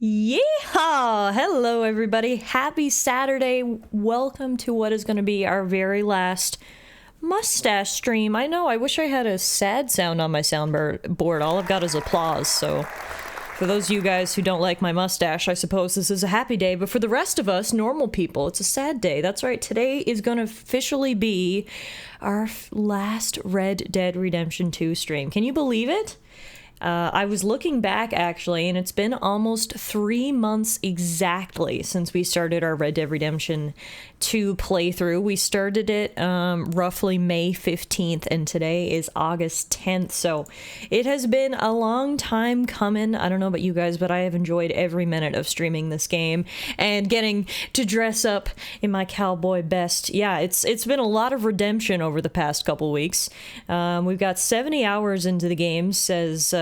Yeehaw! Hello, everybody. Happy Saturday. Welcome to what is going to be our very last mustache stream. I know, I wish I had a sad sound on my soundboard. All I've got is applause, so for those of you guys who don't like my mustache, I suppose this is a happy day, but for the rest of us, normal people, it's a sad day. That's right, today is going to officially be our last Red Dead Redemption 2 stream. Can you believe it? I was looking back, actually, and it's been almost 3 months exactly since we started our Red Dead Redemption 2 playthrough. We started it roughly May 15th, and today is August 10th, so it has been a long time coming. I don't know about you guys, but I have enjoyed every minute of streaming this game and getting to dress up in my cowboy best. Yeah, it's been a lot of redemption over the past couple weeks. We've got 70 hours into the game, says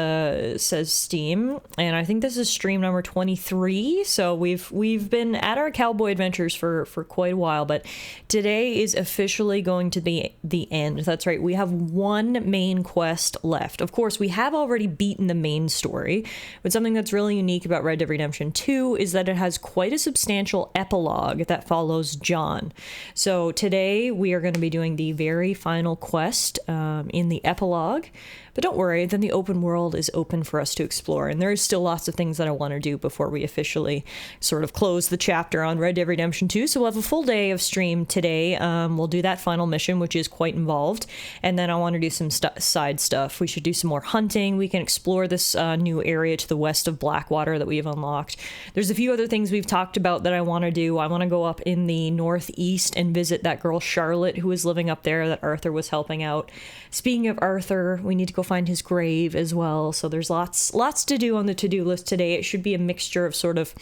Steam, and I think this is stream number 23, so we've been at our cowboy adventures for quite a while, but today is officially going to be the end. That's right, we have one main quest left. Of course, we have already beaten the main story, but something that's really unique about Red Dead Redemption 2 is that it has quite a substantial epilogue that follows John. So today we are going to be doing the very final quest in the epilogue. But don't worry, then the open world is open for us to explore, and there's still lots of things that I want to do before we officially sort of close the chapter on Red Dead Redemption 2, so we'll have a full day of stream today. We'll do that final mission, which is quite involved, and then I want to do some side stuff. We should do some more hunting. We can explore this new area to the west of Blackwater that we have unlocked. There's a few other things we've talked about that I want to do. I want to go up in the northeast and visit that girl Charlotte who was living up there that Arthur was helping out. Speaking of Arthur, we need to go find his grave as well, so there's lots to do on the to-do list today. It should be a mixture of sort of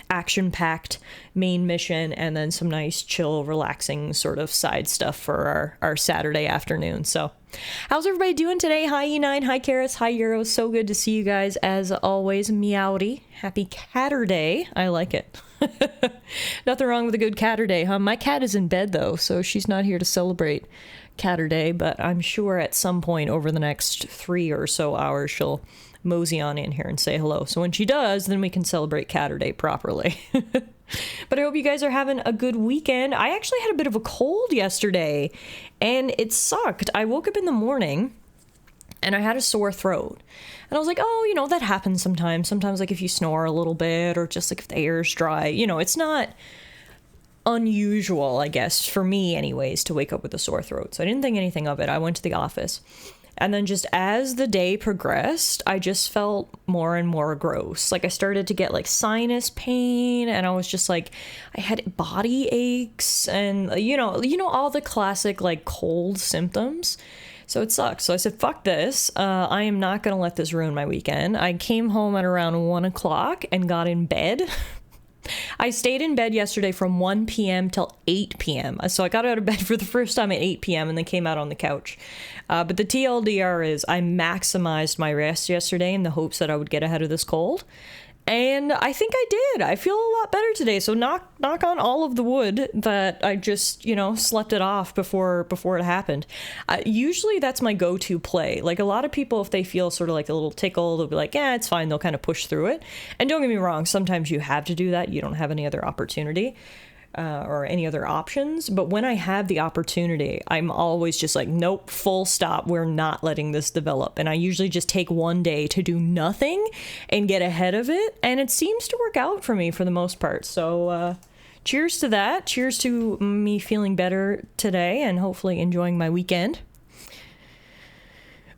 action-packed main mission and then some nice chill relaxing sort of side stuff for our Saturday afternoon. So how's everybody doing today? Hi E9, hi Karis, hi Euro. So good to see you guys as always. Meowdy, happy Catterday. I like it. Nothing wrong with a good Catterday, huh? My cat is in bed though, so she's not here to celebrate Catterday, but I'm sure at some point over the next 3 or so hours she'll mosey on in here and say hello. So when she does, then we can celebrate Catterday properly. But I hope you guys are having a good weekend. I actually had a bit of a cold yesterday, and it sucked. I woke up in the morning, and I had a sore throat. And I was like, oh, you know, that happens sometimes. Sometimes, like, if you snore a little bit, or just, like, if the air's dry. You know, it's not unusual, I guess, for me anyways, to wake up with a sore throat. So I didn't think anything of it. I went to the office. And then just as the day progressed, I just felt more and more gross. Like I started to get like sinus pain, and I was just like, I had body aches and you know, all the classic like cold symptoms. So it sucked. So I said, fuck this. I am not going to let this ruin my weekend. I came home at around 1 o'clock and got in bed. I stayed in bed yesterday from 1 p.m. till 8 p.m. So I got out of bed for the first time at 8 p.m. and then came out on the couch. But the TLDR is I maximized my rest yesterday in the hopes that I would get ahead of this cold. And I think I did. I feel a lot better today. So knock on all of the wood that I just, you know, slept it off before it happened. Usually that's my go-to play. Like a lot of people, if they feel sort of like a little tickle, they'll be like, yeah, it's fine. They'll kind of push through it. And don't get me wrong. Sometimes you have to do that. You don't have any other opportunity. Or any other options, but when I have the opportunity, I'm always just like, nope, full stop, we're not letting this develop. And I usually just take one day to do nothing and get ahead of it, and it seems to work out for me for the most part. So cheers to that. Cheers to me feeling better today and hopefully enjoying my weekend.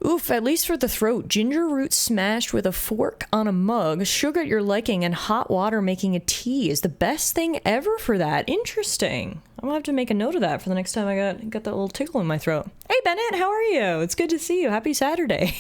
Oof, at least for the throat, ginger root smashed with a fork on a mug, sugar at your liking, and hot water making a tea is the best thing ever for that. Interesting. I'm gonna have to make a note of that for the next time I got that little tickle in my throat. Hey Bennett, how are you? It's good to see you. Happy Saturday.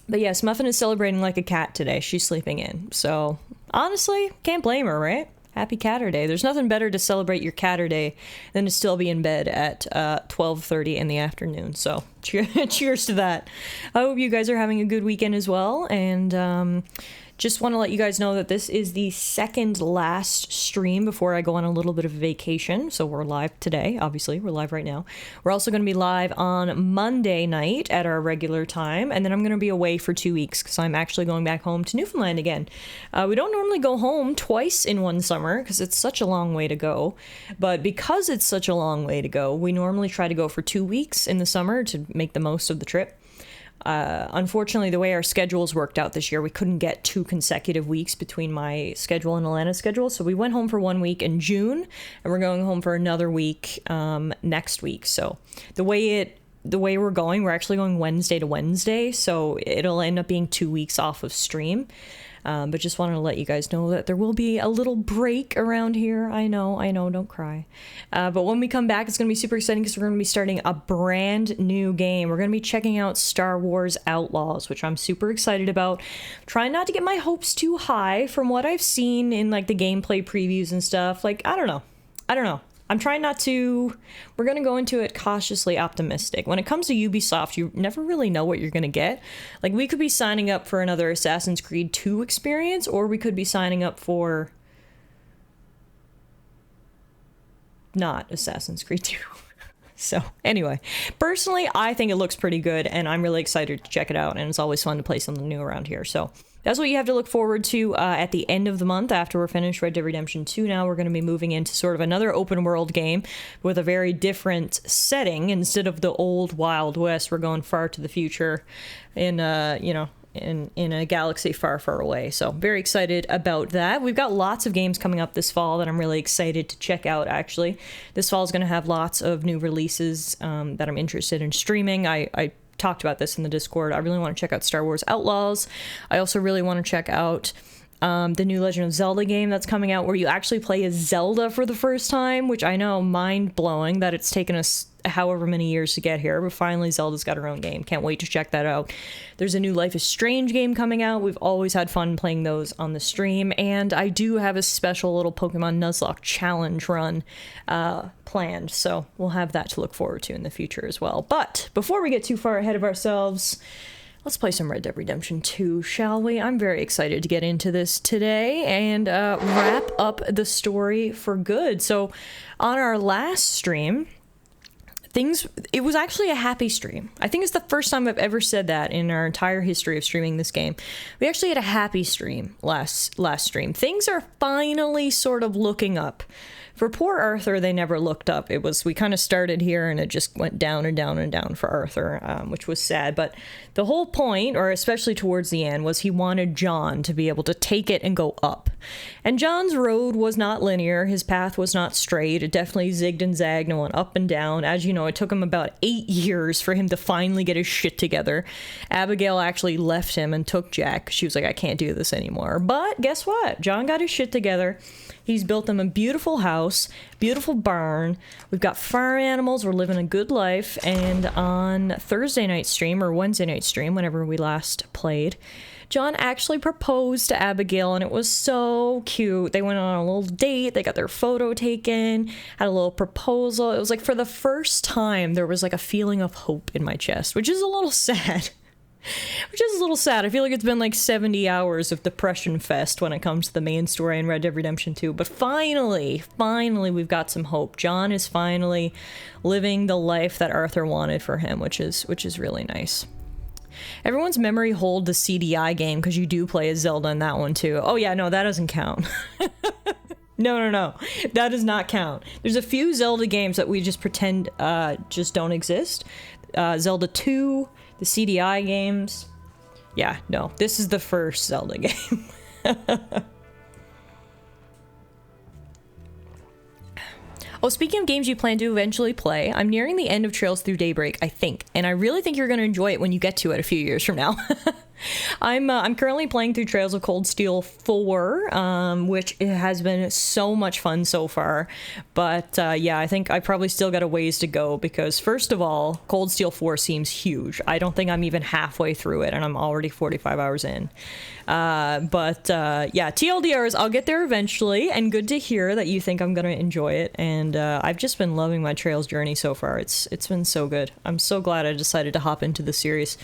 But yes, Muffin is celebrating like a cat today. She's sleeping in. So honestly, can't blame her, right? Happy Catter Day. There's nothing better to celebrate your Catter Day than to still be in bed at 12:30 in the afternoon. So cheers to that. I hope you guys are having a good weekend as well. And just want to let you guys know that this is the second last stream before I go on a little bit of vacation. So we're live today, obviously. We're live right now. We're also going to be live on Monday night at our regular time, and then I'm going to be away for 2 weeks because I'm actually going back home to Newfoundland again. We don't normally go home twice in one summer because it's such a long way to go, but because it's such a long way to go, we normally try to go for 2 weeks in the summer to make the most of the trip. Unfortunately, the way our schedules worked out this year, we couldn't get 2 consecutive weeks between my schedule and Alana's schedule. So we went home for 1 week in June, and we're going home for another week next week. So the way we're going, we're actually going Wednesday to Wednesday. So it'll end up being 2 weeks off of stream. But just wanted to let you guys know that there will be a little break around here. I know, don't cry. But when we come back, it's going to be super exciting because we're going to be starting a brand new game. We're going to be checking out Star Wars Outlaws, which I'm super excited about. Trying not to get my hopes too high from what I've seen in like the gameplay previews and stuff. Like, I don't know. I'm trying not to. We're going to go into it cautiously optimistic. When it comes to Ubisoft, you never really know what you're going to get. Like, we could be signing up for another Assassin's Creed 2 experience, or we could be signing up for not Assassin's Creed 2. So, anyway, personally, I think it looks pretty good, and I'm really excited to check it out, and it's always fun to play something new around here, so that's what you have to look forward to at the end of the month after we're finished Red Dead Redemption 2. Now we're going to be moving into sort of another open world game with a very different setting. Instead of the old Wild West, we're going far to the future in a galaxy far, far away. So very excited about that. We've got lots of games coming up this fall that I'm really excited to check out, actually. This fall is going to have lots of new releases that I'm interested in streaming. I talked about this in the Discord. I really want to check out Star Wars Outlaws. I also really want to check out the new Legend of Zelda game that's coming out where you actually play as Zelda for the first time, which I know, mind-blowing that it's taken us however many years to get here, but finally Zelda's got her own game. Can't wait to check that out. There's a new Life is Strange game coming out. We've always had fun playing those on the stream, and I do have a special little Pokemon Nuzlocke challenge run planned, so we'll have that to look forward to in the future as well. But before we get too far ahead of ourselves, let's play some Red Dead Redemption 2, shall we? I'm very excited to get into this today and wrap up the story for good. So on our last stream, it was actually a happy stream. I think it's the first time I've ever said that in our entire history of streaming this game. We actually had a happy stream last stream. Things are finally sort of looking up. For poor Arthur, they never looked up. We kind of started here and it just went down and down and down for Arthur, which was sad. But the whole point, or especially towards the end, was he wanted John to be able to take it and go up. And John's road was not linear. His path was not straight. It definitely zigged and zagged and went up and down. As you know, it took him about 8 years for him to finally get his shit together. Abigail actually left him and took Jack. She was like, I can't do this anymore. But guess what? John got his shit together. He's built them a beautiful house, beautiful barn. We've got farm animals. We're living a good life. And on Thursday night stream, or Wednesday night stream, whenever we last played, John actually proposed to Abigail, and it was so cute. They went on a little date. They got their photo taken, had a little proposal. It was like for the first time, there was like a feeling of hope in my chest, which is a little sad. I feel like it's been like 70 hours of depression fest when it comes to the main story in Red Dead Redemption 2. But finally, we've got some hope. John is finally living the life that Arthur wanted for him, which is really nice. Everyone's memory hold the CDI game because you do play as Zelda in that one too. Oh yeah, no, that doesn't count. No. That does not count. There's a few Zelda games that we just pretend just don't exist. Zelda 2, the CDI games. Yeah, no, this is the first Zelda game. Oh, speaking of games you plan to eventually play, I'm nearing the end of Trails Through Daybreak, I think, and I really think you're going to enjoy it when you get to it a few years from now. I'm currently playing through Trails of Cold Steel 4, which has been so much fun so far. But yeah, I think I probably still got a ways to go because, first of all, Cold Steel 4 seems huge. I don't think I'm even halfway through it, and I'm already 45 hours in. Yeah, TLDR is I'll get there eventually, and good to hear that you think I'm going to enjoy it. And I've just been loving my Trails journey so far. It's been so good. I'm so glad I decided to hop into the series.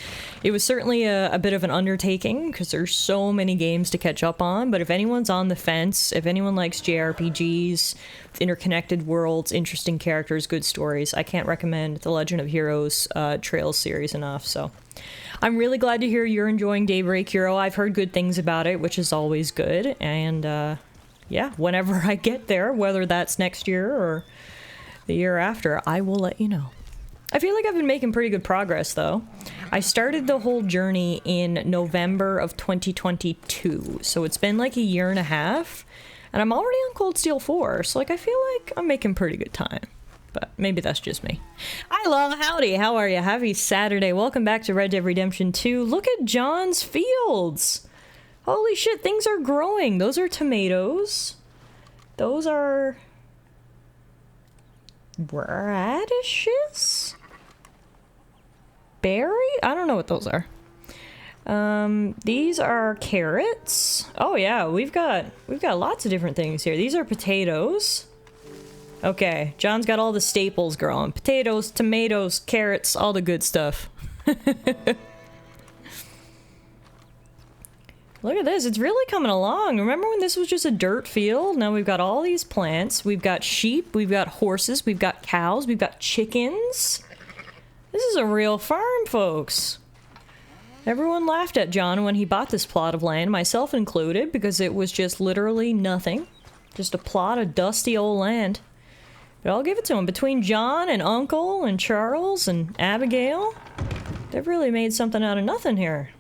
It was certainly a bit of an an undertaking because there's so many games to catch up on, but if anyone's on the fence, if anyone likes JRPGs, interconnected worlds, interesting characters, good stories, I can't recommend the Legend of Heroes Trails series enough. So I'm really glad to hear you're enjoying Daybreak Hero. I've heard good things about it, which is always good. And yeah, whenever I get there, whether that's next year or the year after, I will let you know. I feel like I've been making pretty good progress, though. I started the whole journey in November of 2022, so it's been like a year and a half, and I'm already on Cold Steel 4, so like I feel like I'm making pretty good time. But maybe that's just me. Hi, Long Howdy, how are you? Happy Saturday. Welcome back to Red Dead Redemption 2. Look at John's fields. Holy shit, things are growing. Those are tomatoes. Those are radishes? Berry? I don't know what those are. These are carrots. Oh yeah, we've got lots of different things here. These are potatoes. Okay, John's got all the staples growing. Potatoes, tomatoes, carrots, all the good stuff. Look at this, it's really coming along. Remember when this was just a dirt field? Now we've got all these plants. We've got sheep, we've got horses, we've got cows, we've got chickens. This is a real farm, folks. Everyone laughed at John when he bought this plot of land, myself included, because it was just literally nothing. Just a plot of dusty old land. But I'll give it to him. Between John and Uncle and Charles and Abigail, they've really made something out of nothing here.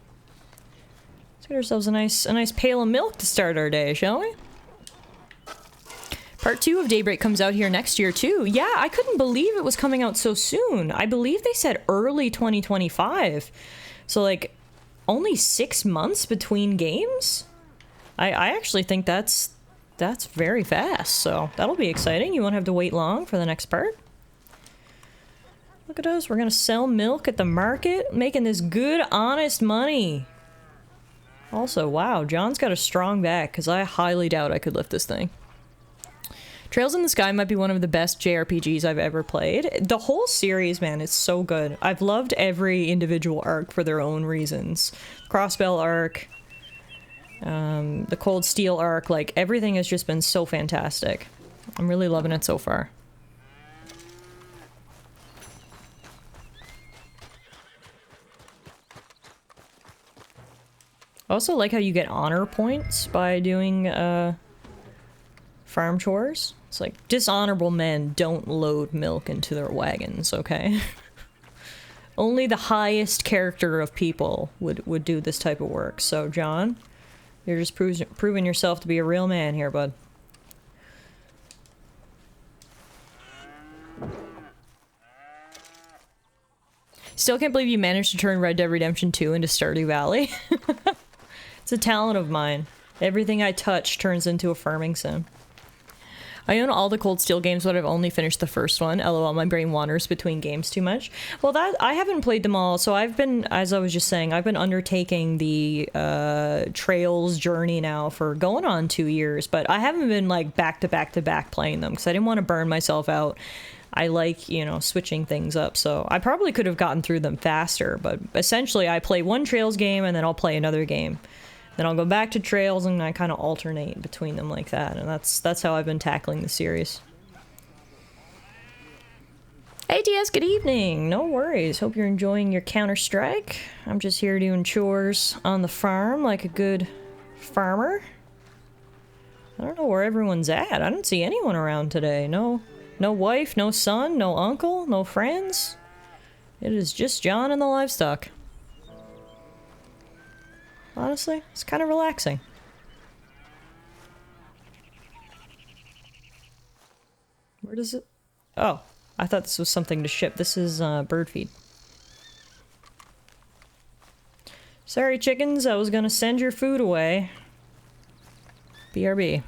Let's get ourselves a nice pail of milk to start our day, shall we? Part 2 of Daybreak comes out here next year, too. Yeah, I couldn't believe it was coming out so soon. I believe they said early 2025. So, like, only 6 months between games? I actually think that's very fast, so that'll be exciting. You won't have to wait long for the next part. Look at us. We're gonna sell milk at the market, making this good, honest money. Also, wow, John's got a strong back, because I highly doubt I could lift this thing. Trails in the Sky might be one of the best JRPGs I've ever played. The whole series, man, it's so good. I've loved every individual arc for their own reasons. Crossbell arc, the Cold Steel arc, like, everything has just been so fantastic. I'm really loving it so far. I also like how you get honor points by doing, farm chores. It's like, dishonorable men don't load milk into their wagons, okay? Only the highest character of people would do this type of work. So, John, you're just proving yourself to be a real man here, bud. Still can't believe you managed to turn Red Dead Redemption 2 into Stardew Valley. It's a talent of mine. Everything I touch turns into a farming sim. I own all the Cold Steel games, but I've only finished the first one. LOL, my brain wanders between games too much. Well, I haven't played them all, so I've been, as I was just saying, I've been undertaking the Trails journey now for going on 2 years, but I haven't been, like, back to back to back playing them, because I didn't want to burn myself out. I like, you know, switching things up, so I probably could have gotten through them faster, but essentially I play one Trails game, and then I'll play another game. Then I'll go back to Trails, and I kind of alternate between them like that, and that's how I've been tackling the series. Hey TS, good evening! No worries, hope you're enjoying your Counter-Strike. I'm just here doing chores on the farm like a good farmer. I don't know where everyone's at. I don't see anyone around today. No wife, no son, no uncle, no friends. It is just John and the livestock. Honestly, it's kind of relaxing. Where does it... Oh, I thought this was something to ship. This is bird feed. Sorry, chickens, I was gonna send your food away. BRB.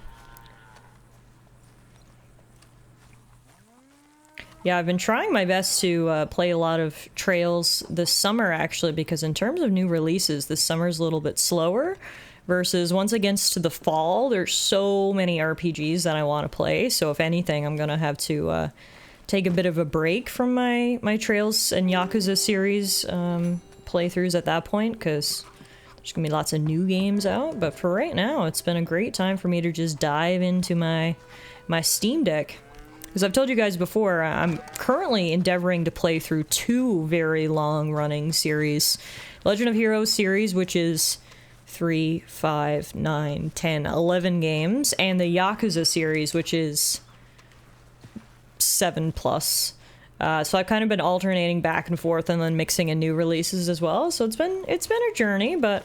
Yeah, I've been trying my best to play a lot of Trails this summer, actually, because in terms of new releases, this summer's a little bit slower, versus once it gets to the fall, there's so many RPGs that I want to play, so if anything, I'm gonna have to take a bit of a break from my Trails and Yakuza series playthroughs at that point, because There's gonna be lots of new games out, but for right now, it's been a great time for me to just dive into my Steam Deck. As I've told you guys before, I'm currently endeavoring to play through 2 very long-running series. Legend of Heroes series, which is 3, 5, 9, 10, 11 games, and the Yakuza series, which is 7 plus. So I've kind of been alternating back and forth and then mixing in new releases as well. So it's been a journey, but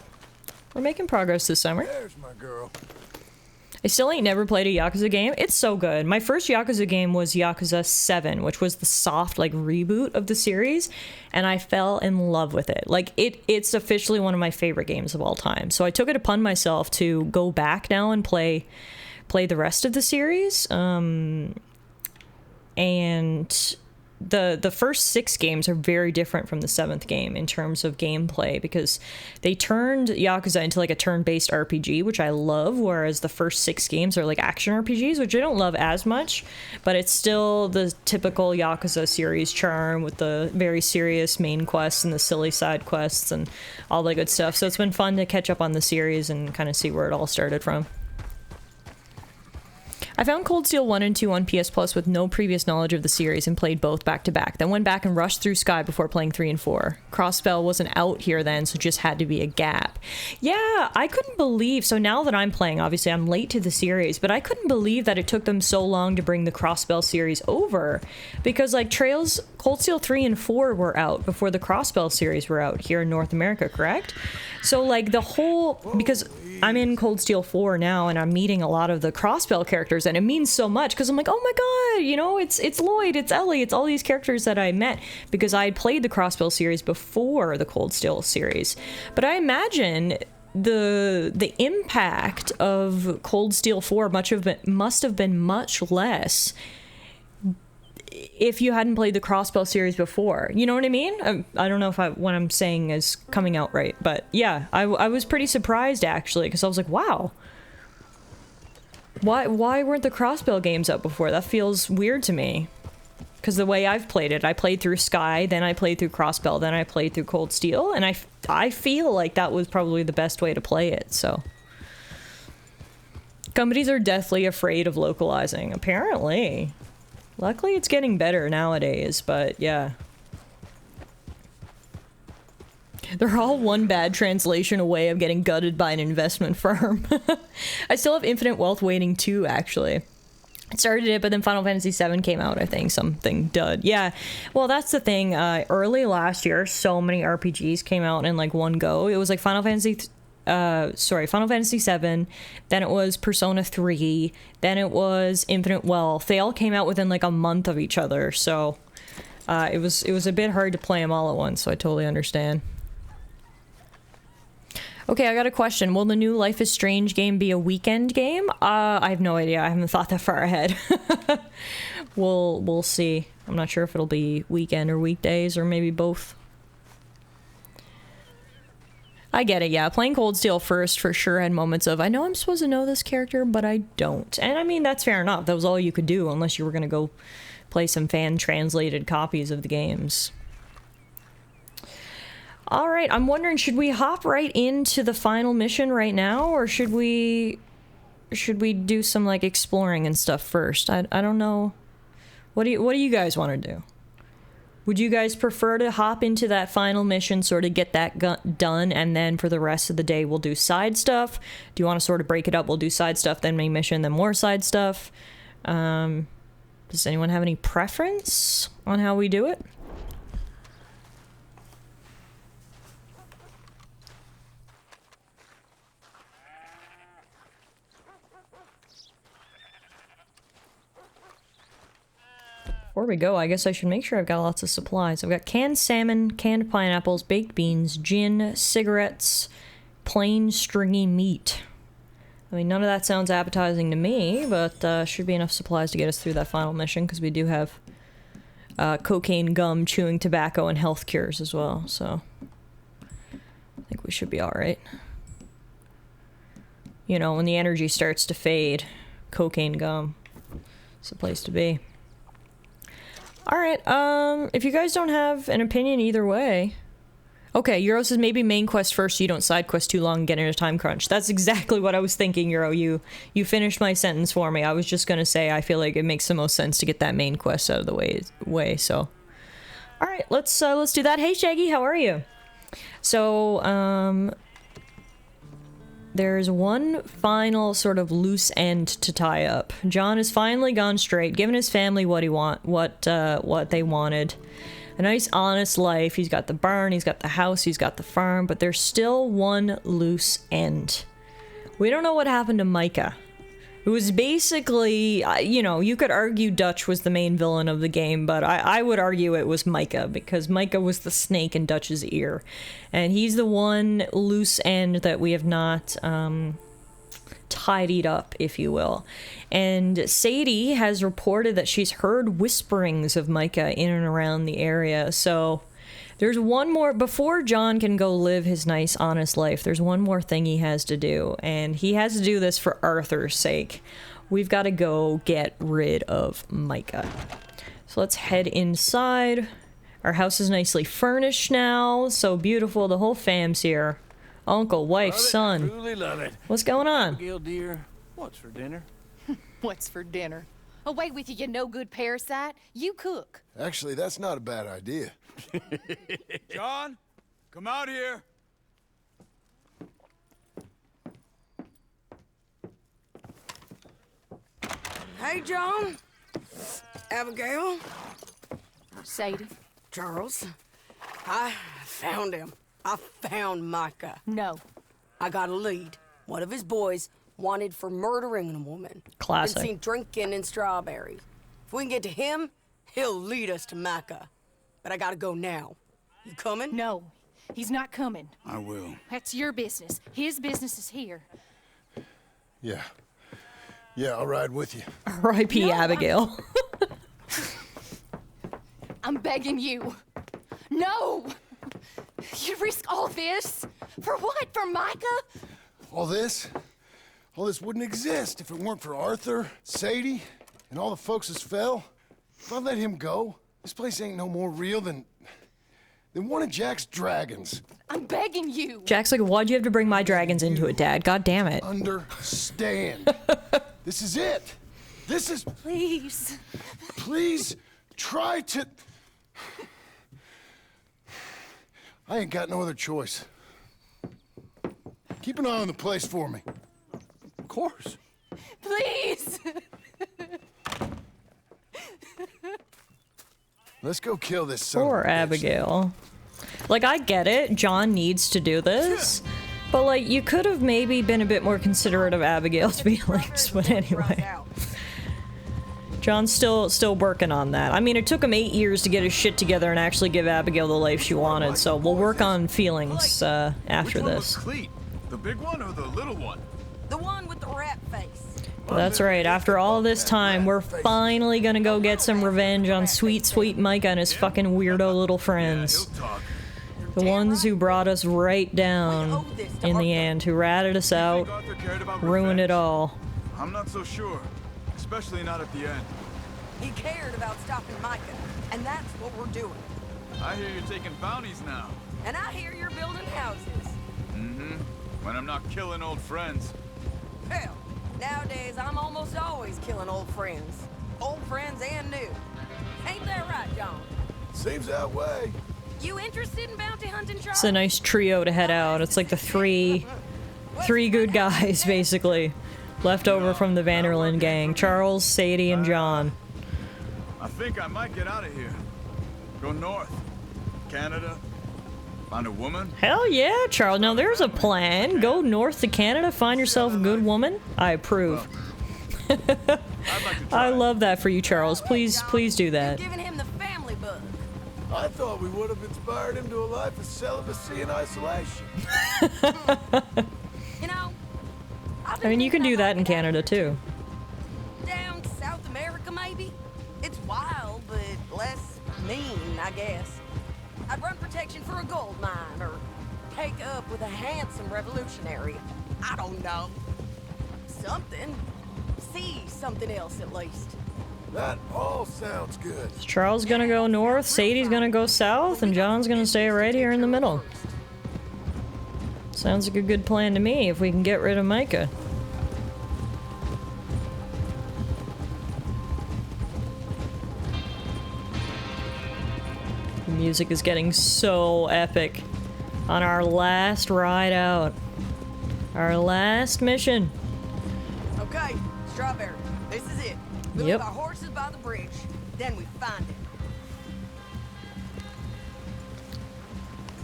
we're making progress this summer. There's my girl. I still ain't never played a Yakuza game. It's so good. My first Yakuza game was Yakuza 7, which was the soft, like, reboot of the series, and I fell in love with it. Like, it's officially one of my favorite games of all time. So I took it upon myself to go back now and play the rest of the series. And the first 6 games are very different from the 7th game in terms of gameplay, because they turned Yakuza into like a turn-based RPG, which I love, whereas the first 6 games are like action RPGs, which I don't love as much, but it's still the typical Yakuza series charm with the very serious main quests and the silly side quests and all the good stuff. So it's been fun to catch up on the series and kind of see where it all started from. I found Cold Steel 1 and 2 on PS Plus with no previous knowledge of the series and played both back to back, then went back and rushed through Sky before playing 3 and 4. Crossbell wasn't out here then, so just had to be a gap. Yeah, I couldn't believe, so now that I'm playing, obviously I'm late to the series, but I couldn't believe that it took them so long to bring the Crossbell series over, because like Cold Steel 3 and 4 were out before the Crossbell series were out here in North America, correct? So like the whole, because I'm in Cold Steel 4 now and I'm meeting a lot of the Crossbell characters, and it means so much because I'm like, oh my god, you know, it's Lloyd, it's Ellie, it's all these characters that I met because I had played the Crossbell series before the Cold Steel series. But I imagine the impact of Cold Steel 4 must have been much less if you hadn't played the Crossbell series before. You know what I mean? I don't know if what I'm saying is coming out right, but yeah, I was pretty surprised actually, because I was like, wow, why weren't the Crossbell games out before? That feels weird to me, because the way I've played it, I played through Sky, then I played through Crossbell, then I played through Cold Steel, and I feel like that was probably the best way to play it. So companies are deathly afraid of localizing, apparently. Luckily, it's getting better nowadays, but yeah. They're all one bad translation away of getting gutted by an investment firm. I still have Infinite Wealth waiting too, actually. I started it, but then Final Fantasy VII came out, I think. Something dud. Yeah, well, that's the thing. Early last year, so many RPGs came out in like one go. It was like Final Fantasy VII, then it was Persona 3, then it was Infinite Wealth. They all came out within like a month of each other, so it was a bit hard to play them all at once, so I totally understand. Okay, I got a question. Will the new Life is Strange game be a weekend game? I have no idea. I haven't thought that far ahead. We'll see. I'm not sure if it'll be weekend or weekdays or maybe both. I get it, yeah. Playing Cold Steel first for sure had moments of, I know I'm supposed to know this character, but I don't. And I mean, that's fair enough. That was all you could do unless you were going to go play some fan-translated copies of the games. All right, I'm wondering, should we hop right into the final mission right now, or should we do some like exploring and stuff first? I don't know. What do you guys want to do? Would you guys prefer to hop into that final mission, sort of get that done, and then for the rest of the day we'll do side stuff? Do you want to sort of break it up? We'll do side stuff, then main mission, then more side stuff. Does anyone have any preference on how we do it? Before we go, I guess I should make sure I've got lots of supplies. I've got canned salmon, canned pineapples, baked beans, gin, cigarettes, plain stringy meat. I mean, none of that sounds appetizing to me, but should be enough supplies to get us through that final mission, because we do have cocaine, gum, chewing tobacco, and health cures as well, so I think we should be alright. You know, when the energy starts to fade, cocaine gum is the place to be. Alright, if you guys don't have an opinion either way... Okay, Euro says maybe main quest first so you don't side quest too long and get in a time crunch. That's exactly what I was thinking, Euro. You finished my sentence for me. I was just gonna say I feel like it makes the most sense to get that main quest out of the way, so. Alright, let's do that. Hey Shaggy, how are you? So, there's one final sort of loose end to tie up. John has finally gone straight, given his family what they wanted. A nice, honest life. He's got the barn, he's got the house, he's got the farm, but there's still one loose end. We don't know what happened to Micah. It was basically, you know, you could argue Dutch was the main villain of the game, but I would argue it was Micah, because Micah was the snake in Dutch's ear. And he's the one loose end that we have not tidied up, if you will. And Sadie has reported that she's heard whisperings of Micah in and around the area, so there's one more, before John can go live his nice, honest life, there's one more thing he has to do, and he has to do this for Arthur's sake. We've got to go get rid of Micah. So let's head inside. Our house is nicely furnished now, so beautiful, the whole fam's here. Uncle, wife, son. Truly love it. What's going on? Abigail, dear, what's for dinner? What's for dinner? Away with you, you no-good parasite. You cook. Actually, that's not a bad idea. John, come out here. Hey, John. Abigail. Sadie. Charles. I found him. I found Micah. No. I got a lead. One of his boys wanted for murdering a woman. Classic. Been seen drinking in strawberries. If we can get to him, he'll lead us to Micah. But I gotta go now. You coming? No. He's not coming. I will. That's your business. His business is here. Yeah. Yeah, I'll ride with you. R.I.P. No, Abigail. I'm begging you. No! You risk all this? For what? For Micah? All this wouldn't exist if it weren't for Arthur, Sadie, and all the folks that fell. If I let him go, this place ain't no more real than one of Jack's dragons. I'm begging you. Jack's like, why'd you have to bring my dragons into it, Dad? God damn it. Understand. This is it. This is... Please. Please try to... I ain't got no other choice. Keep an eye on the place for me. Of course. Please. Let's go kill this son of a Poor bitch. Abigail. Like, I get it. John needs to do this. But, like, you could have maybe been a bit more considerate of Abigail's feelings. But anyway. John's still working on that. I mean, it took him 8 years to get his shit together and actually give Abigail the life she wanted. So we'll work on feelings after Which one this. was Cleet? The big one or the little one? The one with the rat face. But that's right. After all this time, we're finally gonna go get some revenge on sweet, sweet Micah and his fucking weirdo little friends. He'll talk. The ones who brought us right down in the end, who ratted us out, Think Arthur cared about ruined it revenge? all. I'm not so sure. Especially not at the end. He cared about stopping Micah, and that's what we're doing. I hear you're taking bounties now. And I hear you're building houses. Mm-hmm. When I'm not killing old friends. Hell, nowadays I'm almost always killing old friends. Old friends and new. Ain't that right, John? Seems that way. You interested in bounty hunting, Charles? It's a nice trio to head out. It's like the three good guys, basically, left over from the Vanderlyn gang. Charles, Sadie, and John. I think I might get out of here. Go north. Canada. Find a woman. Hell yeah, Charles. Now there's a plan. Go north to Canada, find yourself a good woman. I approve. I'd like to try. I love that for you, Charles. Please do that. You're giving him the family bug. I thought we would have inspired him to a life of celibacy and isolation. You know, I mean, you can do that in Canada, too. Down South America, maybe? It's wild, but less mean, I guess. I'd run protection for a gold mine, or take up with a handsome revolutionary. I don't know. Something. See something else, at least. That all sounds good. Charles gonna go north, Sadie's gonna go south, and John's gonna stay right here in the middle. Sounds like a good plan to me if we can get rid of Micah. The music is getting so epic on our last ride out. Our last mission. Okay, Strawberry, this is it. We Yep. leave our horses by the bridge, then we find it.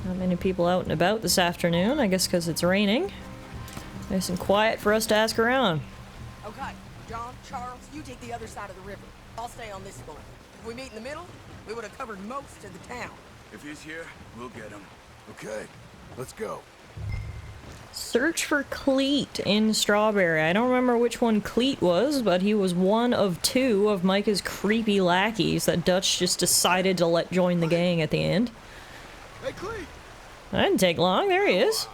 Not many people out and about this afternoon, I guess because it's raining. Nice and quiet for us to ask around. Okay, John, Charles, you take the other side of the river. I'll stay on this one. If we meet in the middle, we would have covered most of the town. If he's here, we'll get him. Okay, let's go. Search for Cleet in Strawberry. I don't remember which one Cleet was, but he was one of two of Micah's creepy lackeys that Dutch just decided to let join the gang at the end. Hey, Cleve! That didn't take long. There he is.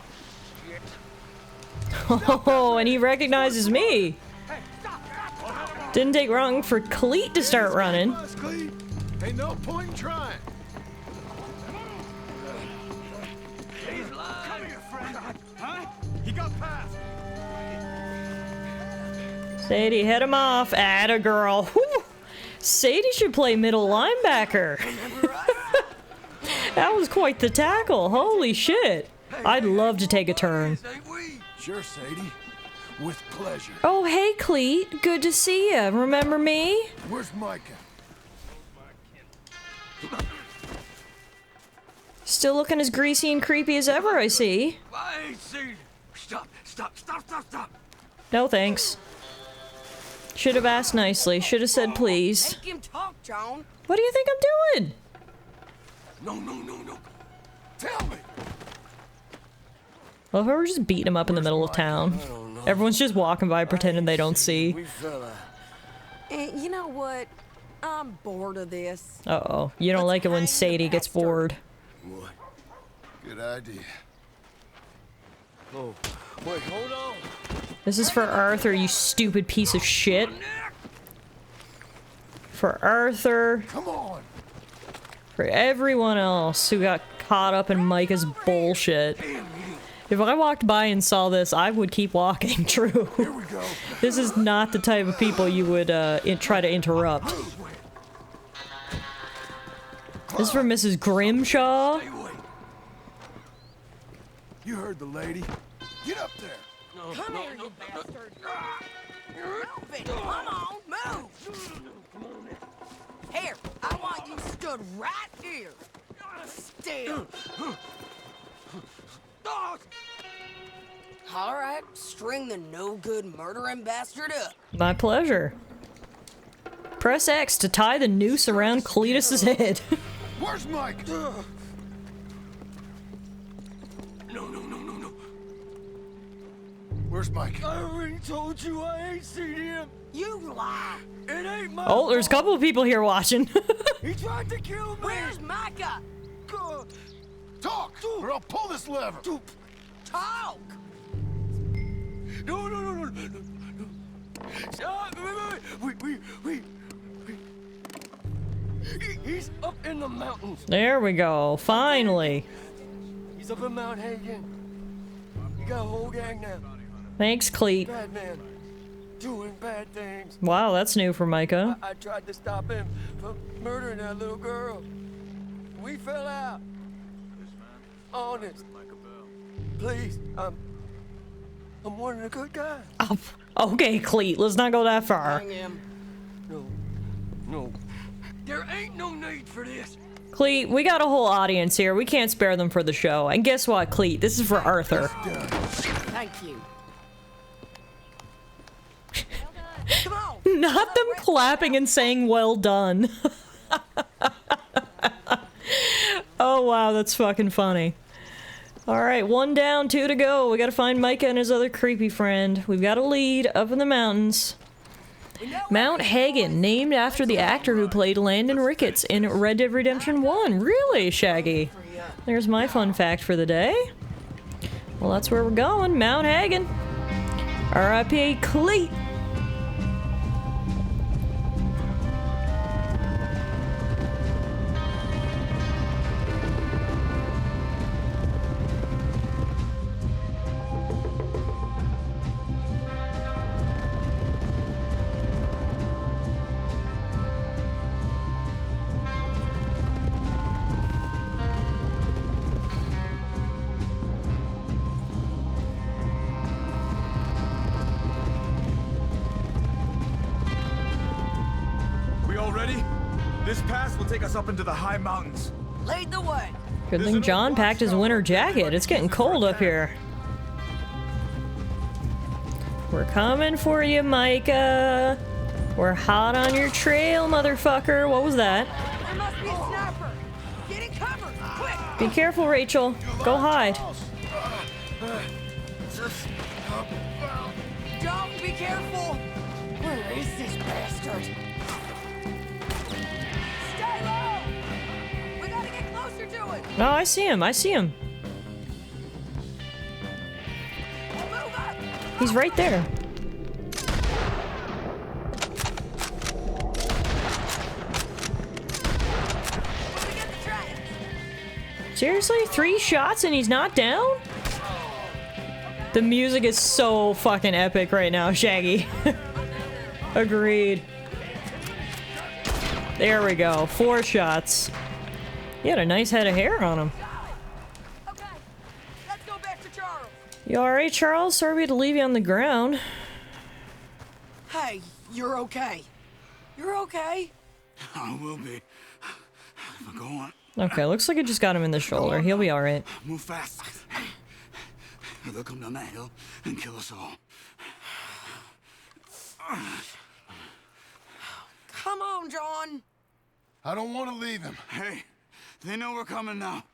Oh, and he recognizes me. Didn't take long for Cleet to start running. Us, Cleve. Ain't no point in trying. He's lying. Come here, friend. Huh? He got past. Sadie, head him off. Atta girl. Whew. Sadie should play middle linebacker. That was quite the tackle. Holy shit. I'd love to take a turn. Sure, Sadie. With pleasure. Oh, hey, Cleet. Good to see ya. Remember me? Where's Micah? Still looking as greasy and creepy as ever, I see. I ain't seen. Stop! No thanks. Should have asked nicely. Should have said please. Make him talk, John. What do you think I'm doing? No. Tell me! Well, if I were just beating him up in the middle of town. Everyone's just walking by pretending they don't see. We fell out. You know what? I'm bored of this. Uh-oh. You don't like it when Sadie gets bored. What? Good idea. Oh, wait, hold on. This is for Arthur, you stupid piece of shit. For Arthur. Come on! For everyone else who got caught up in Micah's bullshit. If I walked by and saw this, I would keep walking. True. Here we go. This is not the type of people you would try to interrupt. This is for Mrs. Grimshaw. You heard the lady. Get up there. Come here, you bastard. Move it. Come on, move. Here, I want you stood right here. Still. All right, string the no-good murdering bastard up. My pleasure. Press X to tie the noose around Cletus's head. Where's Mike? No. Where's Mike? I already told you I ain't seen him. You lie. It ain't my Oh, there's a couple of people here watching. He tried to kill me. Where's Micah? Talk, or I'll pull this lever. Talk. No. Stop. Wait. He's up in the mountains. There we go. Finally. He's up in Mount Hagen. You got a whole gang now. Thanks, Cleet. Bad man. Doing bad things. Wow, that's new for Micah. I tried to stop him from murdering that little girl. We fell out. Honest. Please, I'm one of the good guys. Oh, okay, Cleet, let's not go that far. Hang him. No. There ain't no need for this. Cleet, we got a whole audience here. We can't spare them for the show. And guess what, Cleet? This is for Arthur. Thank you. Come on. Not them clapping and saying well done. Oh wow, that's fucking funny. Alright, 1 down, 2 to go. We gotta find Micah and his other creepy friend. We've got a lead up in the mountains. Mount Hagen, named after the actor who played Landon Ricketts in Red Dead Redemption 1. Really, Shaggy? There's my fun fact for the day. Well, that's where we're going, Mount Hagen. R.I.P. Cleet. This pass will take us up into the high mountains. Lead the way. Good thing John packed his winter jacket. It's getting cold up here. We're coming for you, Micah. We're hot on your trail, motherfucker. What was that? There must be a sniper. Get in cover, quick. Be careful, Rachel. Go hide. John, be careful. Where is this bastard? Stay low. We gotta get closer to it. No, I see him. I see him. Move up. He's right there. We get the train. Seriously? 3 shots and he's not down? The music is so fucking epic right now, Shaggy. Agreed. There we go. 4 shots. He had a nice head of hair on him. Okay, let's go back to Charles. You alright, Charles? Sorry we had to leave you on the ground. Hey, you're okay. You're okay. I will be. Go on. Okay, looks like it just got him in the shoulder. He'll be alright. Move fast. They'll come down that hill and kill us all. Come on, John. I don't want to leave him. Hey, they know we're coming now.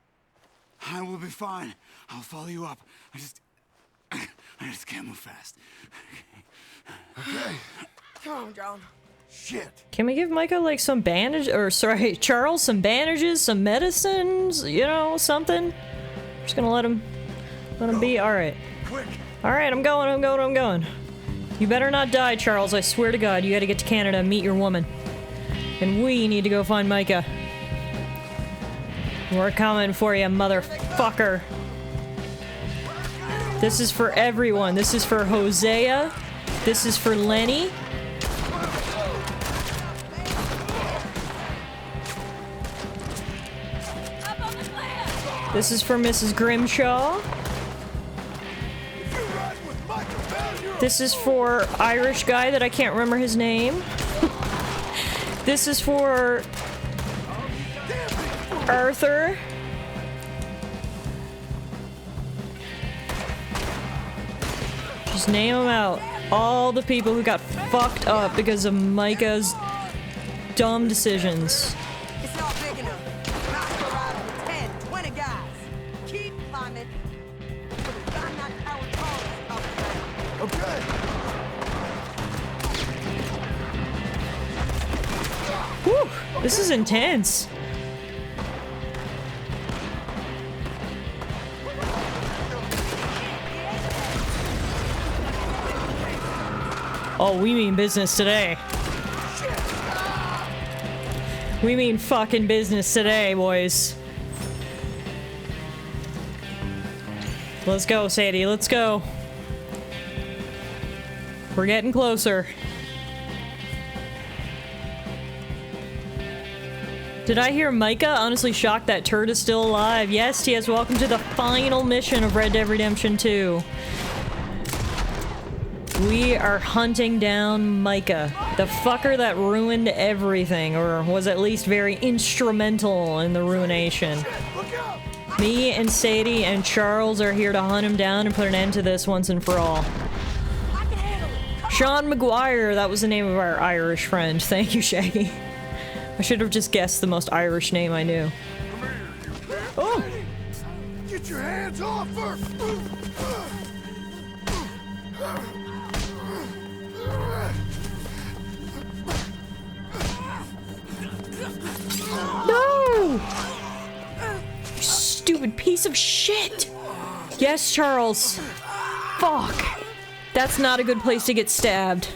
I will be fine. I'll follow you up. I just can't move fast. Okay. Come on, John. Shit. Can we give Micah like some bandage, or sorry, Charles, some bandages, some medicines, you know, something? Just gonna let him be. Alright. Quick. Alright, I'm going. You better not die, Charles. I swear to God, you gotta get to Canada and meet your woman. And we need to go find Micah. We're coming for you, motherfucker. This is for everyone. This is for Hosea. This is for Lenny. This is for Mrs. Grimshaw. This is for Irish guy that I can't remember his name. This is for Arthur. Just name them out. All the people who got fucked up because of Micah's dumb decisions. It's not big enough. Not for riding with 10, 20 guys. Keep climbing. Find that coward Carlos up there. Okay. Whew, this is intense. Oh, we mean business today. We mean fucking business today, boys. Let's go, Sadie, let's go. We're getting closer. Did I hear Micah? Honestly shocked that turd is still alive. Yes, T.S., welcome to the final mission of Red Dead Redemption 2. We are hunting down Micah, the fucker that ruined everything, or was at least very instrumental in the ruination. Me and Sadie and Charles are here to hunt him down and put an end to this once and for all. Sean McGuire, that was the name of our Irish friend. Thank you, Shaggy. I should have just guessed the most Irish name I knew. Oh! Get your hands off her! No! You stupid piece of shit! Yes, Charles. Fuck. That's not a good place to get stabbed.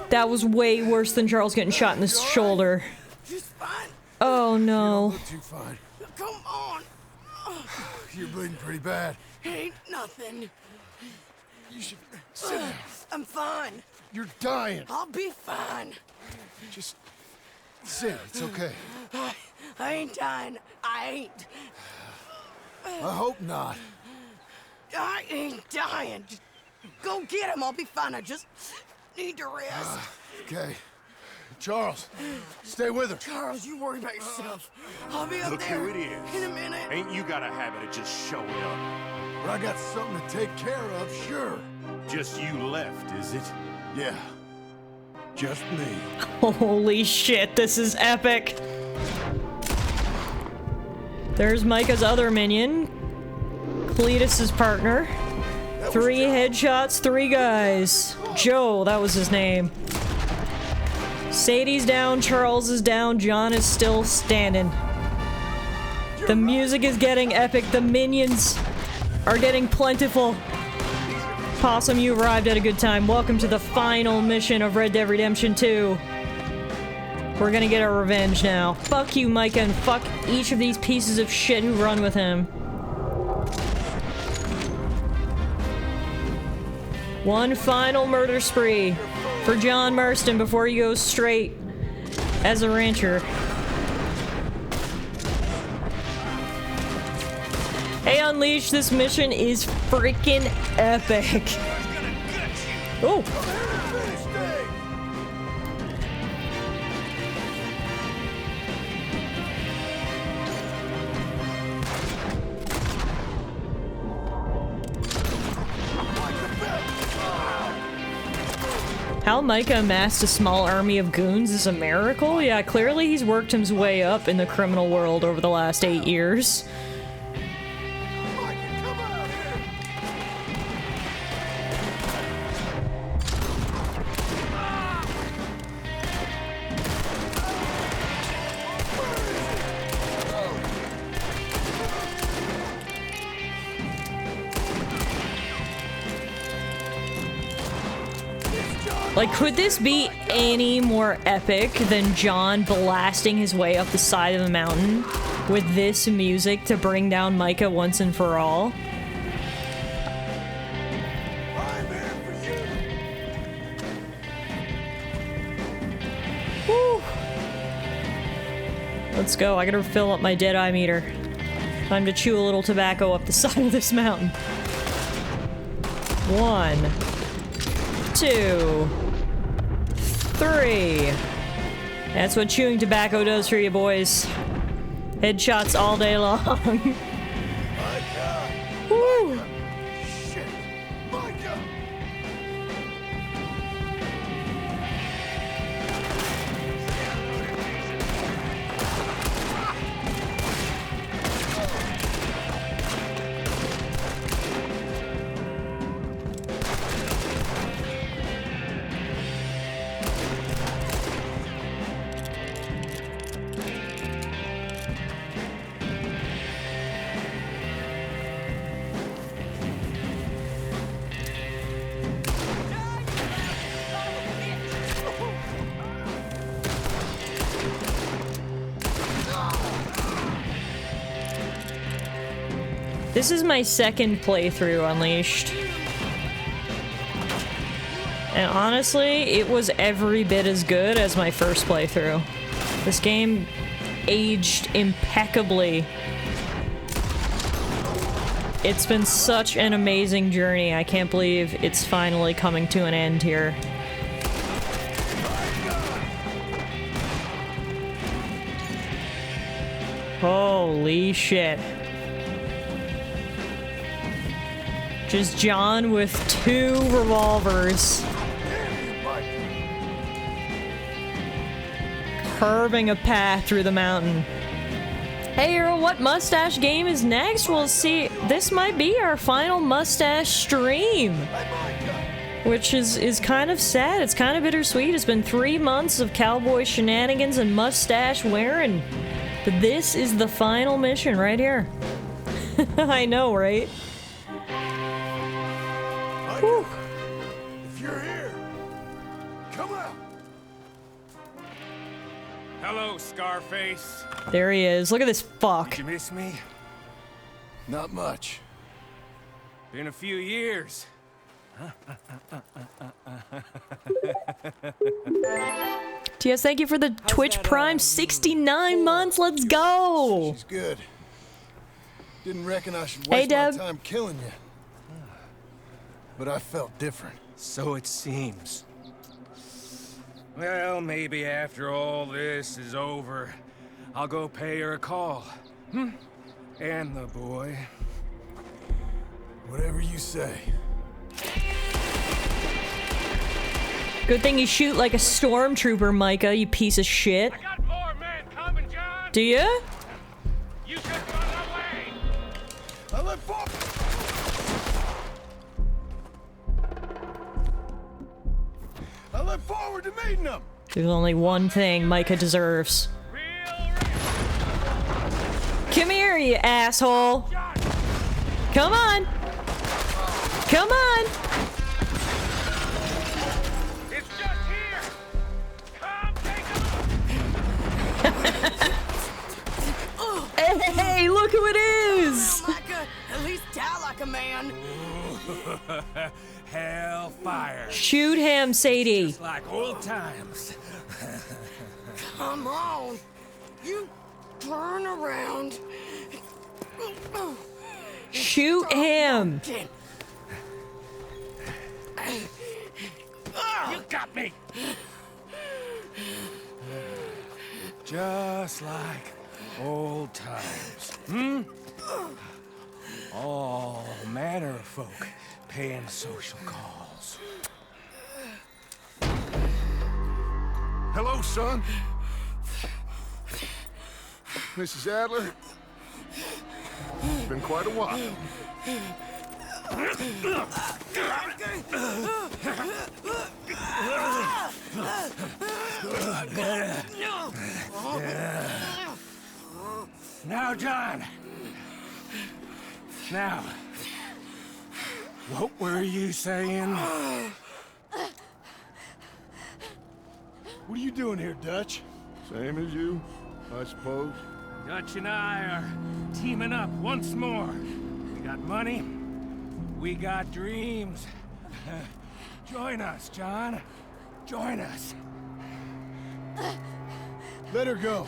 That was way worse than Charles getting shot in the shoulder. She's fine. Oh no. Look too fine. Come on. You're bleeding pretty bad. Ain't nothing. You should sit down. I'm fine. You're dying. I'll be fine. Just sit. It's okay. I ain't dying. I ain't. I hope not. I ain't dying. Just go get him. I'll be fine. I just need to rest. Okay. Charles, stay with her. Charles, you worry about yourself. I'll be up Look there who it is. in a minute. Ain't you got a habit of just showing up? But I got something to take care of, sure. Just you left, is it? Yeah, just me. Holy shit, this is epic. There's Micah's other minion, Cletus's partner. 3 headshots, 3 guys. Joe, that was his name. Sadie's down, Charles is down, John is still standing. The music is getting epic, the minions are getting plentiful. Possum, you arrived at a good time. Welcome to the final mission of Red Dead Redemption 2. We're gonna get our revenge now. Fuck you, Micah, and fuck each of these pieces of shit who run with him. One final murder spree for John Marston before he goes straight as a rancher. Hey, Unleashed, this mission is freaking epic. Oh. How Micah amassed a small army of goons is a miracle? Yeah, clearly he's worked his way up in the criminal world over the last 8 years. Like, could this be any more epic than John blasting his way up the side of the mountain with this music to bring down Micah once and for all? Woo. Let's go. I gotta fill up my Deadeye meter. Time to chew a little tobacco up the side of this mountain. 1, 2, 3. That's what chewing tobacco does for you boys. Headshots all day long. Woo. Shit, Micah! This is my second playthrough Unleashed. And honestly, it was every bit as good as my first playthrough. This game aged impeccably. It's been such an amazing journey. I can't believe it's finally coming to an end here. Holy shit. Just John with 2 revolvers. Curving a path through the mountain. Hey Earl, what mustache game is next? We'll see. This might be our final mustache stream. Which is kind of sad. It's kind of bittersweet. It's been 3 months of cowboy shenanigans and mustache wearing. But this is the final mission right here. I know, right? Micah, if you're here, come out. Hello, Scarface. There he is. Look at this fuck. Did you miss me? Not much. Been a few years. TS, thank you for the Twitch Prime 69 months. Let's go. She's good. Didn't reckon I should Hey, waste my Deb. time killing you. But I felt different. So it seems. Well, maybe after all this is over, I'll go pay her a call. And the boy. Whatever you say. Good thing you shoot like a stormtrooper, Micah, you piece of shit. I got more men coming, John! Do you? You should run away! I let fall. I look forward to meeting them. There's only one thing Micah deserves. Come here, you asshole. Come on. Come on. It's just here! Come take a look! Hey, look who it is. Micah, at least die like a man. Hellfire. Shoot him, Sadie. Just like old times. Come on. You turn around. Shoot him. You got me! Just like old times. All manner of folk paying social calls. Hello, son. Mrs. Adler. It's been quite a while. Now, John. Now, what were you saying? What are you doing here, Dutch? Same as you, I suppose. Dutch and I are teaming up once more. We got money. We got dreams. Join us, John. Join us. Let her go.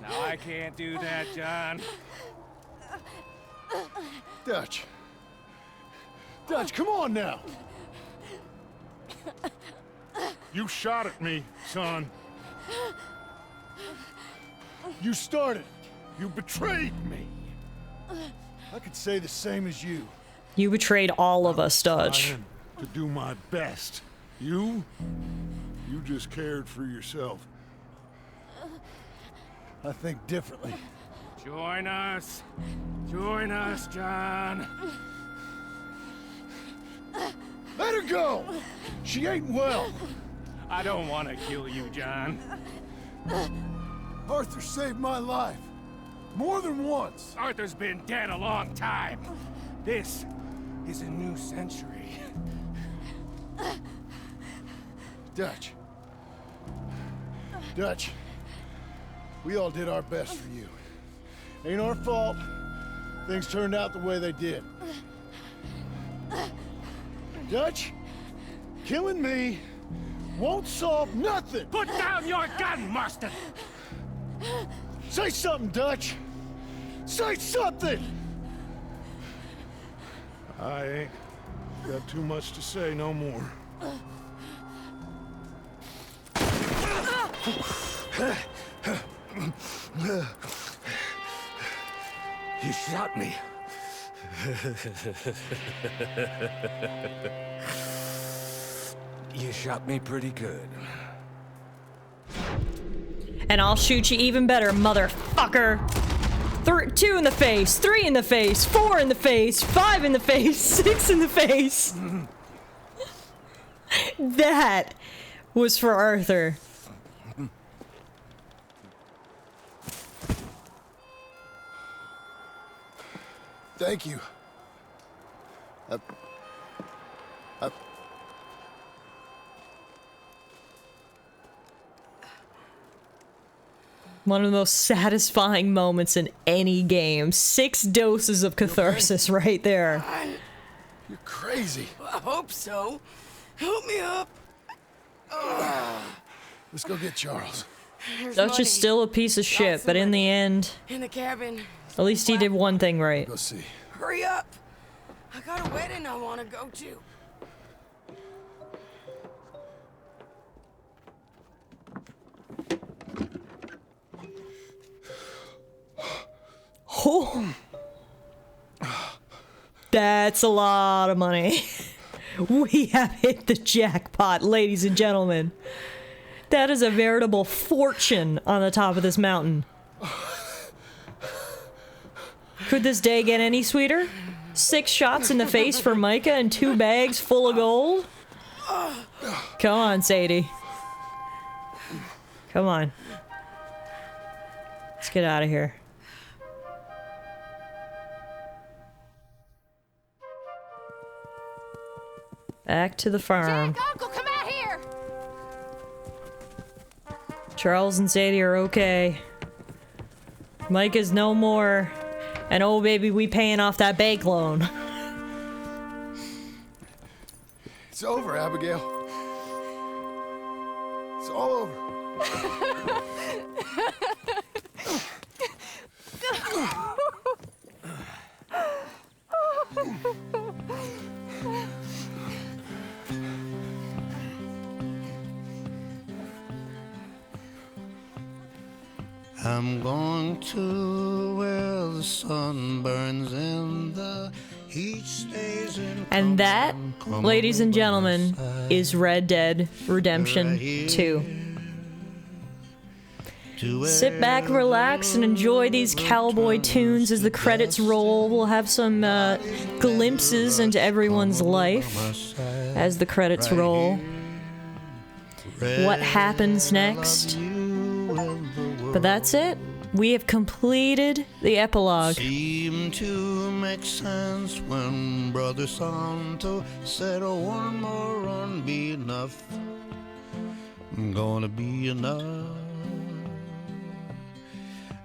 Now, I can't do that, John. Dutch. Dutch, come on now. You shot at me, son. You started. You betrayed me. I could say the same as you. You betrayed all of us, Dutch. Trying to do my best. You just cared for yourself. I think differently. Join us. Join us, John. Let her go! She ain't well. I don't want to kill you, John. Arthur saved my life. More than once. Arthur's been dead a long time. This is a new century. Dutch. Dutch. We all did our best for you. Ain't our fault. Things turned out the way they did. Dutch, killing me won't solve nothing. Put down your gun, Marston! Say something, Dutch. Say something! I ain't got too much to say no more. You shot me. You shot me pretty good. And I'll shoot you even better, motherfucker. 2 in the face, 3 in the face, 4 in the face, 5 in the face, 6 in the face. That was for Arthur. Thank you. One of the most satisfying moments in any game. 6 doses of catharsis right there. You're crazy. I hope so. Help me up. Let's go get Charles. There's Dutch money is still a piece of shit, Lots of but in money. the end, in the cabin. at least he did one thing right. Go see. Hurry up. I got a wedding I want to go to. That's a lot of money. We have hit the jackpot, ladies and gentlemen. That is a veritable fortune on the top of this mountain. Could this day get any sweeter? 6 shots in the face for Micah and 2 bags full of gold? Come on, Sadie. Come on. Let's get out of here. Back to the farm. Jack, Uncle, come out here! Charles and Sadie are okay. Mike is no more. And oh baby, we paying off that bank loan. It's over, Abigail. It's all over. I'm going to where the sun burns and the heat stays in. And that, ladies and gentlemen, is Red Dead Redemption 2. Sit back, relax, and enjoy these cowboy tunes as the credits roll. We'll have some glimpses into everyone's life as the credits roll. What happens next? But that's it. We have completed the epilogue. Seemed to make sense when Brother Santo said, "Oh, one more run be enough. Gonna be enough.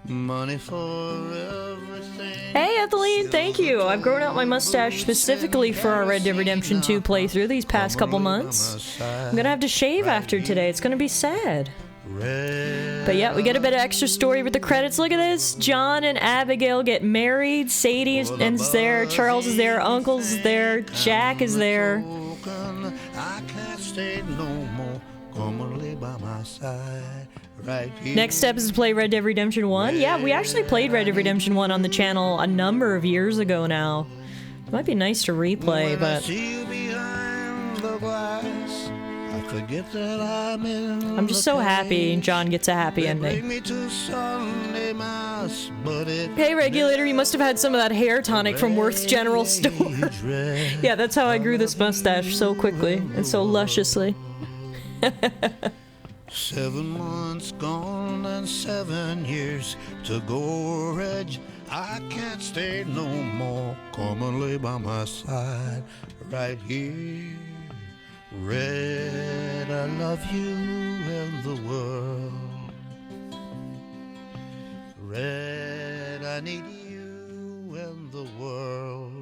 Money for everything." Hey, Ethelene, thank you. I've grown out my mustache specifically for our Red Dead Redemption 2 playthrough these past couple months. I'm gonna have to shave after today. It's gonna be sad. But yeah, we get a bit of extra story with the credits. Look at this. John and Abigail get married. Sadie is there. Charles is there. Uncle's is there. Jack is there. I can't stay no more. Come and lay by my side right here. Next step is to play Red Dead Redemption 1. Yeah, we actually played Red Dead Redemption 1 on the channel a number of years ago now. It might be nice to replay, but forget that I'm just so happy John gets a happy ending. Hey, Regulator, you must have had some of that hair tonic from Worth's General Store. Yeah, that's how I grew this mustache so quickly and so lusciously. 7 months gone and 7 years to go, Reg. I can't stay no more. Come and lay by my side right here. Red, I love you and the world. Red, I need you and the world.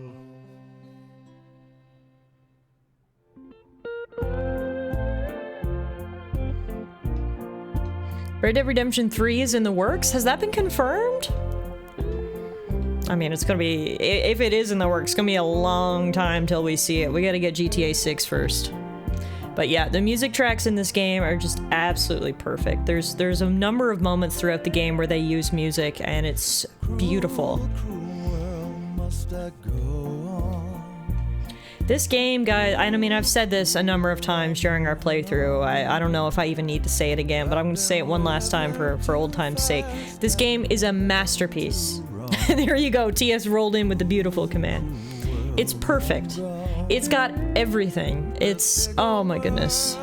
Red Dead Redemption 3 is in the works? Has that been confirmed? I mean, it's gonna be... If it is in the works, it's gonna be a long time till we see it. We gotta get GTA 6 first. But yeah, the music tracks in this game are just absolutely perfect. There's a number of moments throughout the game where they use music, and it's beautiful. This game, guys, I mean, I've said this a number of times during our playthrough. I don't know if I even need to say it again, but I'm going to say it one last time for old time's sake. This game is a masterpiece. There you go, TS rolled in with the beautiful command. It's perfect. It's got everything. It's... oh my goodness.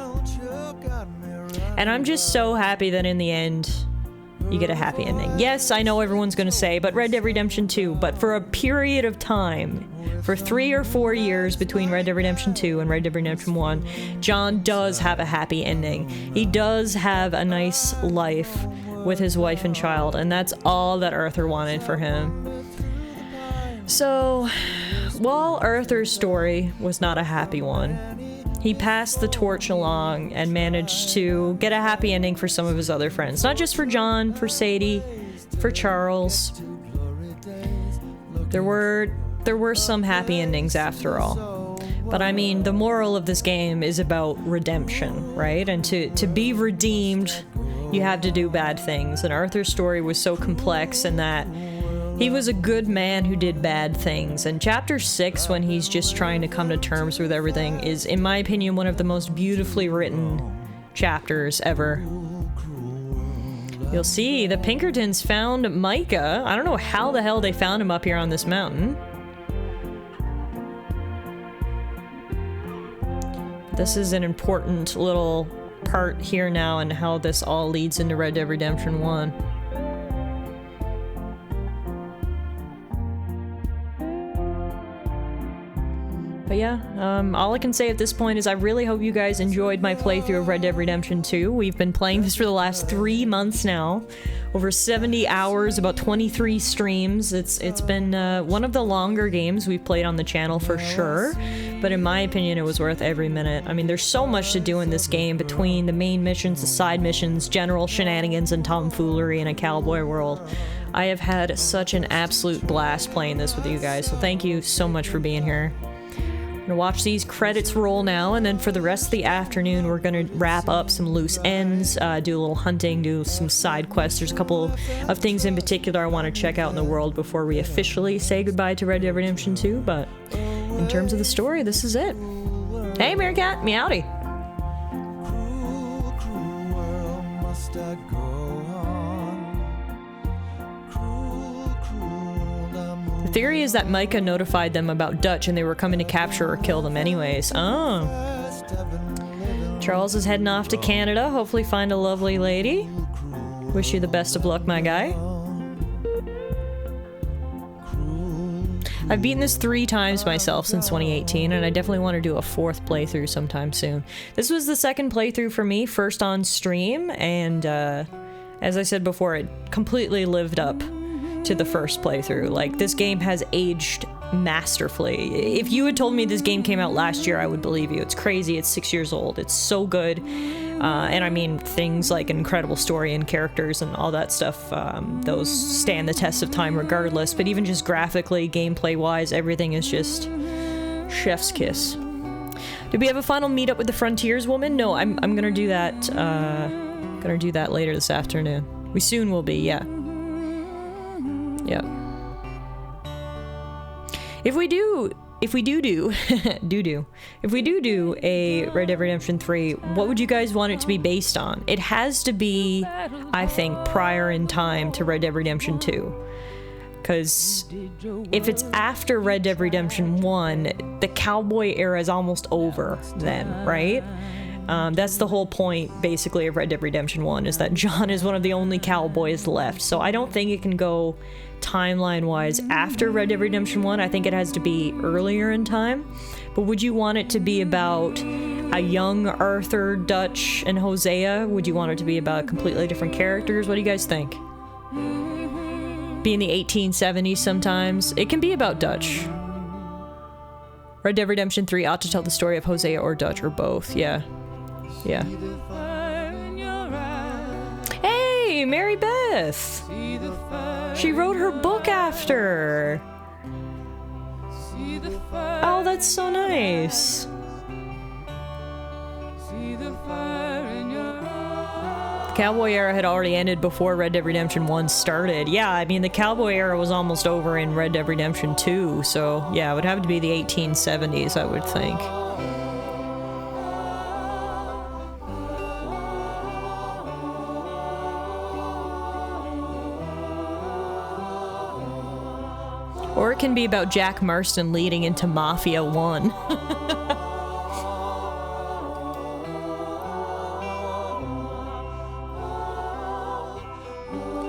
And I'm just so happy that in the end, you get a happy ending. Yes, I know everyone's gonna say, but Red Dead Redemption 2, but for a period of time, for 3 or 4 years between Red Dead Redemption 2 and Red Dead Redemption 1, John does have a happy ending. He does have a nice life with his wife and child, and that's all that Arthur wanted for him. So, while Arthur's story was not a happy one, he passed the torch along and managed to get a happy ending for some of his other friends. Not just for John, for Sadie, for Charles. There were some happy endings after all. But I mean, the moral of this game is about redemption, right? And to be redeemed, you have to do bad things. And Arthur's story was so complex in that He was a good man who did bad things, and chapter 6, when he's just trying to come to terms with everything, is, in my opinion, one of the most beautifully written chapters ever. You'll see the Pinkertons found Micah. I don't know how the hell they found him up here on this mountain. This is an important little part here now and how this all leads into Red Dead Redemption 1. But yeah, all I can say at this point is I really hope you guys enjoyed my playthrough of Red Dead Redemption 2. We've been playing this for the last 3 months now. Over 70 hours, about 23 streams. It's been one of the longer games we've played on the channel for sure. But in my opinion, it was worth every minute. I mean, there's so much to do in this game between the main missions, the side missions, general shenanigans, and tomfoolery in a cowboy world. I have had such an absolute blast playing this with you guys, so thank you so much for being here. I'm gonna watch these credits roll now, and then for the rest of the afternoon, we're gonna wrap up some loose ends, do a little hunting, do some side quests. There's a couple of things in particular I want to check out in the world before we officially say goodbye to Red Dead Redemption 2, but in terms of the story, this is it. Hey, Meerkat, meowdy. Cruel, cruel world, must I go on? Cruel, cruel, the moon. The theory is that Micah notified them about Dutch and they were coming to capture or kill them anyways. Oh. Charles is heading off to Canada, hopefully find a lovely lady. Wish you the best of luck, my guy. I've beaten this 3 times myself since 2018, and I definitely want to do a 4th playthrough sometime soon. This was the 2nd playthrough for me, first on stream, and as I said before, it completely lived up to the first playthrough. Like, this game has aged masterfully. If you had told me this game came out last year, I would believe you. It's crazy. It's 6 years old. It's so good. And I mean, things like an incredible story and characters and all that stuff, those stand the test of time regardless. But even just graphically, gameplay-wise, everything is just chef's kiss. Did we have a final meetup with the Frontiers woman? No, I'm gonna do that, later this afternoon. We soon will be, yeah. Yeah. If we do a Red Dead Redemption 3, what would you guys want it to be based on? It has to be, I think, prior in time to Red Dead Redemption 2. Because if it's after Red Dead Redemption 1, the cowboy era is almost over then, right? That's the whole point, basically, of Red Dead Redemption 1, is that John is one of the only cowboys left. So I don't think it can go timeline-wise after Red Dead Redemption 1. I think it has to be earlier in time. But would you want it to be about a young Arthur, Dutch, and Hosea? Would you want it to be about completely different characters? What do you guys think? Be in the 1870s sometimes. It can be about Dutch. Red Dead Redemption 3 ought to tell the story of Hosea or Dutch, or both. Yeah. Yeah. Hey, Mary Beth! She wrote her book after! Oh, that's so nice! The cowboy era had already ended before Red Dead Redemption 1 started. Yeah, I mean, the cowboy era was almost over in Red Dead Redemption 2, so yeah, it would have to be the 1870s, I would think. Or it can be about Jack Marston leading into Mafia 1.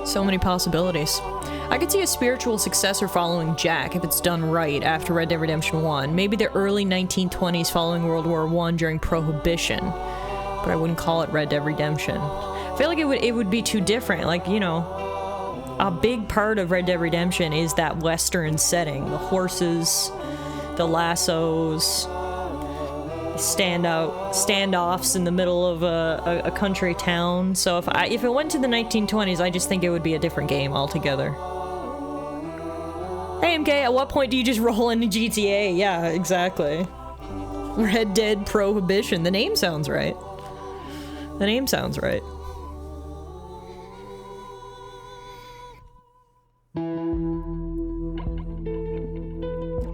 So many possibilities. I could see a spiritual successor following Jack if it's done right after Red Dead Redemption 1. Maybe the early 1920s following World War I during Prohibition. But I wouldn't call it Red Dead Redemption. I feel like it would be too different. Like, you know, a big part of Red Dead Redemption is that Western setting. The horses, the lassos, standoffs in the middle of a country town. So if it went to the 1920s, I just think it would be a different game altogether. Hey MK, at what point do you just roll into GTA? Yeah, exactly. Red Dead Prohibition. The name sounds right. The name sounds right.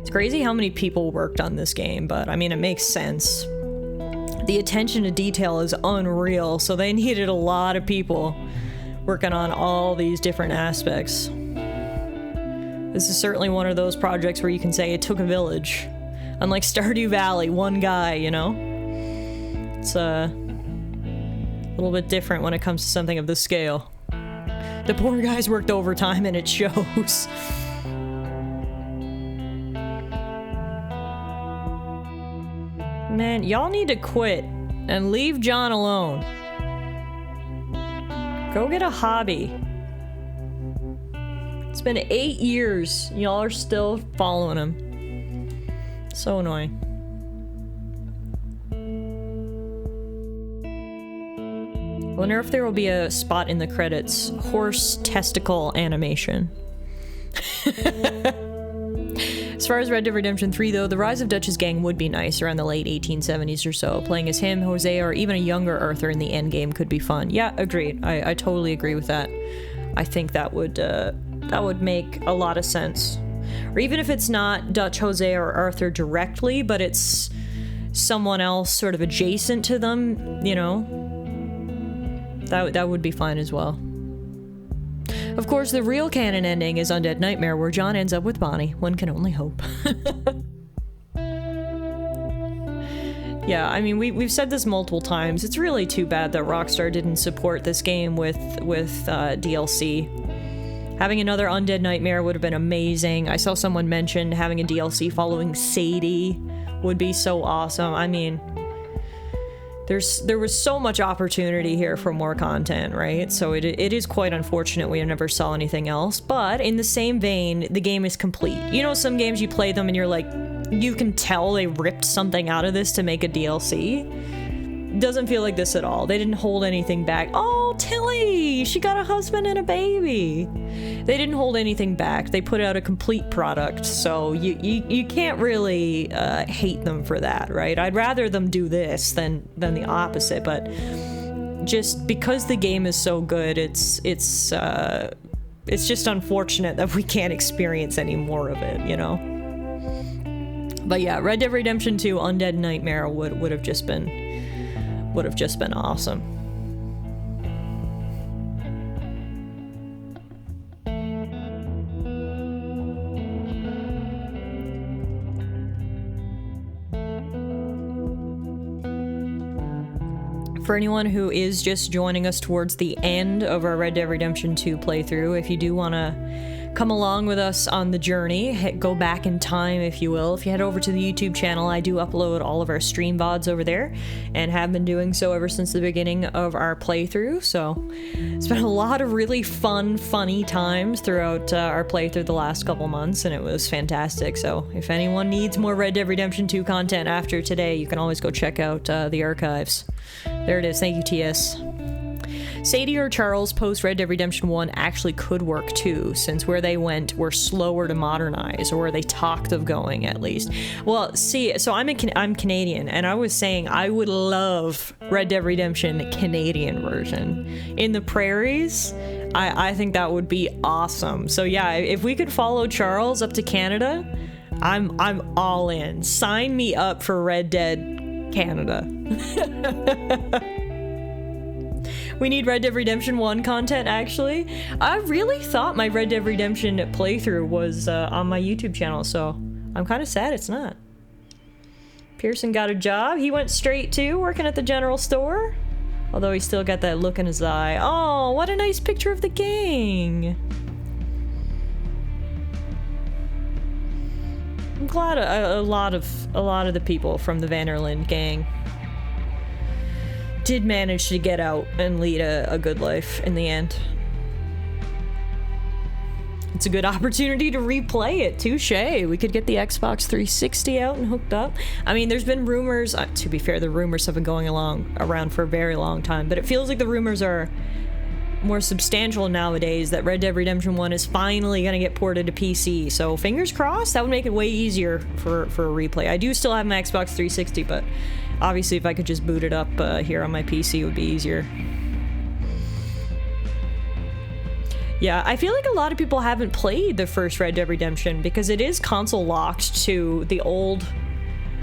It's crazy how many people worked on this game, but I mean, it makes sense. The attention to detail is unreal, so they needed a lot of people working on all these different aspects. This is certainly one of those projects where you can say it took a village. Unlike Stardew Valley, one guy, you know? It's a little bit different when it comes to something of this scale. The poor guys worked overtime and it shows. Man, y'all need to quit and leave John alone. Go get a hobby. It's been 8 years. Y'all are still following him. So annoying. Wonder if there will be a spot in the credits. Horse testicle animation. As far as Red Dead Redemption 3 though, the Rise of Dutch's gang would be nice around the late 1870s or so. Playing as him, Jose, or even a younger Arthur in the endgame could be fun. Yeah, agreed. I totally agree with that. I think that would make a lot of sense. Or even if it's not Dutch, Jose, or Arthur directly, but it's someone else sort of adjacent to them, you know? That would be fine as well. Of course, the real canon ending is Undead Nightmare, where John ends up with Bonnie. One can only hope. Yeah, I mean, we've said this multiple times. It's really too bad that Rockstar didn't support this game with DLC. Having another Undead Nightmare would have been amazing. I saw someone mention having a DLC following Sadie would be so awesome. I mean, there was so much opportunity here for more content, right? So it is quite unfortunate we never saw anything else, but in the same vein, the game is complete. You know, some games you play them and you're like, you can tell they ripped something out of this to make a DLC. Doesn't feel like this at all. They didn't hold anything back. Oh, Tilly! She got a husband and a baby! They didn't hold anything back. They put out a complete product, so you can't really hate them for that, right? I'd rather them do this than the opposite, but just because the game is so good, it's just unfortunate that we can't experience any more of it, you know? But yeah, Red Dead Redemption 2 Undead Nightmare would have just been awesome. For anyone who is just joining us towards the end of our Red Dead Redemption 2 playthrough, if you do want to come along with us on the journey, go back in time, if you will. If you head over to the YouTube channel, I do upload all of our stream VODs over there, and have been doing so ever since the beginning of our playthrough, so it's been a lot of really funny times throughout our playthrough the last couple months, and it was fantastic. So if anyone needs more Red Dead Redemption 2 content after today, you can always go check out the archives. There it is. Thank you, TS. Sadie or Charles post Red Dead Redemption 1 actually could work too, since where they went were slower to modernize, or where they talked of going at least. Well, see, so I'm Canadian, and I was saying I would love Red Dead Redemption Canadian version. In the prairies, I think that would be awesome. So yeah, if we could follow Charles up to Canada, I'm all in. Sign me up for Red Dead Canada. We need Red Dead Redemption 1 content, actually. I really thought my Red Dead Redemption playthrough was on my YouTube channel, so I'm kind of sad it's not. Pearson got a job. He went straight to working at the general store. Although he still got that look in his eye. Oh, what a nice picture of the gang. I'm glad a lot of the people from the Vanderland gang did manage to get out and lead a good life in the end. It's a good opportunity to replay it. Touche. We could get the Xbox 360 out and hooked up. I mean, there's been rumors, to be fair, the rumors have been going around for a very long time, but it feels like the rumors are more substantial nowadays that Red Dead Redemption 1 is finally gonna get ported to PC. So fingers crossed, that would make it way easier for a replay. I do still have my Xbox 360, but obviously if I could just boot it up here on my PC, it would be easier. Yeah, I feel like a lot of people haven't played the first Red Dead Redemption because it is console locked to the old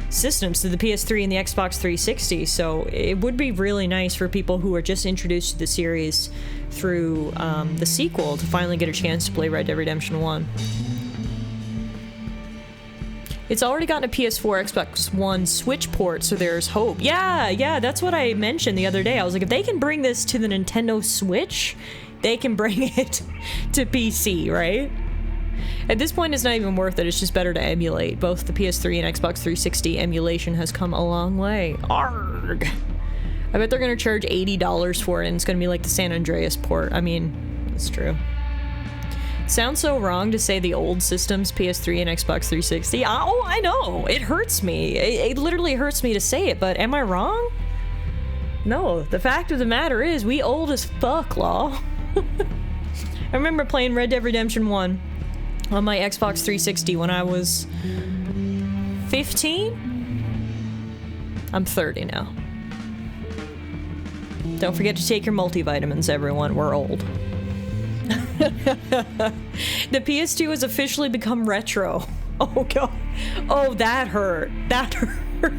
systems, to the PS3 and the Xbox 360, so it would be really nice for people who are just introduced to the series through the sequel to finally get a chance to play Red Dead Redemption 1. It's already gotten a PS4, Xbox One, Switch port, so there's hope. Yeah, that's what I mentioned the other day. I was like, if they can bring this to the Nintendo Switch, they can bring it to PC, right? At this point, it's not even worth it. It's just better to emulate. Both the PS3 and Xbox 360 emulation has come a long way. Arrgh! I bet they're gonna charge $80 for it, and it's gonna be like the San Andreas port. I mean, it's true. Sounds so wrong to say the old systems, PS3 and Xbox 360. Oh, I know. It hurts me. It literally hurts me to say it, but am I wrong? No. The fact of the matter is, we old as fuck, law. I remember playing Red Dead Redemption 1 on my Xbox 360 when I was 15? I'm 30 now. Don't forget to take your multivitamins, everyone. We're old. The PS2 has officially become retro. Oh god. Oh, that hurt. That hurt.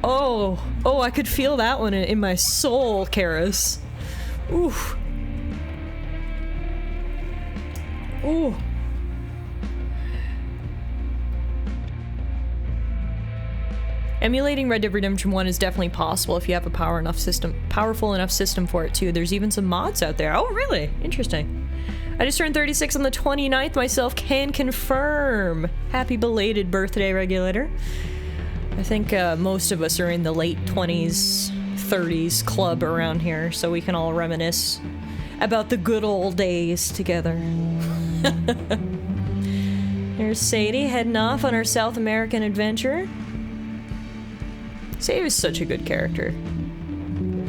Oh, I could feel that one in my soul, Karis. Oof. Ooh. Emulating Red Dead Redemption 1 is definitely possible if you have a powerful enough system for it too. There's even some mods out there. Oh, really? Interesting. I just turned 36 on the 29th myself, can confirm. Happy belated birthday, Regulator. I think most of us are in the late 20s, 30s club around here, so we can all reminisce about the good old days together. Here's Sadie heading off on her South American adventure. Sadie was such a good character.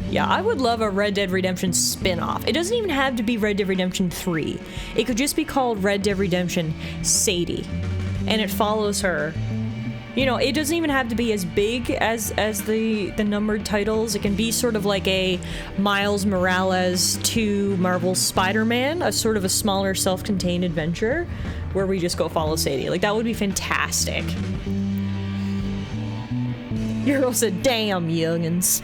Yeah, I would love a Red Dead Redemption spin-off. It doesn't even have to be Red Dead Redemption 3. It could just be called Red Dead Redemption Sadie. And it follows her. You know, it doesn't even have to be as big as the numbered titles. It can be sort of like a Miles Morales to Marvel's Spider-Man, a sort of a smaller self-contained adventure where we just go follow Sadie. Like, that would be fantastic. Euro said, damn, youngins.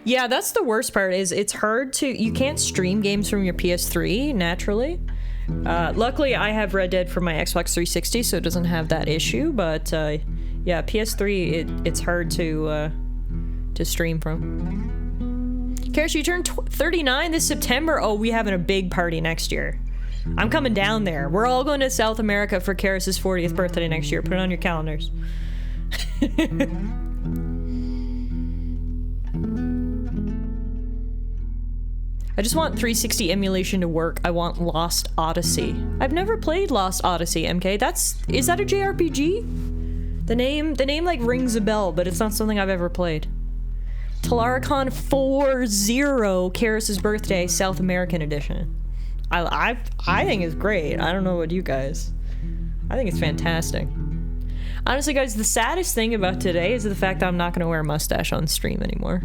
Yeah, that's the worst part, is it's hard to... You can't stream games from your PS3, naturally. Luckily, I have Red Dead for my Xbox 360, so it doesn't have that issue, but yeah, PS3, it's hard to stream from. Karis, you turned 39 this September? Oh, we having a big party next year. I'm coming down there. We're all going to South America for Karis's 40th birthday next year. Put it on your calendars. I just want 360 emulation to work. I want Lost Odyssey. I've never played Lost Odyssey, MK. Is that a JRPG? The name like rings a bell, but it's not something I've ever played. Tallara 40 Karis's birthday South American edition. I think it's great. I don't know what you guys. I think it's fantastic. Honestly, guys, the saddest thing about today is the fact that I'm not going to wear a mustache on stream anymore.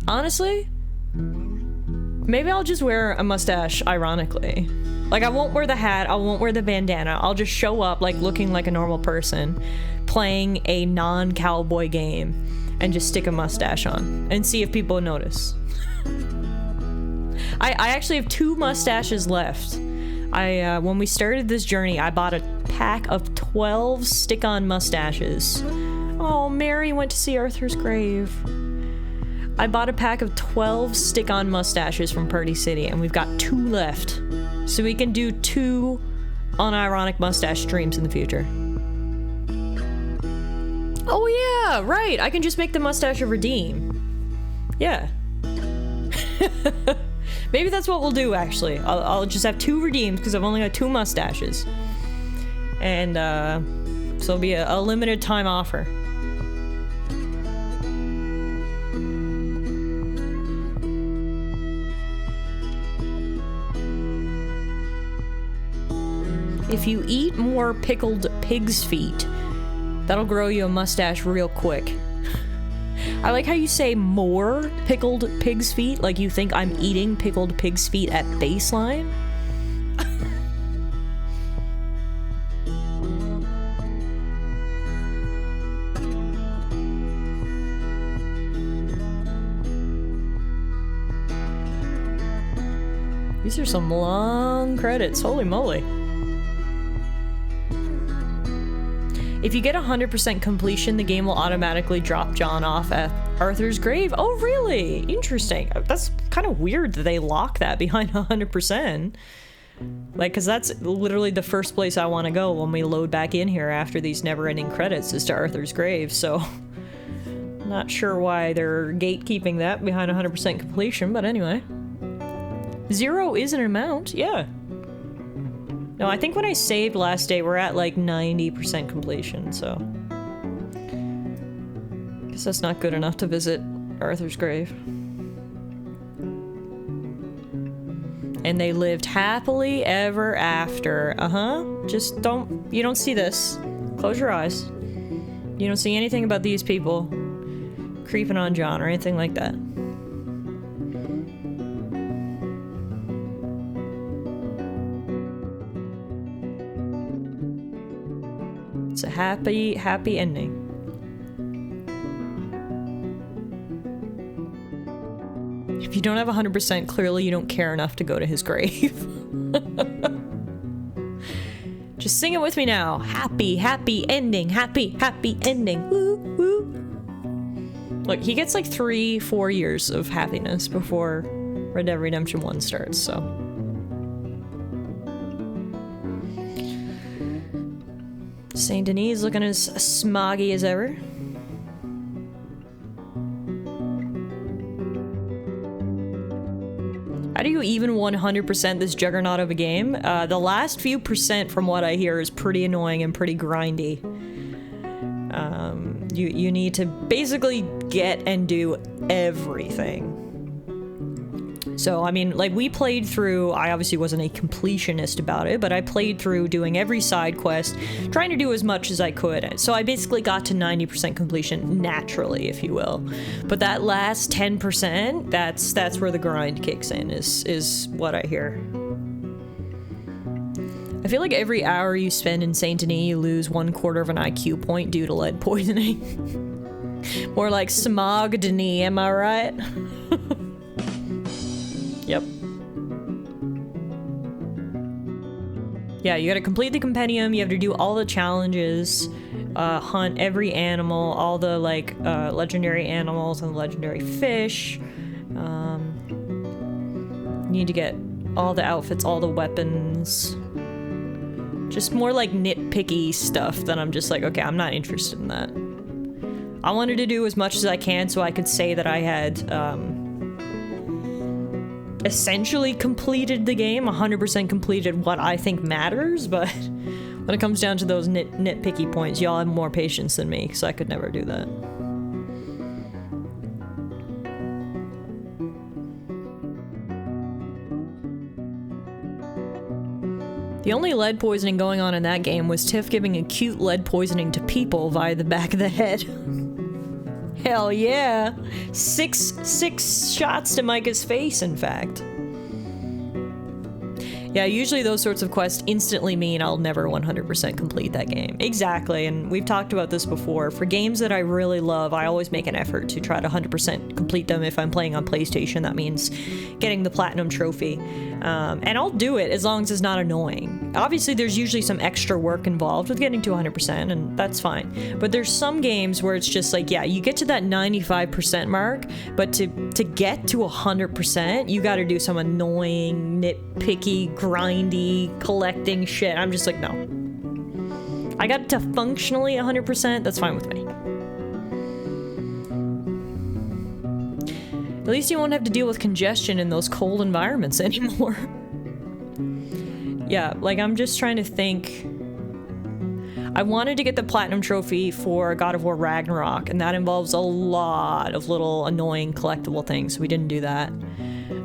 Honestly, maybe I'll just wear a mustache ironically. Like, I won't wear the hat, I won't wear the bandana. I'll just show up like looking like a normal person playing a non-cowboy game and just stick a mustache on and see if people notice. I actually have 2 mustaches left. When we started this journey, I bought a pack of 12 stick-on mustaches. Oh, Mary went to see Arthur's grave. I bought a pack of 12 stick-on mustaches from Party City, and we've got 2 left. So we can do 2 unironic mustache streams in the future. Oh yeah, right! I can just make the mustache a redeem. Yeah. Maybe that's what we'll do, actually. I'll just have 2 redeems, because I've only got 2 mustaches. And, so it'll be a limited time offer. If you eat more pickled pig's feet, That'll grow you a mustache real quick. I like how you say more pickled pig's feet, like you think I'm eating pickled pig's feet at baseline. These are some long credits, holy moly. If you get 100% completion, the game will automatically drop John off at Arthur's grave. Oh, really? Interesting. That's kind of weird that they lock that behind 100%. Like, because that's literally the first place I want to go when we load back in here after these never-ending credits is to Arthur's grave, so... Not sure why they're gatekeeping that behind 100% completion, but anyway. 0 is an amount, yeah. No, I think when I saved last day, we're at like 90% completion, so... Guess that's not good enough to visit Arthur's grave. And they lived happily ever after. Just you don't see this. Close your eyes. You don't see anything about these people creeping on John or anything like that. It's a happy, happy ending. If you don't have 100%, clearly you don't care enough to go to his grave. Just sing it with me now. Happy, happy ending. Happy, happy ending. Woo, woo. Look, he gets like 3-4 years of happiness before Red Dead Redemption 1 starts, so... Saint Denis is looking as smoggy as ever. How do you even 100% this juggernaut of a game? The last few percent from what I hear is pretty annoying and pretty grindy. You need to basically get and do everything. So, I mean, like, we played through, I obviously wasn't a completionist about it, but I played through doing every side quest, trying to do as much as I could. So I basically got to 90% completion naturally, if you will. But that last 10%, that's where the grind kicks in, is what I hear. I feel like every hour you spend in Saint Denis, you lose 1/4 of an IQ point due to lead poisoning. More like smog Denis, am I right? Yep. Yeah, you gotta complete the compendium, you have to do all the challenges, hunt every animal, all the, like, legendary animals and legendary fish. You need to get all the outfits, all the weapons. Just more, like, nitpicky stuff that I'm just like, okay, I'm not interested in that. I wanted to do as much as I can so I could say that I had, essentially completed the game, 100% completed what I think matters, but when it comes down to those nitpicky points, y'all have more patience than me, because I could never do that. The only lead poisoning going on in that game was Tiff giving acute lead poisoning to people via the back of the head. Hell yeah! Six shots to Micah's face, in fact. Yeah, usually those sorts of quests instantly mean I'll never 100% complete that game. Exactly, and we've talked about this before. For games that I really love, I always make an effort to try to 100% complete them. If I'm playing on PlayStation, that means getting the Platinum Trophy. And I'll do it as long as it's not annoying. Obviously, there's usually some extra work involved with getting to 100%, and that's fine. But there's some games where it's just like, yeah, you get to that 95% mark, but to get to 100%, you gotta do some annoying, nitpicky, grindy, collecting shit. I'm just like, no. I got to functionally 100%, that's fine with me. At least you won't have to deal with congestion in those cold environments anymore. Yeah, like, I'm just trying to think. I wanted to get the Platinum Trophy for God of War Ragnarok, and that involves a lot of little annoying collectible things, so we didn't do that.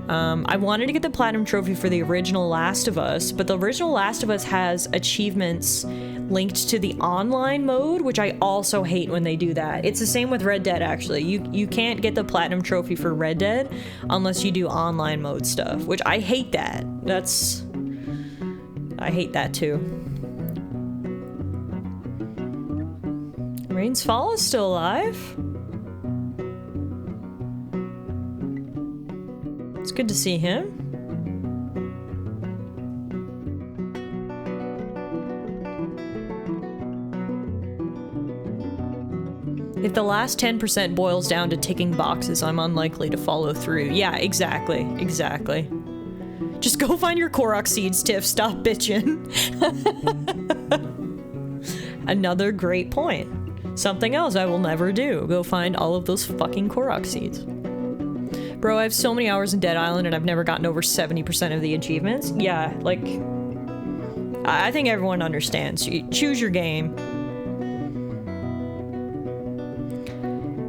I wanted to get the platinum trophy for the original Last of Us, but the original Last of Us has achievements linked to the online mode, which I also hate when they do that. It's the same with Red Dead, actually. You can't get the platinum trophy for Red Dead unless you do online mode stuff, which I hate that. I hate that too. Rain's Fall is still alive. It's good to see him. If the last 10% boils down to ticking boxes, I'm unlikely to follow through. Yeah, exactly. Exactly. Just go find your Korok seeds, Tiff. Stop bitching. Another great point. Something else I will never do. Go find all of those fucking Korok seeds. Bro, I have so many hours in Dead Island and I've never gotten over 70% of the achievements. Yeah, like... I think everyone understands. You choose your game.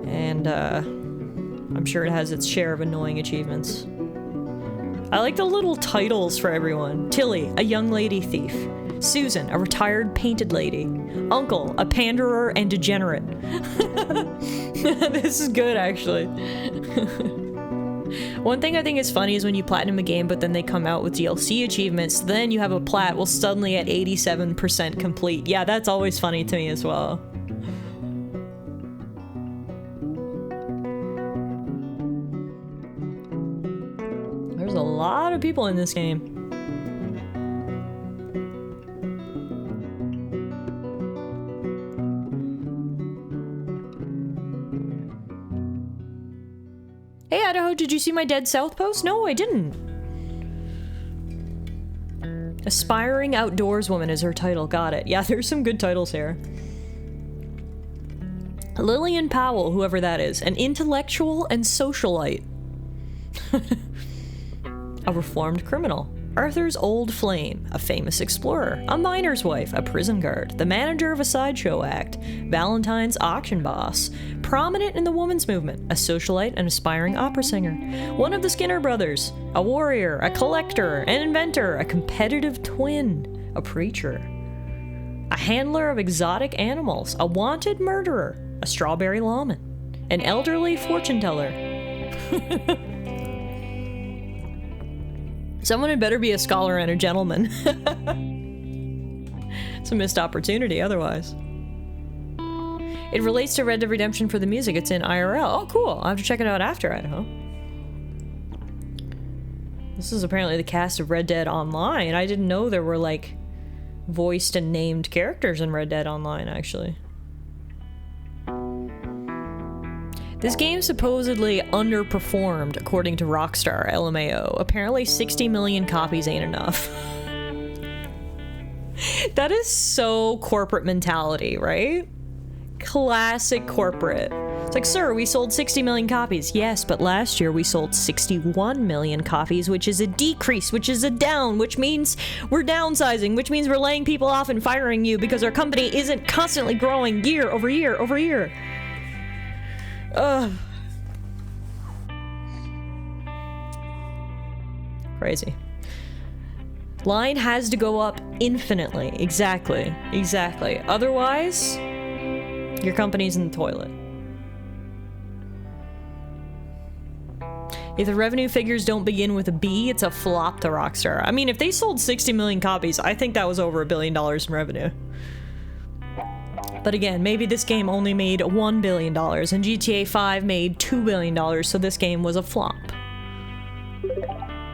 And, I'm sure it has its share of annoying achievements. I like the little titles for everyone. Tilly, a young lady thief. Susan, a retired painted lady. Uncle, a panderer and degenerate. This is good, actually. One thing I think is funny is when you platinum a game, but then they come out with DLC achievements, then you have a plat, well, suddenly at 87% complete. Yeah, that's always funny to me as well. There's a lot of people in this game. Hey Idaho, did you see my Dead South post? No, I didn't. Aspiring Outdoors Woman is her title. Got it. Yeah, there's some good titles here. Lillian Powell, whoever that is, an intellectual and socialite. A reformed criminal. Arthur's old flame, a famous explorer, a miner's wife, a prison guard, the manager of a sideshow act, Valentine's auction boss, prominent in the women's movement, a socialite and aspiring opera singer, one of the Skinner brothers, a warrior, a collector, an inventor, a competitive twin, a preacher, a handler of exotic animals, a wanted murderer, a strawberry lawman, an elderly fortune teller. Someone had better be a scholar and a gentleman. It's a missed opportunity otherwise. It relates to Red Dead Redemption for the music. It's in IRL. Oh, cool. I'll have to check it out after Idaho. This is apparently the cast of Red Dead Online. I didn't know there were, like, voiced and named characters in Red Dead Online, actually. This game supposedly underperformed, according to Rockstar, LMAO. Apparently 60 million copies ain't enough. That is so corporate mentality, right? Classic corporate. It's like, sir, we sold 60 million copies. Yes, but last year we sold 61 million copies, which is a decrease, which is a down, which means we're downsizing, which means we're laying people off and firing you because our company isn't constantly growing year over year over year. Ugh. Crazy. Line has to go up infinitely. Exactly. Exactly. Otherwise, your company's in the toilet. If the revenue figures don't begin with a B, it's a flop to Rockstar. I mean, if they sold 60 million copies, I think that was over $1 billion in revenue. But again, maybe this game only made $1 billion, and GTA 5 made $2 billion, so this game was a flop.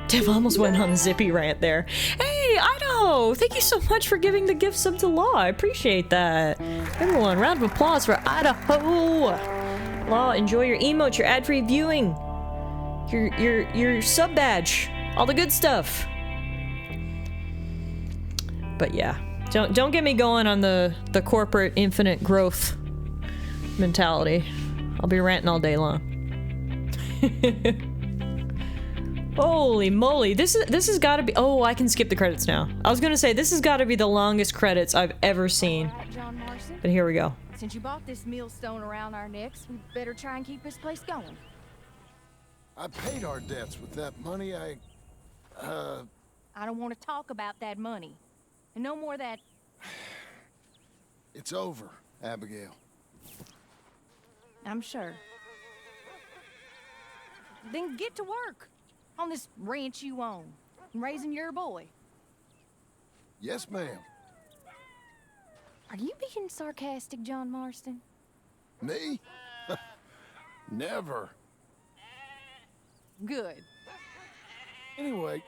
Tiff almost went on a zippy rant there. Hey, Idaho! Thank you so much for giving the gift sub to Law. I appreciate that. Everyone, round of applause for Idaho! Law, enjoy your emotes, your ad-free viewing, your sub badge, all the good stuff. But yeah. Don't get me going on the corporate infinite growth mentality. I'll be ranting all day long. Holy moly, this has got to be. Oh, I can skip the credits now. I was gonna say this has got to be the longest credits I've ever seen. But here we go. Since you bought this millstone around our necks, we better try and keep this place going. I paid our debts with that money. I don't want to talk about that money. And no more that... It's over, Abigail. I'm sure. Then get to work on this ranch you own, raising your boy. Yes, ma'am. Are you being sarcastic, John Marston? Me? Never. Good. Anyway,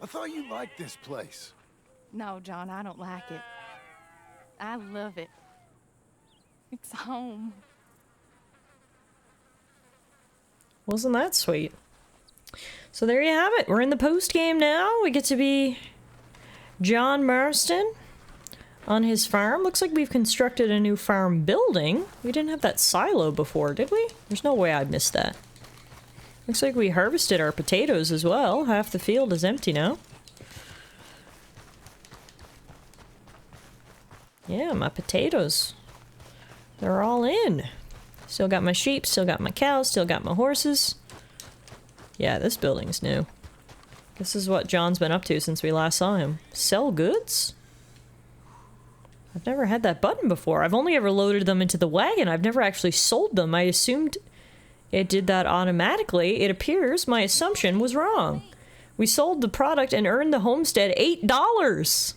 I thought you liked this place. No, John, I don't like it. I love it. It's home. Wasn't that sweet? So there you have it. We're in the post game now. We get to be John Marston on his farm. Looks like we've constructed a new farm building. We didn't have that silo before, did we? There's no way I missed that. Looks like we harvested our potatoes as well. Half the field is empty now. Yeah, my potatoes. They're all in. Still got my sheep, still got my cows, still got my horses. Yeah, this building's new. This is what John's been up to since we last saw him. Sell goods? I've never had that button before. I've only ever loaded them into the wagon. I've never actually sold them. I assumed it did that automatically. It appears my assumption was wrong. We sold the product and earned the homestead $8.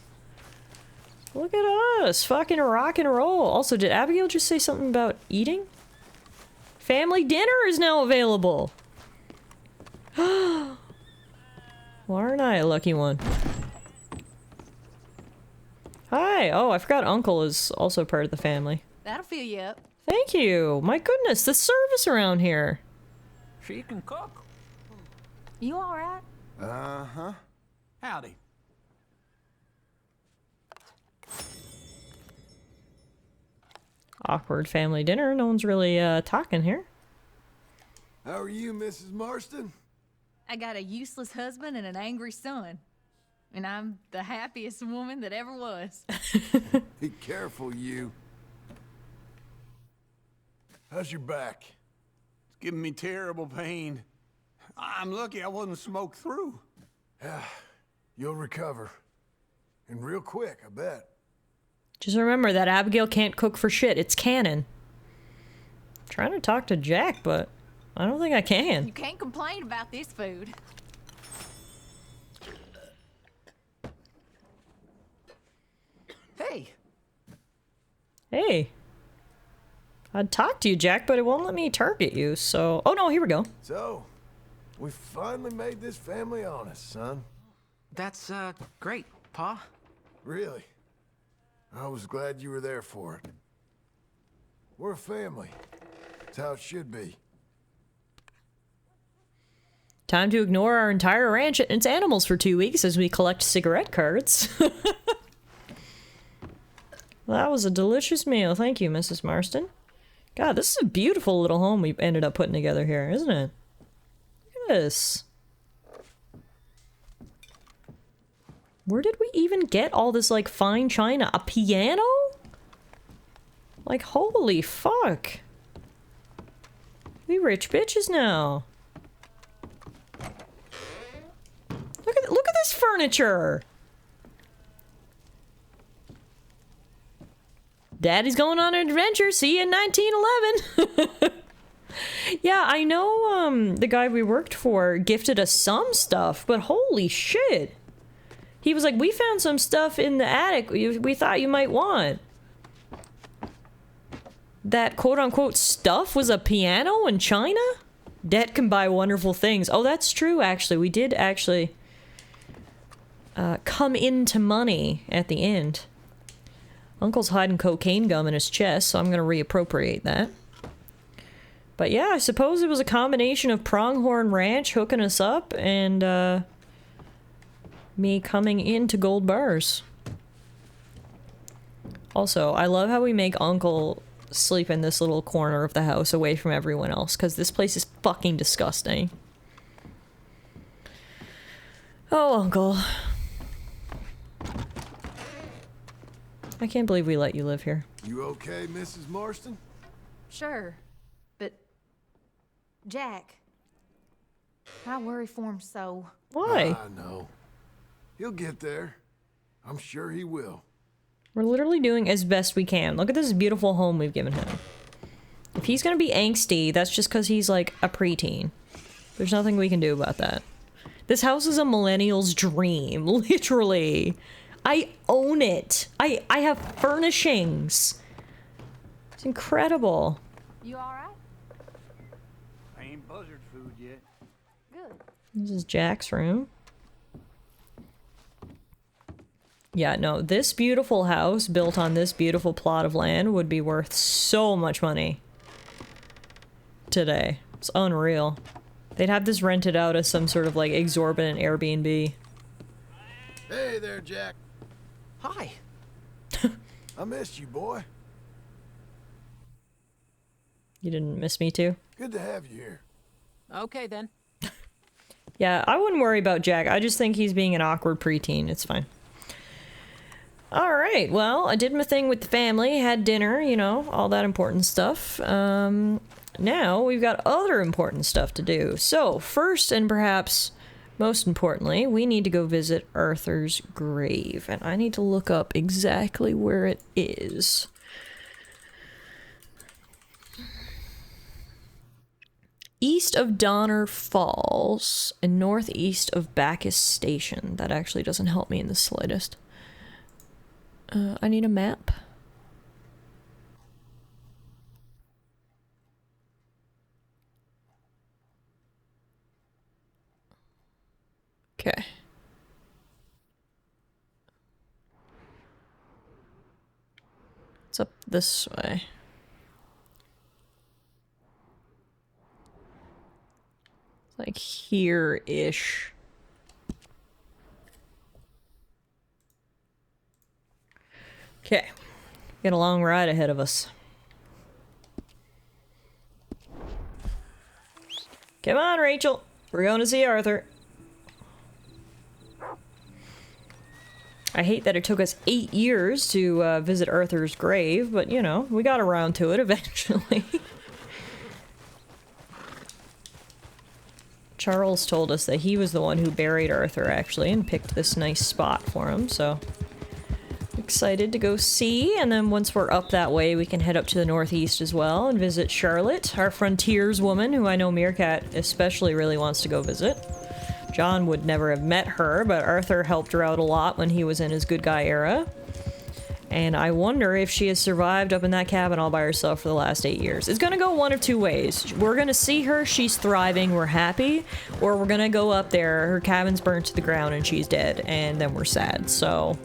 Look at us, fucking rock and roll. Also, did Abigail just say something about eating? Family dinner is now available. Well, aren't I a lucky one? Hi. Oh, I forgot Uncle is also part of the family. That'll fill you up. Thank you. My goodness, the service around here. She can cook. You all right? Uh-huh. Howdy. Awkward family dinner. No one's really talking here. How are you, Mrs. Marston? I got a useless husband and an angry son. And I'm the happiest woman that ever was. Be careful, you. How's your back? It's giving me terrible pain. I'm lucky I wasn't smoked through. Yeah, you'll recover. And real quick, I bet. Just remember that Abigail can't cook for shit. It's canon. I'm trying to talk to Jack, but I don't think I can. You can't complain about this food. Hey, Hey. I'd talk to you, Jack, but it won't let me target you, so... Oh, no, here we go. So, we finally made this family honest, son. That's, great, Pa. Really. I was glad you were there for it. We're a family. It's how it should be. Time to ignore our entire ranch and its animals for 2 weeks as we collect cigarette cards. That was a delicious meal. Thank you, Mrs. Marston. God, this is a beautiful little home we ended up putting together here, isn't it? Look at this. Where did we even get all this, like, fine china? A piano? Like, holy fuck. We rich bitches now. Look at this furniture. Daddy's going on an adventure. See you in 1911. Yeah, I know the guy we worked for gifted us some stuff, but holy shit. He was like, we found some stuff in the attic we thought you might want. That quote-unquote stuff was a piano in China? Debt can buy wonderful things. Oh, that's true, actually. We did actually come into money at the end. Uncle's hiding cocaine gum in his chest, so I'm going to reappropriate that. But yeah, I suppose it was a combination of Pronghorn Ranch hooking us up and me coming into gold bars. Also, I love how we make Uncle sleep in this little corner of the house away from everyone else, because this place is fucking disgusting. Oh, Uncle. I can't believe we let you live here. You okay, Mrs. Marston? Sure, but... Jack, I worry for him so. Why? I know. He'll get there. I'm sure he will. We're literally doing as best we can. Look at this beautiful home we've given him. If he's gonna be angsty, that's just because he's like a preteen. There's nothing we can do about that. This house is a millennial's dream, literally. I own it. I have furnishings. It's incredible. You alright? I ain't buzzard food yet. Good. This is Jack's room. Yeah, no, this beautiful house built on this beautiful plot of land would be worth so much money today. It's unreal. They'd have this rented out as some sort of like exorbitant Airbnb. Hey there, Jack. Hi. I missed you, boy. You didn't miss me too? Good to have you here. Okay then. Yeah, I wouldn't worry about Jack. I just think he's being an awkward preteen. It's fine. Alright, well, I did my thing with the family, had dinner, you know, all that important stuff. Now we've got other important stuff to do. So, first and perhaps most importantly, we need to go visit Arthur's grave. And I need to look up exactly where it is. East of Donner Falls and northeast of Bacchus Station. That actually doesn't help me in the slightest. I need a map. Okay. It's up this way. It's like here-ish. Okay. Got a long ride ahead of us. Come on, Rachel. We're going to see Arthur. I hate that it took us 8 years to visit Arthur's grave, but you know, we got around to it eventually. Charles told us that he was the one who buried Arthur, actually, and picked this nice spot for him, so... excited to go see, and then once we're up that way, we can head up to the northeast as well and visit Charlotte, our frontiers woman, who I know Meerkat especially really wants to go visit. John would never have met her, but Arthur helped her out a lot when he was in his good guy era. And I wonder if she has survived up in that cabin all by herself for the last 8 years. It's gonna go one of two ways. We're gonna see her, she's thriving, we're happy, or we're gonna go up there, her cabin's burnt to the ground and she's dead, and then we're sad, so...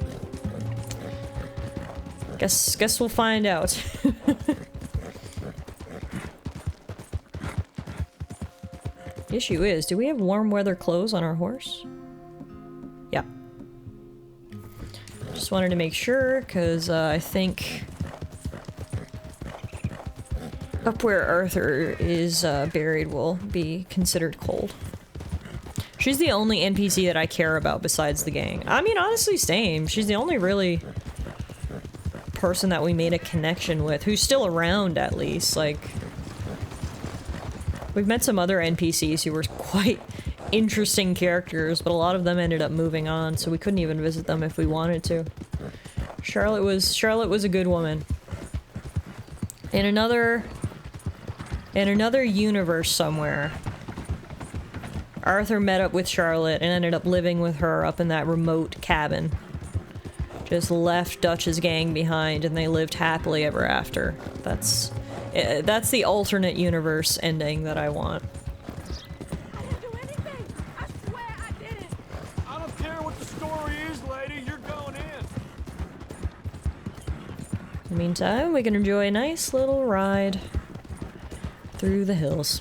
Guess we'll find out. The issue is, do we have warm weather clothes on our horse? Yeah. Just wanted to make sure, because I think up where Arthur is buried will be considered cold. She's the only NPC that I care about besides the gang. I mean, honestly, same. She's the only really person that we made a connection with, who's still around at least. Like, we've met some other NPCs who were quite interesting characters, but a lot of them ended up moving on, so we couldn't even visit them if we wanted to. Charlotte was a good woman. In another universe somewhere, Arthur met up with Charlotte and ended up living with her up in that remote cabin. Just left Dutch's gang behind and they lived happily ever after. That's the alternate universe ending that I want. I didn't do anything. I swear I didn't. I don't care what the story is, lady. You're going in. In the meantime, we can enjoy a nice little ride through the hills.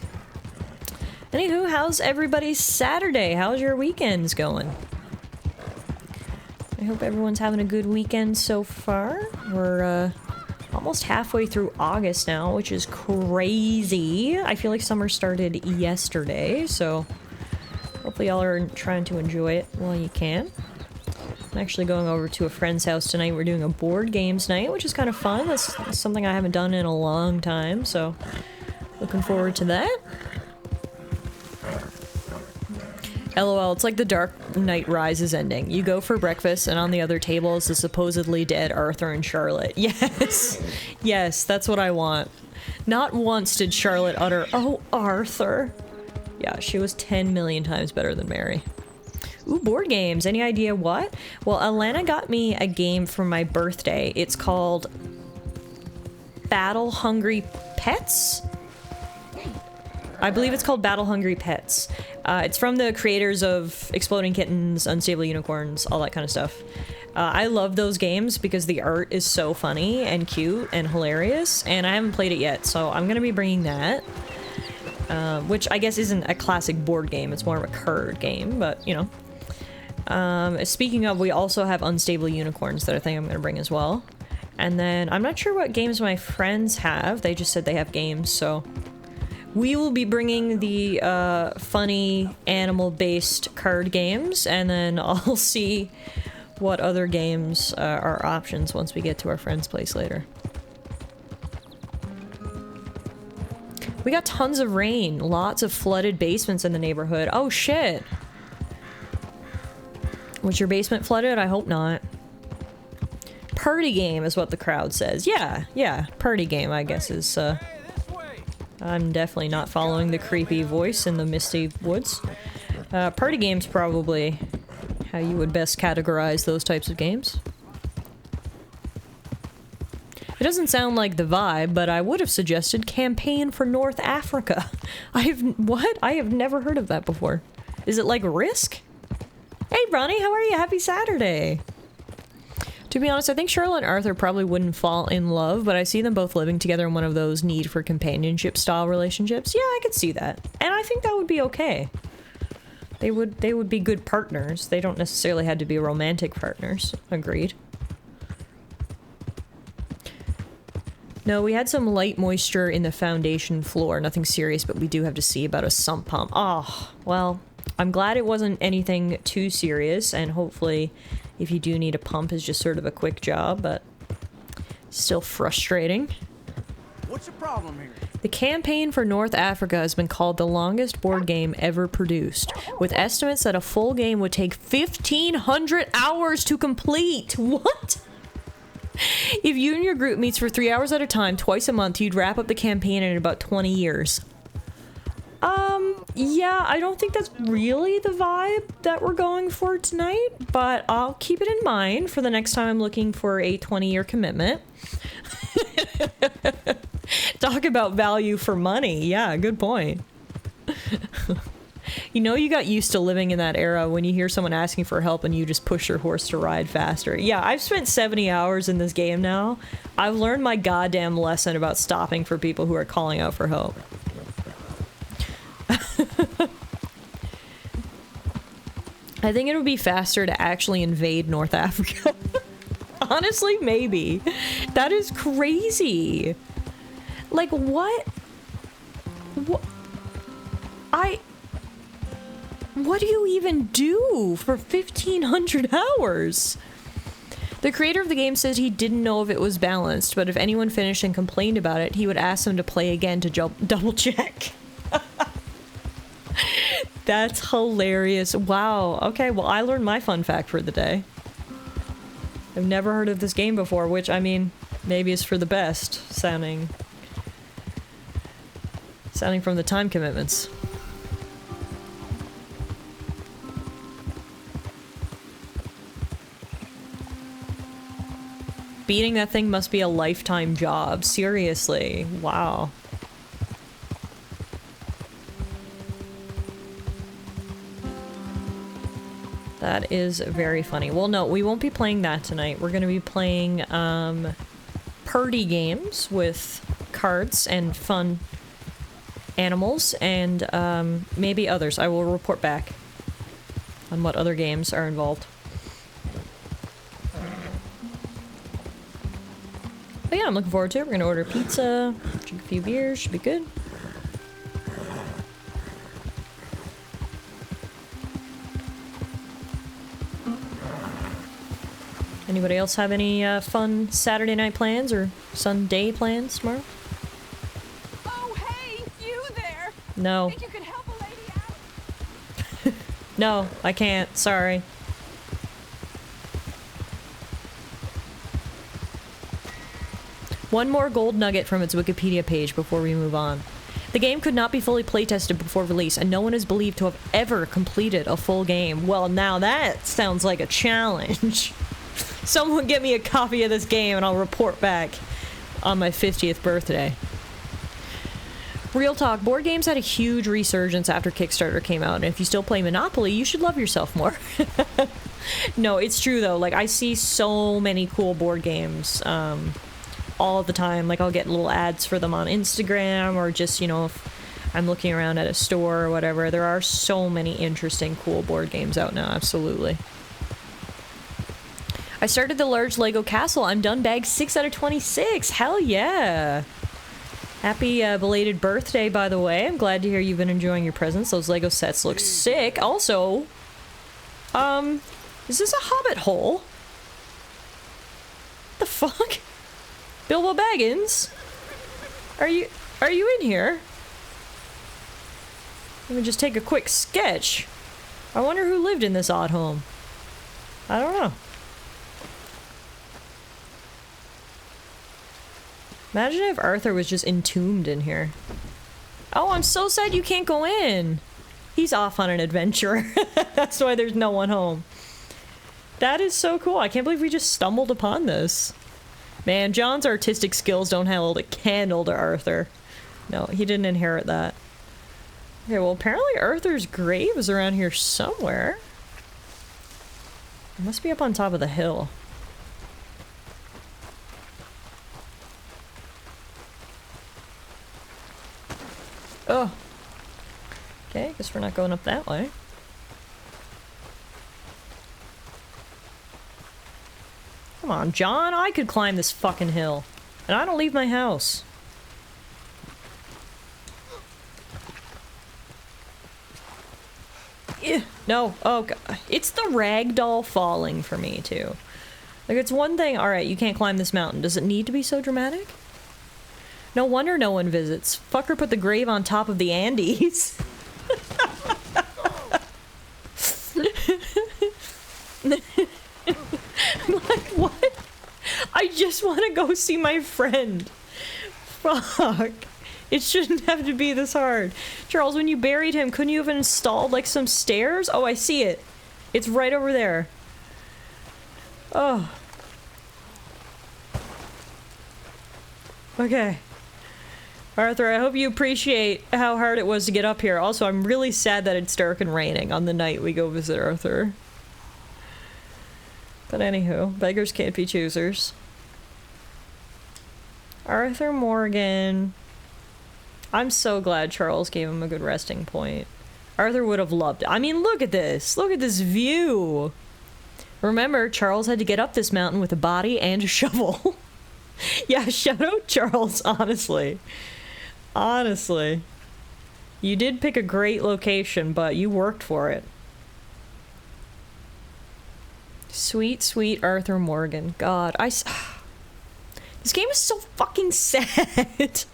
Anywho, how's everybody's Saturday? How's your weekends going? I hope everyone's having a good weekend so far. We're almost halfway through August now, which is crazy. I feel like summer started yesterday, so hopefully y'all are trying to enjoy it while you can. I'm actually going over to a friend's house tonight. We're doing a board games night, which is kind of fun. That's something I haven't done in a long time, so looking forward to that. LOL, it's like the Dark Knight Rises ending. You go for breakfast, and on the other table is the supposedly dead Arthur and Charlotte. Yes. Yes, that's what I want. Not once did Charlotte utter, "Oh, Arthur." Yeah, she was 10 million times better than Mary. Ooh, board games. Any idea what? Well, Alana got me a game for my birthday. It's called Battle Hungry Pets? I believe it's called Battle Hungry Pets. It's from the creators of Exploding Kittens, Unstable Unicorns, all that kind of stuff. I love those games because the art is so funny and cute and hilarious, and I haven't played it yet, so I'm gonna be bringing that. Which I guess isn't a classic board game, it's more of a card game, but, you know. Speaking of, we also have Unstable Unicorns that I think I'm gonna bring as well. And then, I'm not sure what games my friends have, they just said they have games, so... We will be bringing the funny animal-based card games, and then I'll see what other games are options once we get to our friend's place later. We got tons of rain, lots of flooded basements in the neighborhood. Oh shit! Was your basement flooded? I hope not. Party game is what the crowd says. Yeah, party game I guess is I'm definitely not following the creepy voice in the misty woods. Party game's probably how you would best categorize those types of games. It doesn't sound like the vibe, but I would have suggested Campaign for North Africa. What? I have never heard of that before. Is it like Risk? Hey Ronnie, how are you? Happy Saturday! To be honest, I think Charlotte and Arthur probably wouldn't fall in love, but I see them both living together in one of those need for companionship style relationships. Yeah, I could see that. And I think that would be okay. They would be good partners. They don't necessarily have to be romantic partners. Agreed. No, we had some light moisture in the foundation floor. Nothing serious, but we do have to see about a sump pump. Oh, well, I'm glad it wasn't anything too serious, and hopefully if you do need a pump, it's just sort of a quick job, but still frustrating. What's the problem here? The Campaign for North Africa has been called the longest board game ever produced, with estimates that a full game would take 1,500 hours to complete. What? If you and your group meets for 3 hours at a time, twice a month, you'd wrap up the campaign in about 20 years. Yeah, I don't think that's really the vibe that we're going for tonight, but I'll keep it in mind for the next time I'm looking for a 20-year commitment. Talk about value for money. Yeah, good point. You know, you got used to living in that era when you hear someone asking for help and you just push your horse to ride faster. Yeah, I've spent 70 hours in this game now. I've learned my goddamn lesson about stopping for people who are calling out for help. I think it would be faster to actually invade North Africa. Honestly, maybe. That is crazy. Like, what? What do you even do for 1,500 hours? The creator of the game says he didn't know if it was balanced, but if anyone finished and complained about it, he would ask them to play again to double check. That's hilarious. Wow. Okay, well, I learned my fun fact for the day. I've never heard of this game before, which, I mean, maybe is for the best, sounding from the time commitments. Beating that thing must be a lifetime job. Seriously. Wow. That is very funny. Well, no, we won't be playing that tonight. We're going to be playing party games with cards and fun animals and maybe others. I will report back on what other games are involved. But yeah, I'm looking forward to it. We're going to order pizza, drink a few beers, should be good. Anybody else have any fun Saturday night plans or Sunday plans tomorrow? Oh, hey, you there! No. Think you could help a lady out? No, I can't. Sorry. One more gold nugget from its Wikipedia page before we move on. The game could not be fully playtested before release, and no one is believed to have ever completed a full game. Well, now that sounds like a challenge. Someone get me a copy of this game and I'll report back on my 50th birthday. Real talk, board games had a huge resurgence after Kickstarter came out, and if you still play Monopoly, you should love yourself more. No, it's true though. Like, I see so many cool board games all the time. Like, I'll get little ads for them on Instagram, or just, you know, if I'm looking around at a store or whatever. There are so many interesting, cool board games out now, absolutely. I started the large Lego castle. I'm done bag 6 out of 26. Hell yeah. Happy belated birthday, by the way. I'm glad to hear you've been enjoying your presents. Those Lego sets look sick. Also, is this a hobbit hole? The fuck? Bilbo Baggins? Are you in here? Let me just take a quick sketch. I wonder who lived in this odd home. I don't know. Imagine if Arthur was just entombed in here. Oh, I'm so sad you can't go in. He's off on an adventure. That's why there's no one home. That is so cool. I can't believe we just stumbled upon this. Man, John's artistic skills don't hold a candle to Arthur. No, he didn't inherit that. Okay, well, apparently Arthur's grave is around here somewhere. It must be up on top of the hill. Oh. Okay, guess we're not going up that way. Come on, John, I could climb this fucking hill. And I don't leave my house. No, oh god. It's the ragdoll falling for me, too. Like, it's one thing, alright, you can't climb this mountain. Does it need to be so dramatic? No wonder no one visits. Fucker put the grave on top of the Andes. I'm like, what? I just want to go see my friend. Fuck. It shouldn't have to be this hard. Charles, when you buried him, couldn't you have installed, like, some stairs? Oh, I see it. It's right over there. Oh. Okay. Arthur, I hope you appreciate how hard it was to get up here. Also, I'm really sad that it's dark and raining on the night we go visit Arthur. But anywho, beggars can't be choosers. Arthur Morgan. I'm so glad Charles gave him a good resting point. Arthur would have loved it. I mean, look at this. Look at this view. Remember, Charles had to get up this mountain with a body and a shovel. Yeah, shout out Charles, honestly. Honestly. You did pick a great location, but you worked for it. Sweet, sweet Arthur Morgan. God, this game is so fucking sad.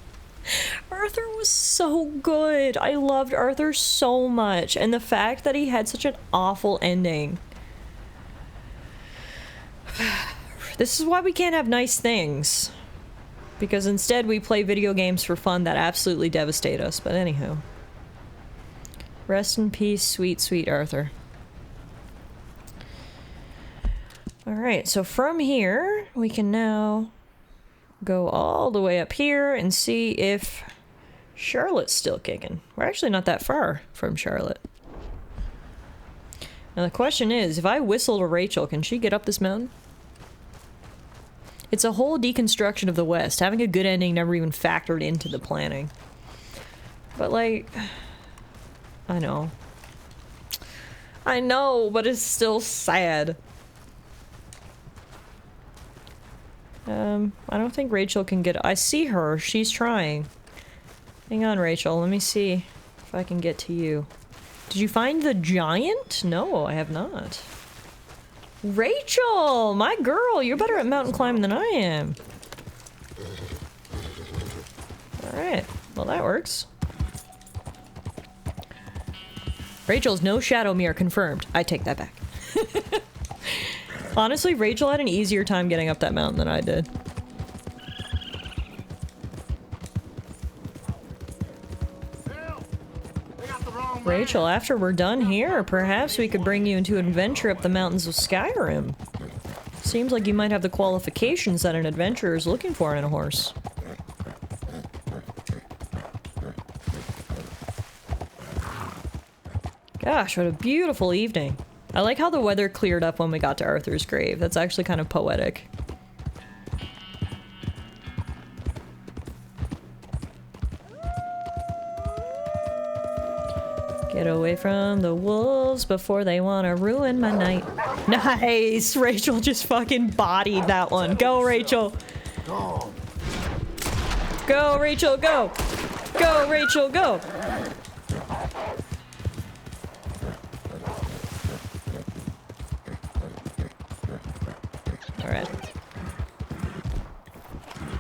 Arthur was so good. I loved Arthur so much. And the fact that he had such an awful ending. This is why we can't have nice things. Because instead we play video games for fun that absolutely devastate us. But anywho. Rest in peace, sweet, sweet Arthur. Alright, so from here, we can now go all the way up here and see if Charlotte's still kicking. We're actually not that far from Charlotte. Now the question is, if I whistle to Rachel, can she get up this mountain? It's a whole deconstruction of the West. Having a good ending never even factored into the planning. But like, I know. I know, but it's still sad. I don't think Rachel can get... I see her. She's trying. Hang on, Rachel. Let me see if I can get to you. Did you find the giant? No, I have not. Rachel! My girl! You're better at mountain climbing than I am. Alright. Well, that works. Rachel's no shadow mirror confirmed. I take that back. Honestly, Rachel had an easier time getting up that mountain than I did. Rachel, after we're done here, perhaps we could bring you into an adventure up the mountains of Skyrim. Seems like you might have the qualifications that an adventurer is looking for in a horse. Gosh, what a beautiful evening. I like how the weather cleared up when we got to Arthur's grave. That's actually kind of poetic. Get away from the wolves before they want to ruin my night. Nice! Rachel just fucking bodied that one. Go, Rachel! Go, Rachel, go! Go, Rachel, go! Alright.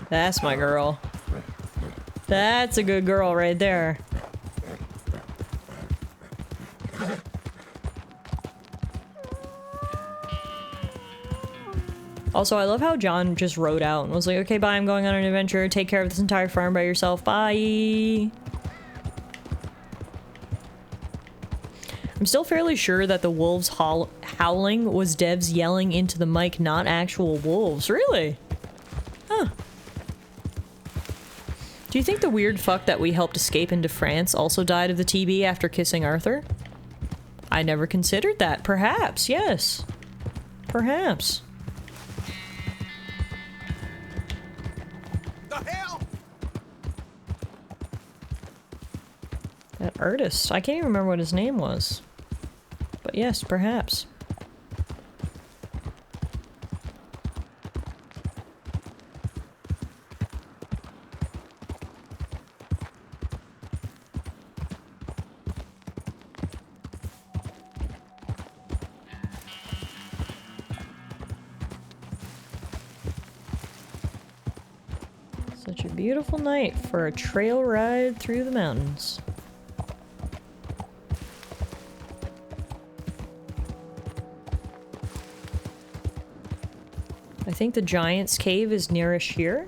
That's my girl. That's a good girl right there. Also, I love how John just rode out and was like, okay, bye, I'm going on an adventure. Take care of this entire farm by yourself. Bye. I'm still fairly sure that the wolves howling was devs yelling into the mic, not actual wolves. Really? Huh. Do you think the weird fuck that we helped escape into France also died of the TB after kissing Arthur? I never considered that. Perhaps, yes. Perhaps. That artist. I can't even remember what his name was. But yes, perhaps. Such a beautiful night for a trail ride through the mountains. I think the Giant's Cave is nearish here.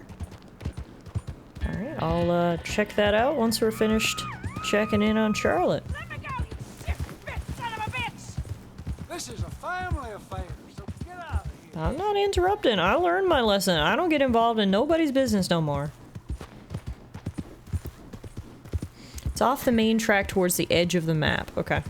Alright, I'll check that out once we're finished checking in on Charlotte. Let me go, you sick bitch, son of a bitch! This is a family affair, so get out of here. I'm not interrupting. I learned my lesson. I don't get involved in nobody's business no more. It's off the main track towards the edge of the map. Okay.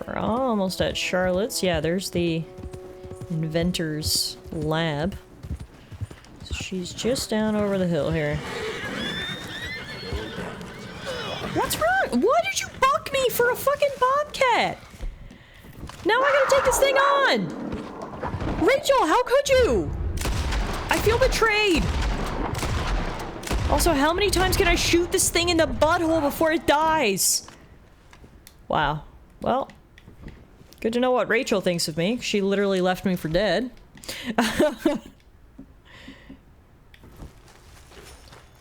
We're almost at Charlotte's. Yeah, there's the inventor's lab. So she's just down over the hill here. What's wrong? Why did you buck me for a fucking bobcat? Now I gotta take this thing on! Rachel, how could you? I feel betrayed! Also, how many times can I shoot this thing in the butthole before it dies? Wow. Well, good to know what Rachel thinks of me. She literally left me for dead.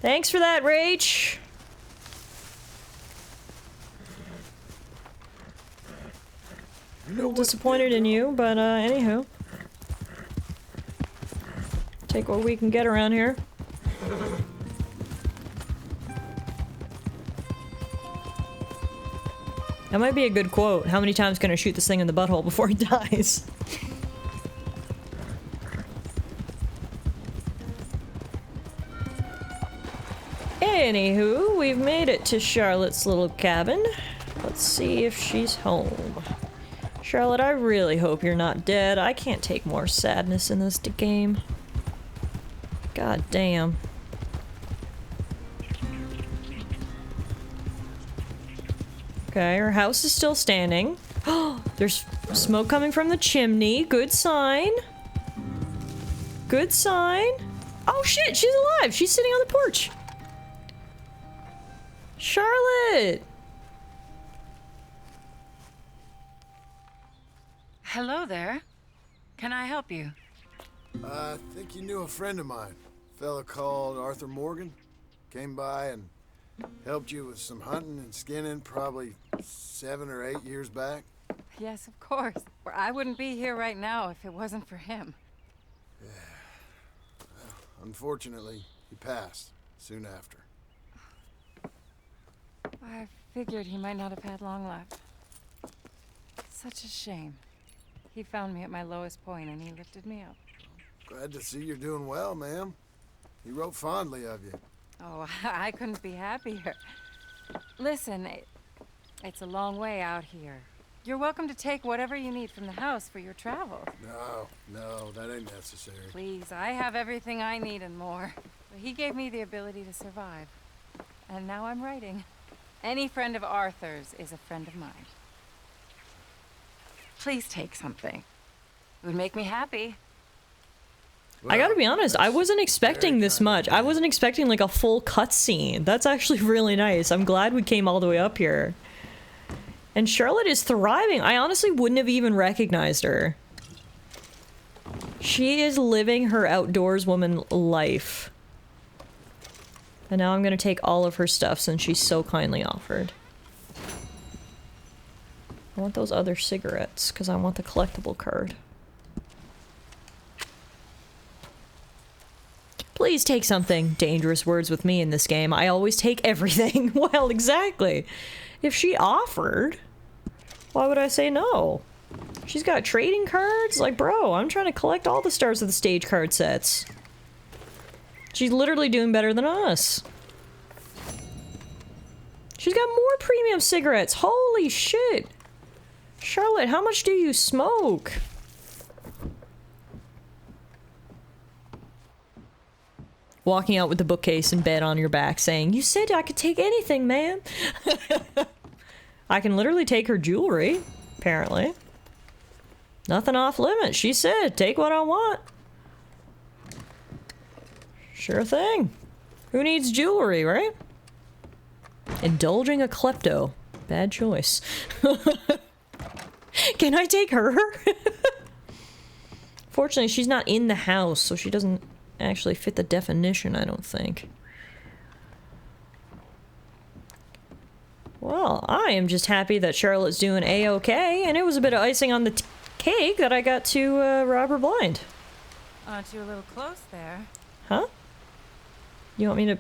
Thanks for that, Rach. A little disappointed in you, but anywho. Take what we can get around here. That might be a good quote. How many times can I shoot this thing in the butthole before it dies? Anywho, we've made it to Charlotte's little cabin. Let's see if she's home. Charlotte, I really hope you're not dead. I can't take more sadness in this game. God damn. Okay, her house is still standing. Oh, there's smoke coming from the chimney. Good sign. Good sign. Oh shit, she's alive. She's sitting on the porch. Charlotte! Hello there. Can I help you? I think you knew a friend of mine. A fella called Arthur Morgan. Came by and helped you with some hunting and skinning probably 7 or 8 years back. Yes, of course. I wouldn't be here right now if it wasn't for him. Yeah. Well, unfortunately, he passed soon after. I figured he might not have had long left. Such a shame. He found me at my lowest point and he lifted me up. Glad to see you're doing well, ma'am. He wrote fondly of you. Oh, I couldn't be happier. Listen, it's a long way out here. You're welcome to take whatever you need from the house for your travels. No, that ain't necessary. Please, I have everything I need and more. But he gave me the ability to survive. And now I'm writing. Any friend of Arthur's is a friend of mine. Please take something. It would make me happy. I gotta be honest, I wasn't expecting this much. I wasn't expecting like a full cutscene. That's actually really nice. I'm glad we came all the way up here. And Charlotte is thriving. I honestly wouldn't have even recognized her. She is living her outdoors woman life. And now I'm gonna take all of her stuff since she's so kindly offered. I want those other cigarettes because I want the collectible card. Please take something. Dangerous words with me in this game. I always take everything. Well, exactly. If she offered, why would I say no? She's got trading cards? Like, bro, I'm trying to collect all the Stars of the Stage card sets. She's literally doing better than us. She's got more premium cigarettes. Holy shit. Charlotte, how much do you smoke? Walking out with the bookcase in bed on your back saying, "You said I could take anything, ma'am." I can literally take her jewelry, apparently. Nothing off limits. She said, take what I want. Sure thing. Who needs jewelry, right? Indulging a klepto. Bad choice. Can I take her? Fortunately, she's not in the house, so she doesn't actually fit the definition, I don't think. Well, I am just happy that Charlotte's doing A-okay, and it was a bit of icing on the cake that I got to rob her blind. Aren't you a little close there? Huh? You want me to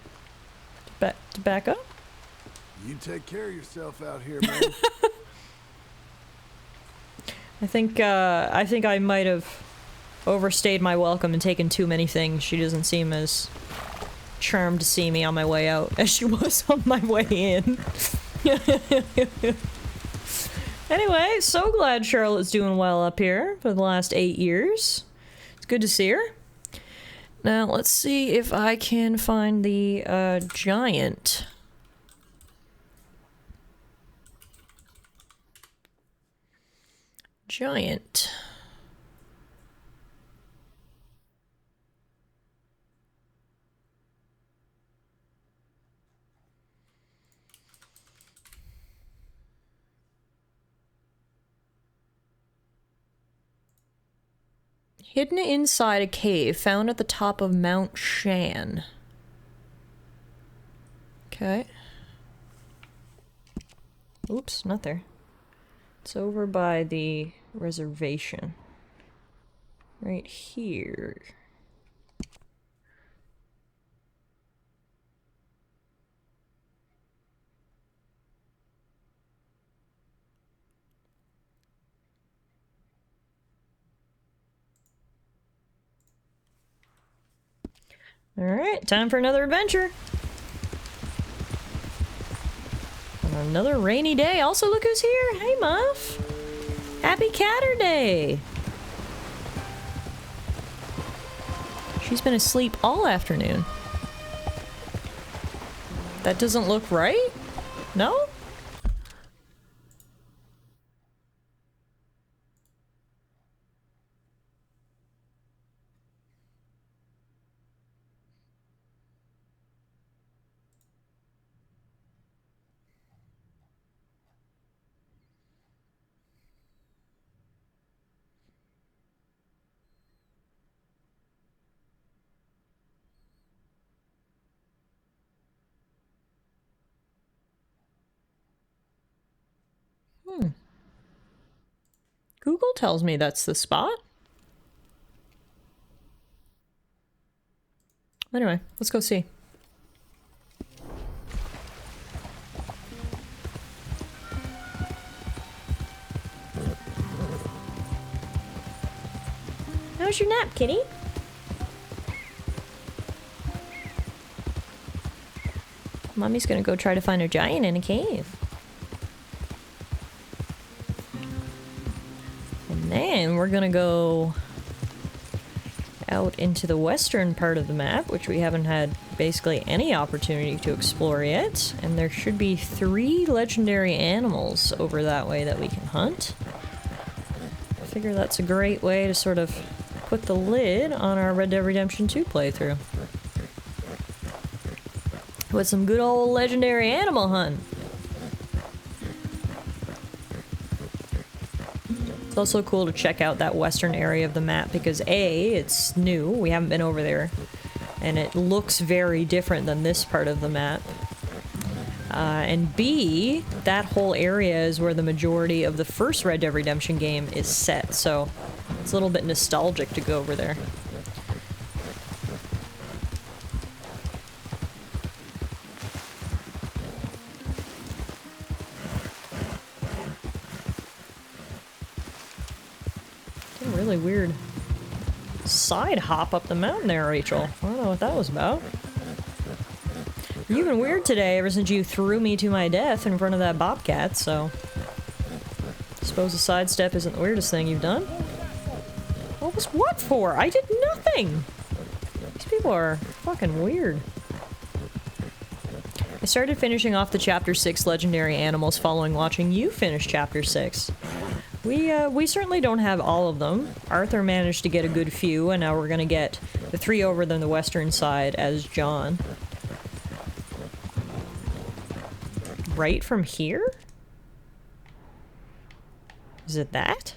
back up? You take care of yourself out here, man. I think I might have overstayed my welcome and taken too many things. She doesn't seem as charmed to see me on my way out as she was on my way in. Anyway, so glad Charlotte's doing well up here for the last 8 years. It's good to see her. Now, let's see if I can find the giant. Giant. Hidden inside a cave found at the top of Mount Shan. Okay. Oops, not there. It's over by the reservation. Right here. Alright, time for another adventure. On another rainy day. Also, look who's here. Hey, Muff. Happy Catterday. She's been asleep all afternoon. That doesn't look right? No? Google tells me that's the spot. Anyway, let's go see. How's your nap, kitty? Mommy's gonna go try to find a giant in a cave. And then we're gonna go out into the western part of the map, which we haven't had basically any opportunity to explore yet. And there should be 3 legendary animals over that way that we can hunt. I figure that's a great way to sort of put the lid on our Red Dead Redemption 2 playthrough. With some good old legendary animal hunt. It's also cool to check out that western area of the map because A, it's new, we haven't been over there, and it looks very different than this part of the map. And B, that whole area is where the majority of the first Red Dead Redemption game is set, so it's a little bit nostalgic to go over there. Really weird side hop up the mountain there, Rachel. I don't know what that was about. You've been weird today ever since you threw me to my death in front of that bobcat, so... suppose a sidestep isn't the weirdest thing you've done? What was what for? I did nothing! These people are fucking weird. I started finishing off the Chapter 6 legendary animals following watching you finish Chapter 6. We certainly don't have all of them. Arthur managed to get a good few, and now we're gonna get the 3 over on the western side as John. Right from here? Is it that?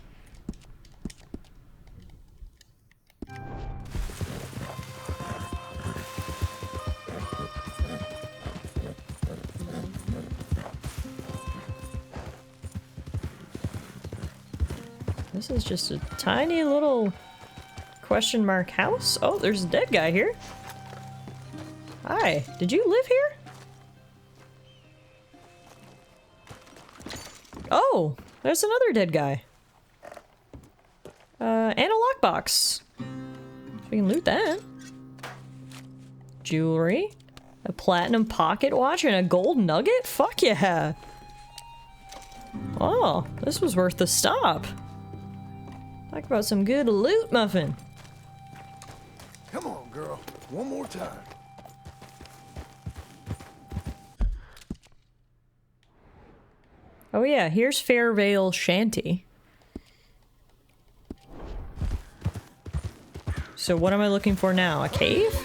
This is just a tiny little question mark house. Oh, there's a dead guy here. Hi, did you live here? Oh, there's another dead guy. And a lockbox. We can loot that. Jewelry. A platinum pocket watch and a gold nugget? Fuck yeah. Oh, this was worth the stop. Talk about some good loot, Muffin. Come on, girl. One more time. Oh yeah, here's Fairvale Shanty. So what am I looking for now? A cave?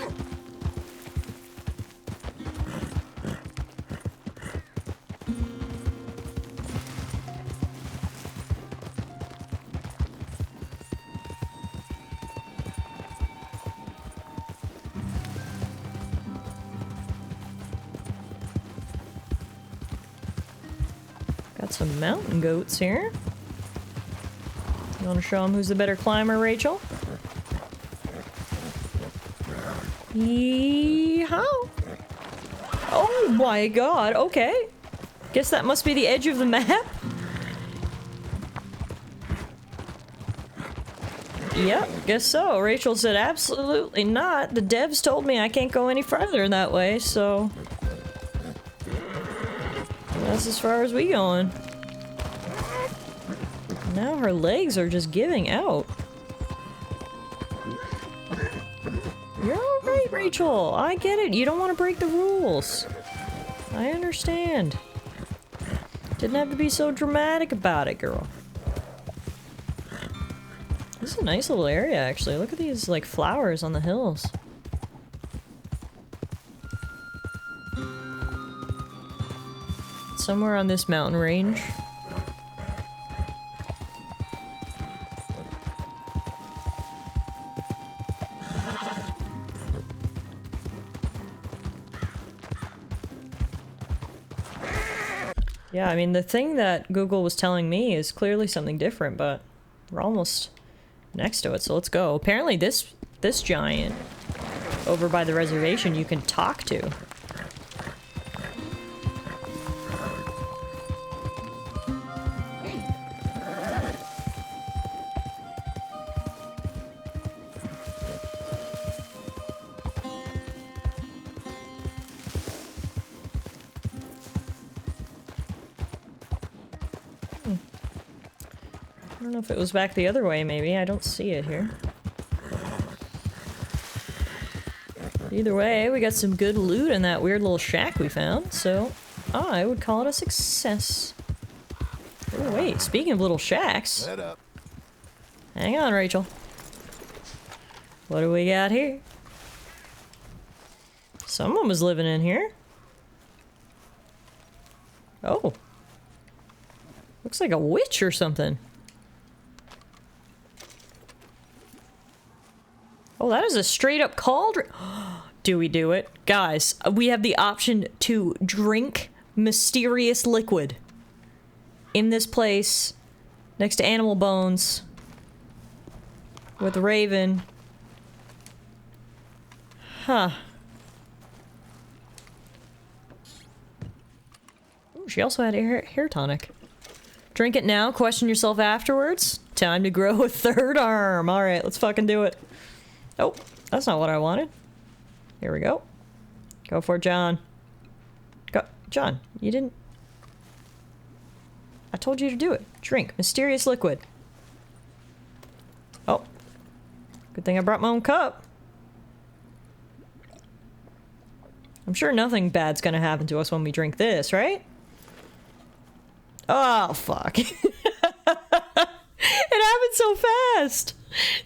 Some mountain goats here. You want to show them who's the better climber, Rachel? Yeehaw! Oh my god, okay. Guess that must be the edge of the map. Yep, guess so. Rachel said absolutely not. The devs told me I can't go any farther that way, so... that's as far as we going. Now her legs are just giving out. You're alright, Rachel. I get it. You don't want to break the rules. I understand. Didn't have to be so dramatic about it, girl. This is a nice little area, actually. Look at these, like, flowers on the hills. Somewhere on this mountain range. Yeah, I mean, the thing that Google was telling me is clearly something different, but We're almost next to it, so let's go. Apparently this giant over by the reservation you can talk to. I don't know if it was back the other way, maybe. I don't see it here. Either way, we got some good loot in that weird little shack we found, so I would call it a success. Oh, wait, speaking of little shacks... Head up. Hang on, Rachel. What do we got here? Someone was living in here. Oh. Looks like a witch or something. Oh, that is a straight up cauldron. Do we do it? Guys, we have the option to drink mysterious liquid in this place next to animal bones with Raven. Huh. Ooh, she also had a hair tonic. Drink it now, question yourself afterwards. Time to grow a third arm. Alright, let's fucking do it. Oh, that's not what I wanted. Here we go. Go for it, John. Go. John, you didn't... I told you to do it. Drink. Mysterious liquid. Oh. Good thing I brought my own cup. I'm sure nothing bad's gonna happen to us when we drink this, right? Oh, fuck. It happened so fast!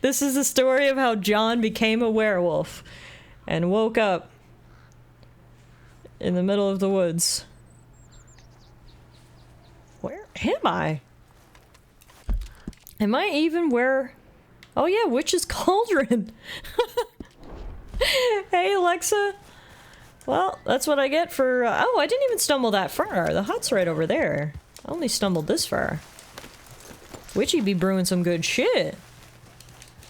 This is the story of how John became a werewolf and woke up in the middle of the woods. Where am I? Am I even where... Oh yeah, Witch's Cauldron! Hey, Alexa! Well, that's what I get for... oh, I didn't even stumble that far. The hut's right over there. I only stumbled this far. Witchy be brewing some good shit.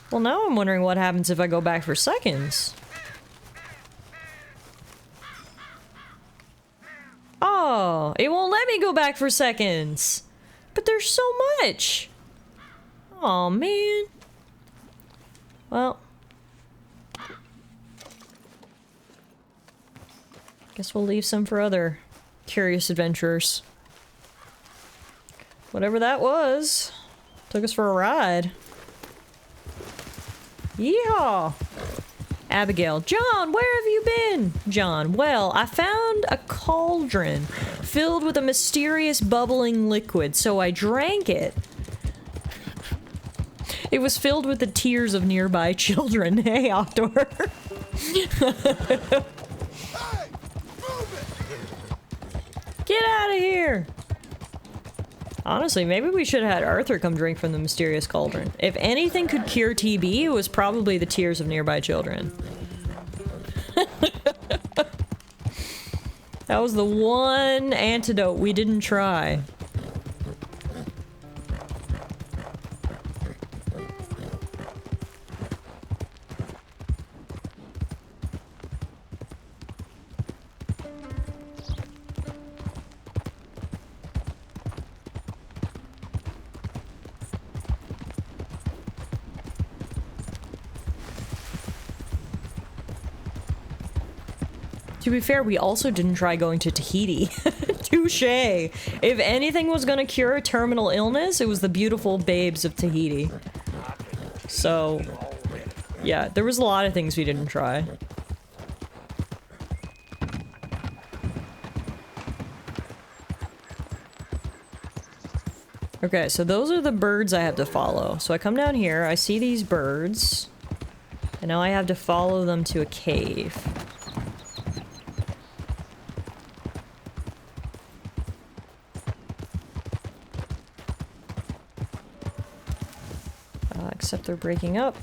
Well, now I'm wondering what happens if I go back for seconds. Oh, it won't let me go back for seconds. But there's so much. Oh man. Well. Guess we'll leave some for other curious adventurers. Whatever that was. Took us for a ride. Yeehaw! Abigail. John, where have you been? John. Well, I found a cauldron filled with a mysterious bubbling liquid, so I drank it. It was filled with the tears of nearby children. Hey, Outdoor. Get out of here! Honestly, maybe we should have had Arthur come drink from the mysterious cauldron. If anything could cure TB, it was probably the tears of nearby children. That was the one antidote we didn't try. To be fair, we also didn't try going to Tahiti. Touché. If anything was gonna cure a terminal illness, it was the beautiful babes of Tahiti. So, yeah, there was a lot of things we didn't try. Okay, so those are the birds I have to follow. So I come down here, I see these birds, and now I have to follow them to a cave. Except they're breaking up.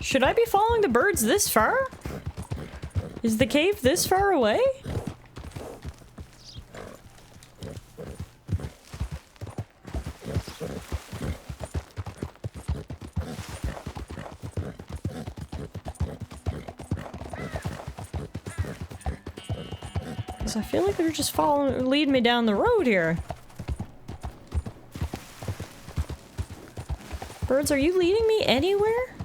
Should I be following the birds this far? Is the cave this far away? Because I feel like they're just leading me down the road here. Birds, are you leading me anywhere?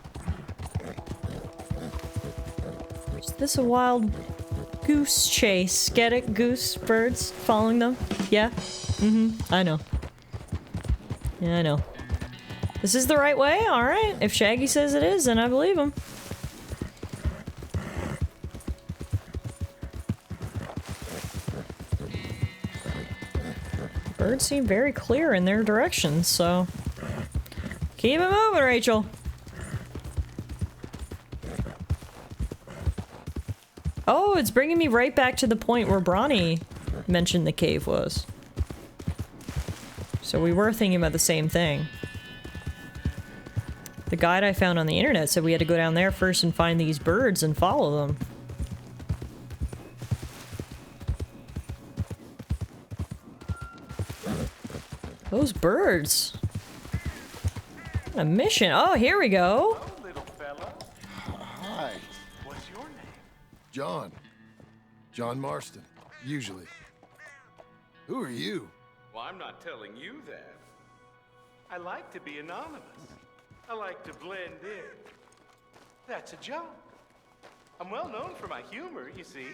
Is this a wild goose chase? Get it? Goose, birds, following them? Yeah? Mm-hmm. I know. Yeah, I know. This is the right way? Alright. If Shaggy says it is, then I believe him. Birds seem very clear in their directions, so... Keep it moving, Rachel! Oh, it's bringing me right back to the point where Bronny mentioned the cave was. So we were thinking about the same thing. The guide I found on the internet said we had to go down there first and find these birds and follow them. Those birds. A mission. Oh, here we go. Hello, little fella. Hi. What's your name? John. John Marston. Usually. Who are you? Well, I'm not telling you that. I like to be anonymous. I like to blend in. That's a joke. I'm well known for my humor, you see.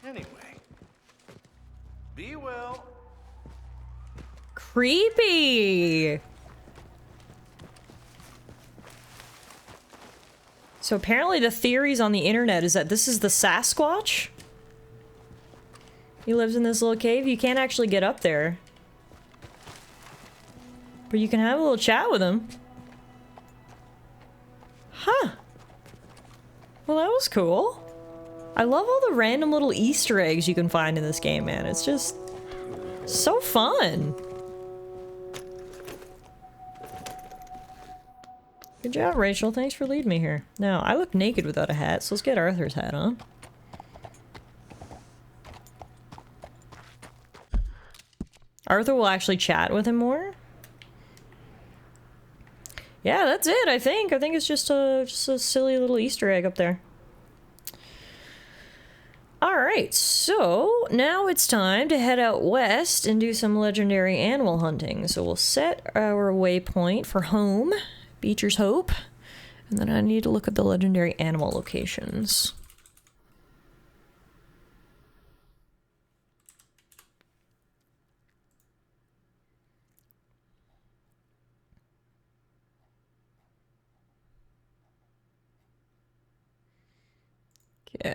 Anyway. Be well. Creepy! So apparently the theories on the internet is that this is the Sasquatch? He lives in this little cave. You can't actually get up there. But you can have a little chat with him. Huh. Well, that was cool. I love all the random little Easter eggs you can find in this game, man. It's just so fun. Good job, Rachel. Thanks for leading me here. Now, I look naked without a hat, so let's get Arthur's hat on. Arthur will actually chat with him more. Yeah, that's it, I think. I think it's just a silly little Easter egg up there. Alright, so now it's time to head out west and do some legendary animal hunting. So we'll set our waypoint for home. Beecher's Hope, and then I need to look at the legendary animal locations. Okay.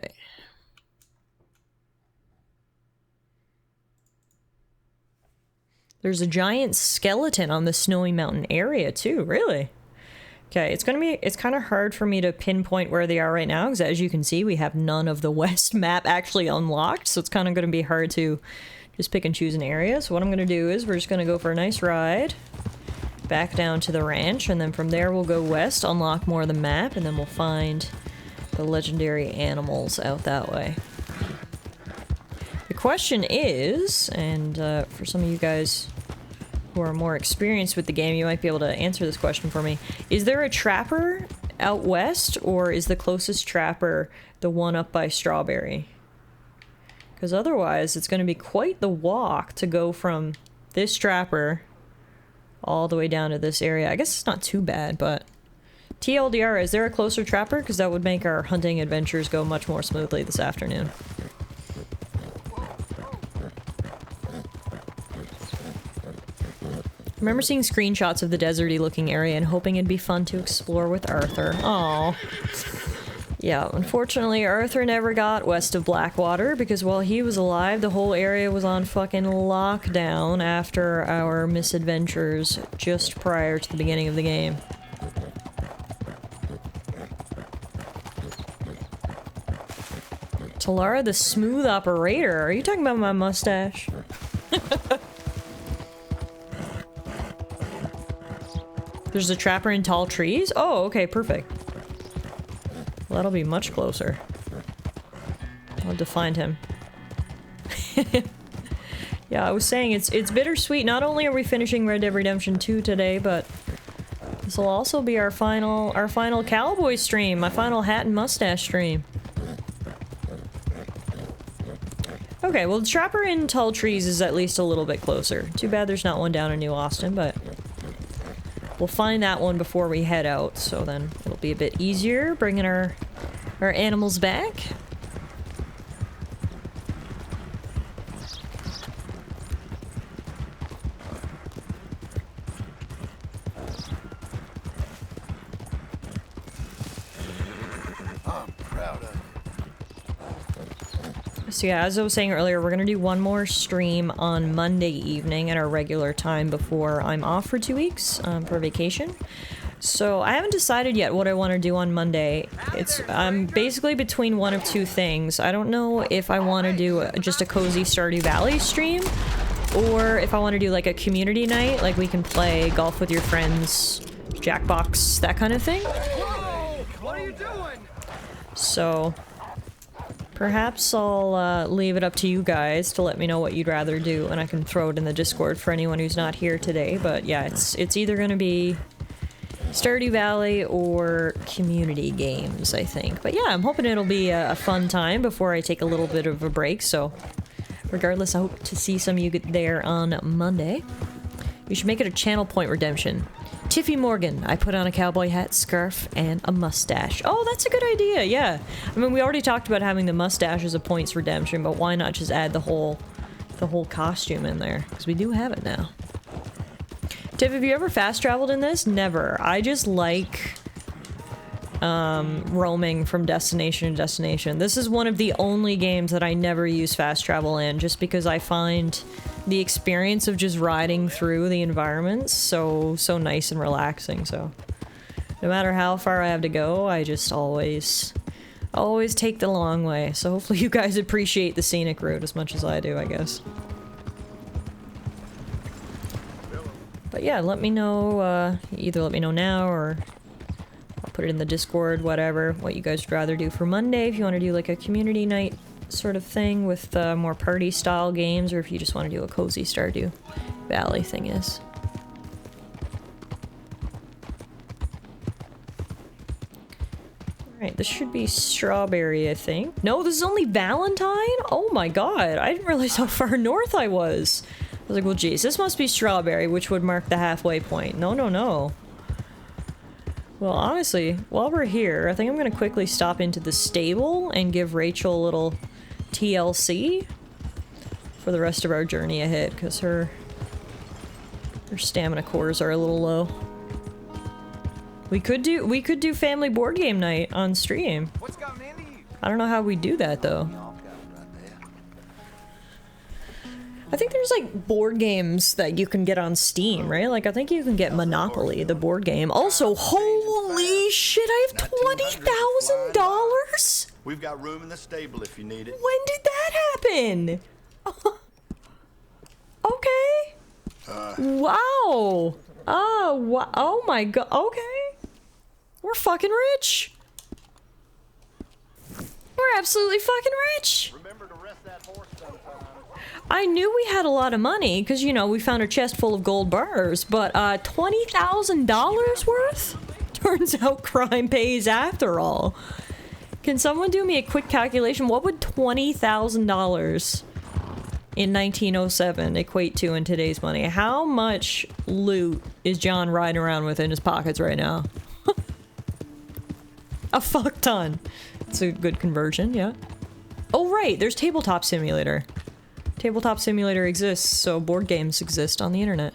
There's a giant skeleton on the Snowy Mountain area too, really? Okay, it's kind of hard for me to pinpoint where they are right now, because as you can see, we have none of the west map actually unlocked, so it's kind of going to be hard to just pick and choose an area. So what I'm going to do is we're just going to go for a nice ride back down to the ranch, and then from there we'll go west, unlock more of the map, and then we'll find the legendary animals out that way. The question is, and for some of you guys who are more experienced with the game, you might be able to answer this question for me. Is there a trapper out west, or is the closest trapper the one up by Strawberry? Because otherwise, it's going to be quite the walk to go from this trapper all the way down to this area. I guess it's not too bad, but... TLDR, is there a closer trapper? Because that would make our hunting adventures go much more smoothly this afternoon. I remember seeing screenshots of the deserty looking area and hoping it'd be fun to explore with Arthur. Aww. Yeah, unfortunately Arthur never got west of Blackwater because while he was alive, the whole area was on fucking lockdown after our misadventures just prior to the beginning of the game. Tallara the smooth operator. Are you talking about my mustache? There's a trapper in tall trees? Oh, okay, perfect. Well, that'll be much closer. I'll have to find him. Yeah, I was saying it's bittersweet. Not only are we finishing Red Dead Redemption 2 today, but this will also be our final cowboy stream, my final hat and mustache stream. Okay, well, the trapper in tall trees is at least a little bit closer. Too bad there's not one down in New Austin, but we'll find that one before we head out, so then it'll be a bit easier bringing our animals back. So yeah, as I was saying earlier, we're gonna do one more stream on Monday evening at our regular time before I'm off for 2 weeks for vacation. So I haven't decided yet what I want to do on Monday. I'm basically between one of two things. I don't know if I want to do just a cozy Stardew Valley stream, or if I want to do like a community night, like we can play golf with your friends, Jackbox, that kind of thing. Whoa! What are you doing? So perhaps I'll leave it up to you guys to let me know what you'd rather do, and I can throw it in the Discord for anyone who's not here today. But yeah, it's either gonna be Stardew Valley or community games, I think. But yeah, I'm hoping it'll be a fun time before I take a little bit of a break, so regardless, I hope to see some of you there on Monday. You should make it a channel point redemption. Tiffy Morgan, I put on a cowboy hat, scarf, and a mustache. Oh, that's a good idea, yeah. I mean, we already talked about having the mustache as a points redemption, but why not just add the whole costume in there? Because we do have it now. Tiff, have you ever fast traveled in this? Never. I just like roaming from destination to destination. This is one of the only games that I never use fast travel in, just because I find the experience of just riding through the environments so nice and relaxing. So no matter how far I have to go, I just always take the long way. So hopefully you guys appreciate the scenic route as much as I do, I guess. But yeah, let me know, either let me know now or I'll put it in the Discord, whatever, what you guys would rather do for Monday. If you want to do like a community night sort of thing with more party style games, or if you just want to do a cozy Stardew Valley thing is. Alright, this should be strawberry, I think. No, this is only Valentine? Oh my god, I didn't realize how far north I was. I was like, well geez, this must be strawberry, which would mark the halfway point. No, no, no. Well, honestly, while we're here, I think I'm gonna quickly stop into the stable and give Rachel a little TLC for the rest of our journey ahead, because her stamina cores are a little low. We could do family board game night on stream. What's gotten into you? I don't know how we do that though. I think there's like board games that you can get on Steam, right? Like I think you can get Monopoly, the board game. Also, holy shit, I have $20,000? We've got room in the stable if you need it. When did that happen? Okay. Wow. Oh my god. Okay. We're fucking rich. We're absolutely fucking rich. Remember to rest that horse sometime. I knew we had a lot of money because, you know, we found a chest full of gold bars, but $20,000 worth? Turns out crime pays after all. Can someone do me a quick calculation? What would $20,000 in 1907 equate to in today's money? How much loot is John riding around with in his pockets right now? A fuck ton. It's a good conversion, yeah. Oh right, there's Tabletop Simulator. Tabletop Simulator exists, so board games exist on the internet.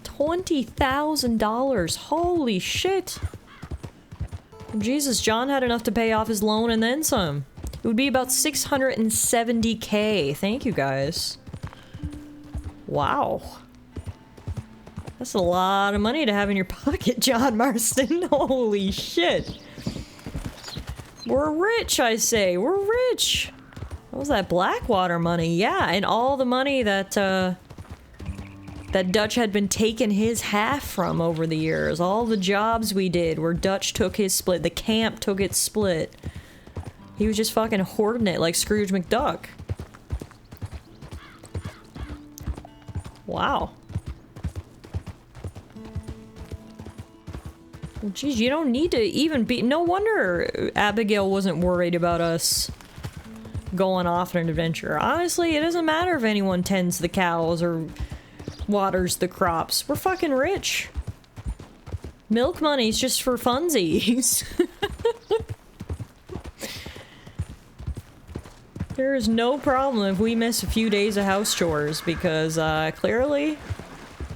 $20,000. Holy shit. Jesus, John had enough to pay off his loan and then some. It would be about 670K. Thank you, guys. Wow. That's a lot of money to have in your pocket, John Marston. Holy shit. We're rich, I say. We're rich. What was that? Blackwater money. Yeah, and all the money that, that Dutch had been taking his half from over the years. All the jobs we did where Dutch took his split. The camp took its split. He was just fucking hoarding it like Scrooge McDuck. Wow. Well, geez, you don't need to even be... No wonder Abigail wasn't worried about us going off on an adventure. Honestly, it doesn't matter if anyone tends the cows or waters the crops. We're fucking rich. Milk money's just for funsies. There is no problem if we miss a few days of house chores because clearly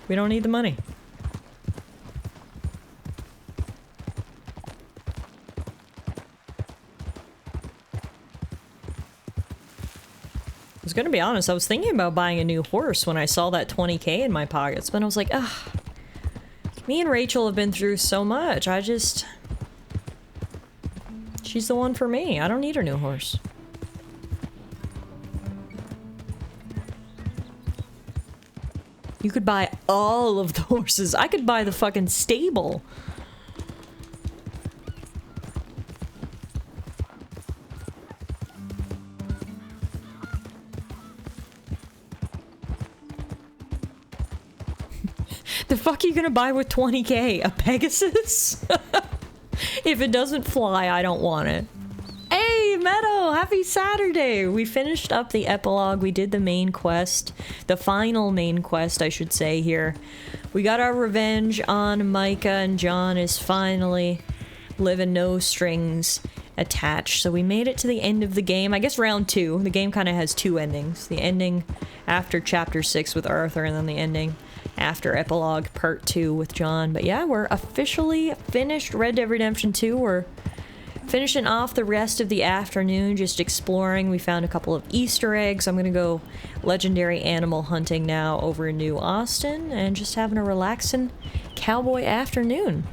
we don't need the money. I was gonna be honest, I was thinking about buying a new horse when I saw that 20K in my pockets, but I was like, ugh. Me and Rachel have been through so much, she's the one for me. I don't need a new horse. You could buy all of the horses. I could buy the fucking stable. The fuck are you gonna buy with 20K? A Pegasus? If it doesn't fly, I don't want it. Hey, Meadow! Happy Saturday! We finished up the epilogue. We did the main quest. The final main quest, I should say, here. We got our revenge on Micah, and John is finally living no strings attached. So we made it to the end of the game. I guess round 2. The game kind of has 2 endings. The ending after Chapter 6 with Arthur, and then the ending after Epilogue Part 2 with John. But yeah, we're officially finished Red Dead Redemption 2. We're finishing off the rest of the afternoon, just exploring. We found a couple of Easter eggs. I'm gonna go legendary animal hunting now over in New Austin and just having a relaxing cowboy afternoon.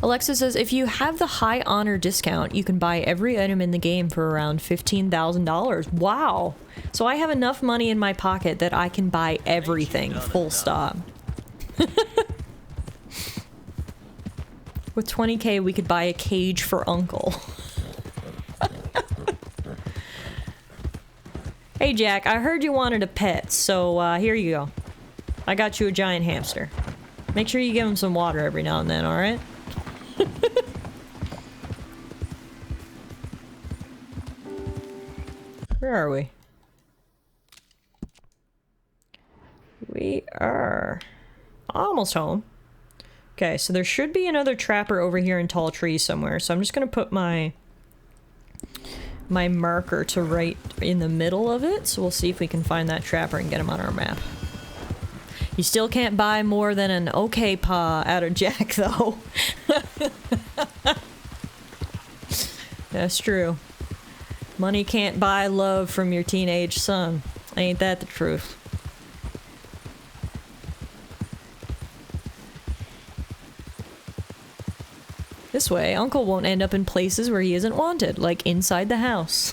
Alexa says, if you have the high honor discount, you can buy every item in the game for around $15,000. Wow. So I have enough money in my pocket that I can buy everything, full stop. With 20K, we could buy a cage for Uncle. Hey, Jack, I heard you wanted a pet, so here you go. I got you a giant hamster. Make sure you give him some water every now and then, alright? Where are we? We are almost home. Okay, so there should be another trapper over here in Tall Trees somewhere, so I'm just gonna put my marker to right in the middle of it, so we'll see if we can find that trapper and get him on our map. You still can't buy more than an okay paw out of Jack, though. That's true. Money can't buy love from your teenage son. Ain't that the truth? This way, Uncle won't end up in places where he isn't wanted, like inside the house.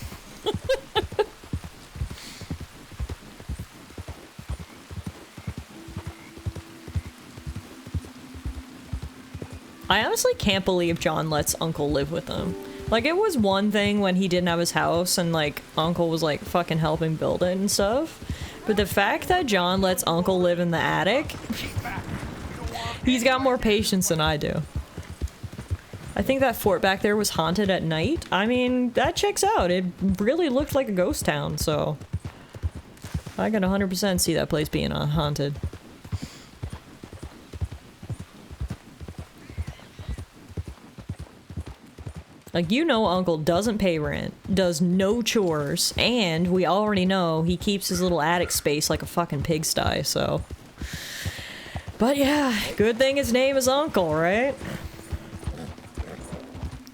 I honestly can't believe John lets Uncle live with him. Like, it was one thing when he didn't have his house and, like, Uncle was, like, fucking helping build it and stuff. But the fact that John lets Uncle live in the attic, he's got more patience than I do. I think that fort back there was haunted at night. I mean, that checks out. It really looked like a ghost town, so I can 100% see that place being haunted. Like, you know, Uncle doesn't pay rent, does no chores, and we already know he keeps his little attic space like a fucking pigsty, so. But yeah, good thing his name is Uncle, right?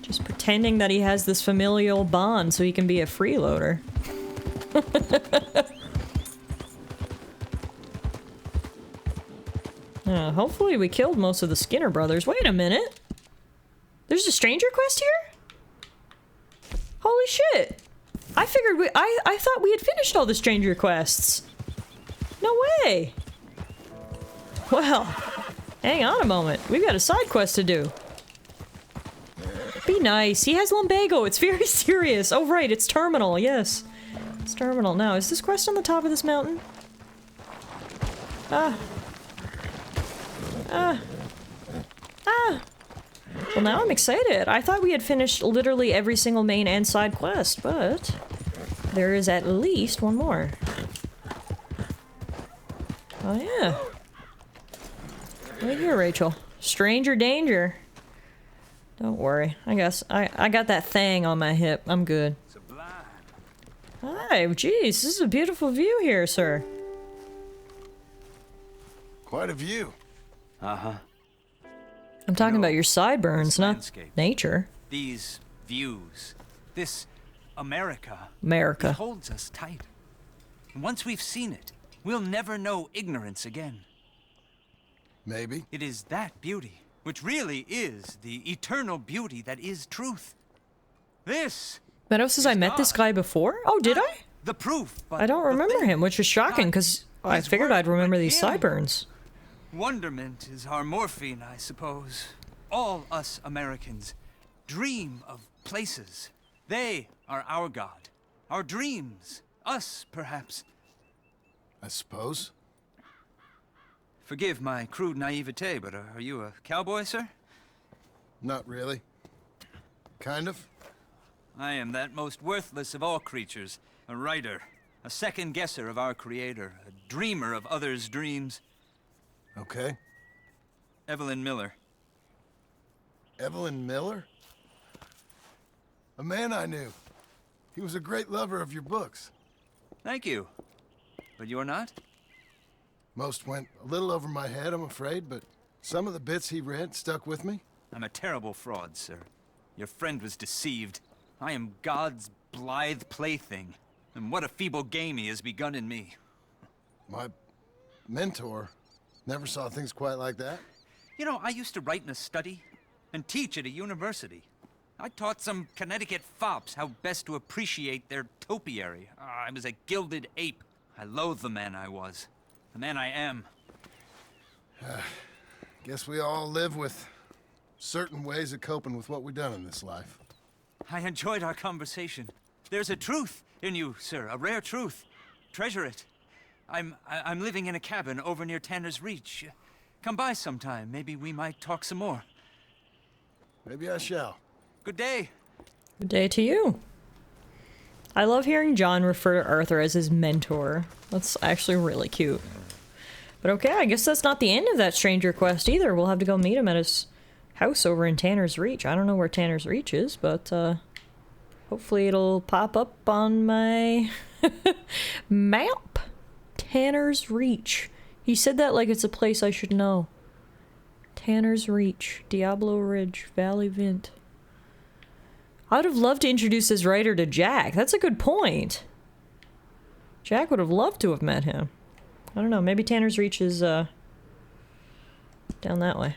Just pretending that he has this familial bond so he can be a freeloader. Hopefully we killed most of the Skinner brothers. Wait a minute. There's a stranger quest here? Holy shit! I figured I thought we had finished all the stranger quests. No way! Well, hang on a moment. We've got a side quest to do. Be nice. He has lumbago. It's very serious. Oh, right. It's terminal. Yes. It's terminal. Now, is this quest on the top of this mountain? Ah. Ah. Ah. Well, now I'm excited. I thought we had finished literally every single main and side quest, but there is at least one more. Oh, yeah. Right here, Rachel. Stranger danger. Don't worry. I guess I got that thing on my hip. I'm good. Hi, jeez, this is a beautiful view here, sir. Quite a view. Uh-huh. I'm talking about your sideburns, not nature. These views, this America. America. It holds us tight. And once we've seen it, we'll never know ignorance again. Maybe. It is that beauty, which really is the eternal beauty that is truth. This. Meadow says I met this guy before? Oh, did I? The proof. I don't remember him, which is shocking, because I figured I'd remember these sideburns. Wonderment is our morphine, I suppose. All us Americans dream of places. They are our God. Our dreams. Us, perhaps. I suppose. Forgive my crude naivete, but are you a cowboy, sir? Not really. Kind of. I am that most worthless of all creatures. A writer. A second guesser of our creator. A dreamer of others' dreams. Okay. Evelyn Miller. Evelyn Miller? A man I knew. He was a great lover of your books. Thank you. But you're not? Most went a little over my head, I'm afraid, but some of the bits he read stuck with me. I'm a terrible fraud, sir. Your friend was deceived. I am God's blithe plaything. And what a feeble game he has begun in me. My mentor never saw things quite like that. You know, I used to write in a study and teach at a university. I taught some Connecticut fops how best to appreciate their topiary. I was a gilded ape. I loathe the man I was. The man I am. Guess we all live with certain ways of coping with what we've done in this life. I enjoyed our conversation. There's a truth in you, sir, a rare truth. Treasure it. I'm living in a cabin over near Tanner's Reach. Come by sometime. Maybe we might talk some more. Maybe I shall. Good day. Good day to you. I love hearing John refer to Arthur as his mentor. That's actually really cute. But okay, I guess that's not the end of that stranger quest either. We'll have to go meet him at his house over in Tanner's Reach. I don't know where Tanner's Reach is, but hopefully it'll pop up on my map. Tanner's Reach. He said that like it's a place I should know. Tanner's Reach, Diablo Ridge, Valley Vint. I would have loved to introduce this writer to Jack. That's a good point. Jack would have loved to have met him. I don't know, maybe Tanner's Reach is down that way.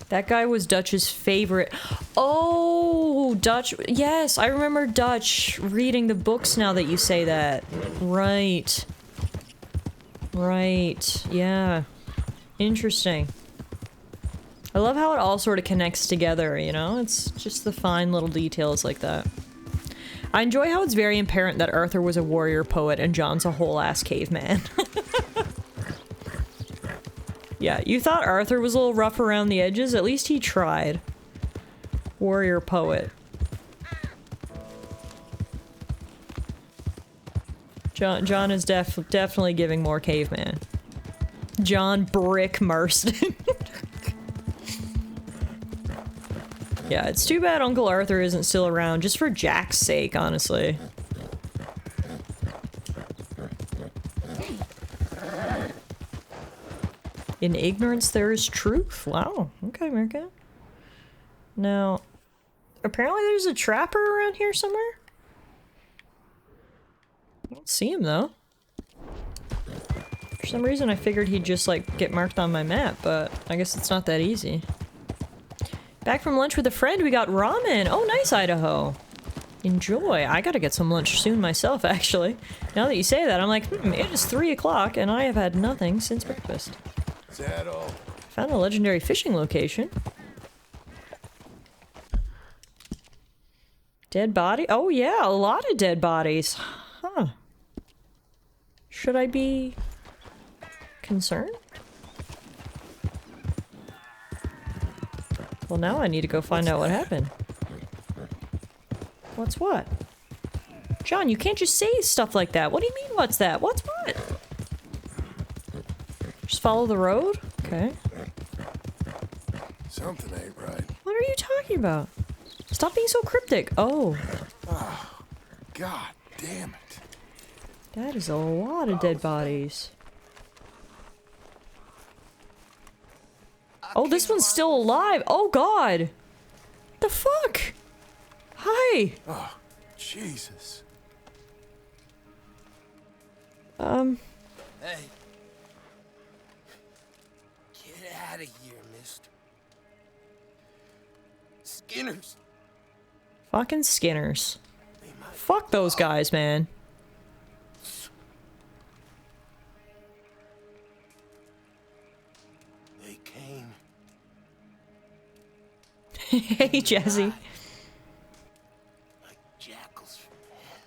That guy was Dutch's favorite. Oh, Dutch. Yes, I remember Dutch reading the books now that you say that. Right. Right. Yeah. Interesting. I love how it all sort of connects together, you know? It's just the fine little details like that. I enjoy how it's very apparent that Arthur was a warrior poet and John's a whole-ass caveman. Yeah, you thought Arthur was a little rough around the edges? At least he tried. Warrior poet. John is definitely giving more caveman. John Brick Marston. Yeah, it's too bad Uncle Arthur isn't still around, just for Jack's sake, honestly. In ignorance there is truth. Wow. Okay, America. Now, apparently there's a trapper around here somewhere. I don't see him, though. For some reason I figured he'd just, like, get marked on my map, but I guess it's not that easy. Back from lunch with a friend, we got ramen. Oh, nice, Idaho. enjoy. I gotta get some lunch soon myself, actually. Now that you say that, I'm like, it is 3 o'clock and I have had nothing since breakfast. Is that all? Found a legendary fishing location. Dead body? Oh yeah, a lot of dead bodies. Huh. Should I be concerned? Well, now I need to go find out what happened. What's what? John, you can't just say stuff like that. What do you mean, what's that? What's what? Just follow the road? Okay. Something ain't right. What are you talking about? Stop being so cryptic. Oh. Oh, God damn it. That is a lot of dead bodies. Oh, this one's still alive. Oh, God. What the fuck? Hi. Oh, Jesus. Hey. Get out of here, mister. Skinners. Fucking Skinners. Fuck those guys, man. They came. Hey, Jesse. Like jackals from hell.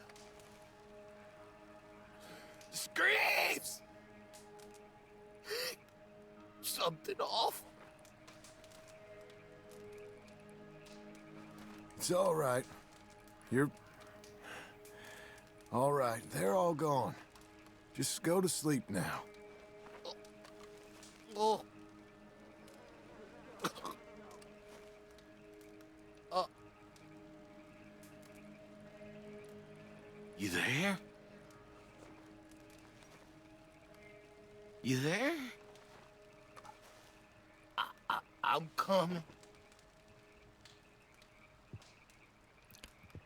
Screams! Something awful. It's all right. You're... all right. They're all gone. Just go to sleep now. Oh. You there? You there? I'm coming.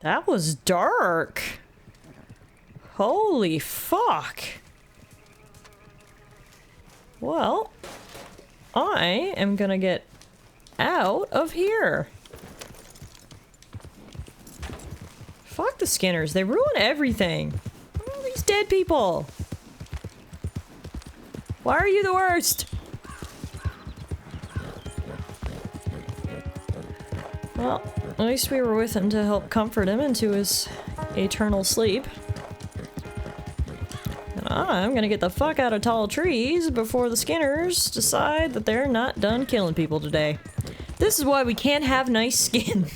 That was dark. Holy fuck. Well, I am gonna get out of here. Fuck the Skinners. They ruin everything. All these dead people. Why are you the worst? Well, at least we were with him to help comfort him into his eternal sleep. And I'm gonna get the fuck out of tall trees before the Skinners decide that they're not done killing people today. This is why we can't have nice skin.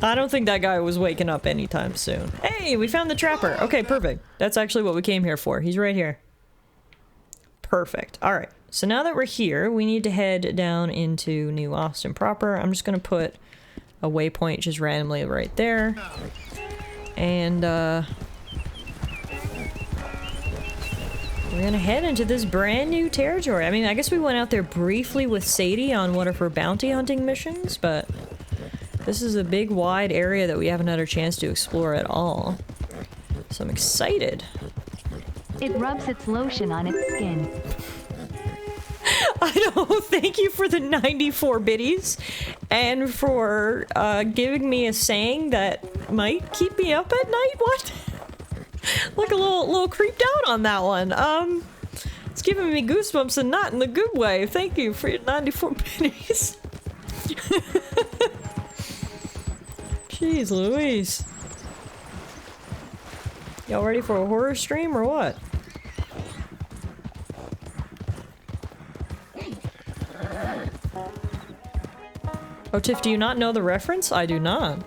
I don't think that guy was waking up anytime soon. Hey, we found the trapper. Okay, perfect. That's actually what we came here for. He's right here. Perfect. Alright, so now that we're here, we need to head down into New Austin proper. I'm just gonna put a waypoint just randomly right there. And, we're gonna head into this brand new territory. I mean, I guess we went out there briefly with Sadie on one of her bounty hunting missions, but this is a big, wide area that we haven't had a chance to explore at all. So I'm excited. It rubs its lotion on its skin. I know, thank you for the 94 biddies, and for giving me a saying that might keep me up at night. What? Like a little creeped out on that one. It's giving me goosebumps and not in the good way. Thank you for your 94 biddies. Jeez Louise. Y'all ready for a horror stream or what? Oh, Tiff, do you not know the reference? I do not.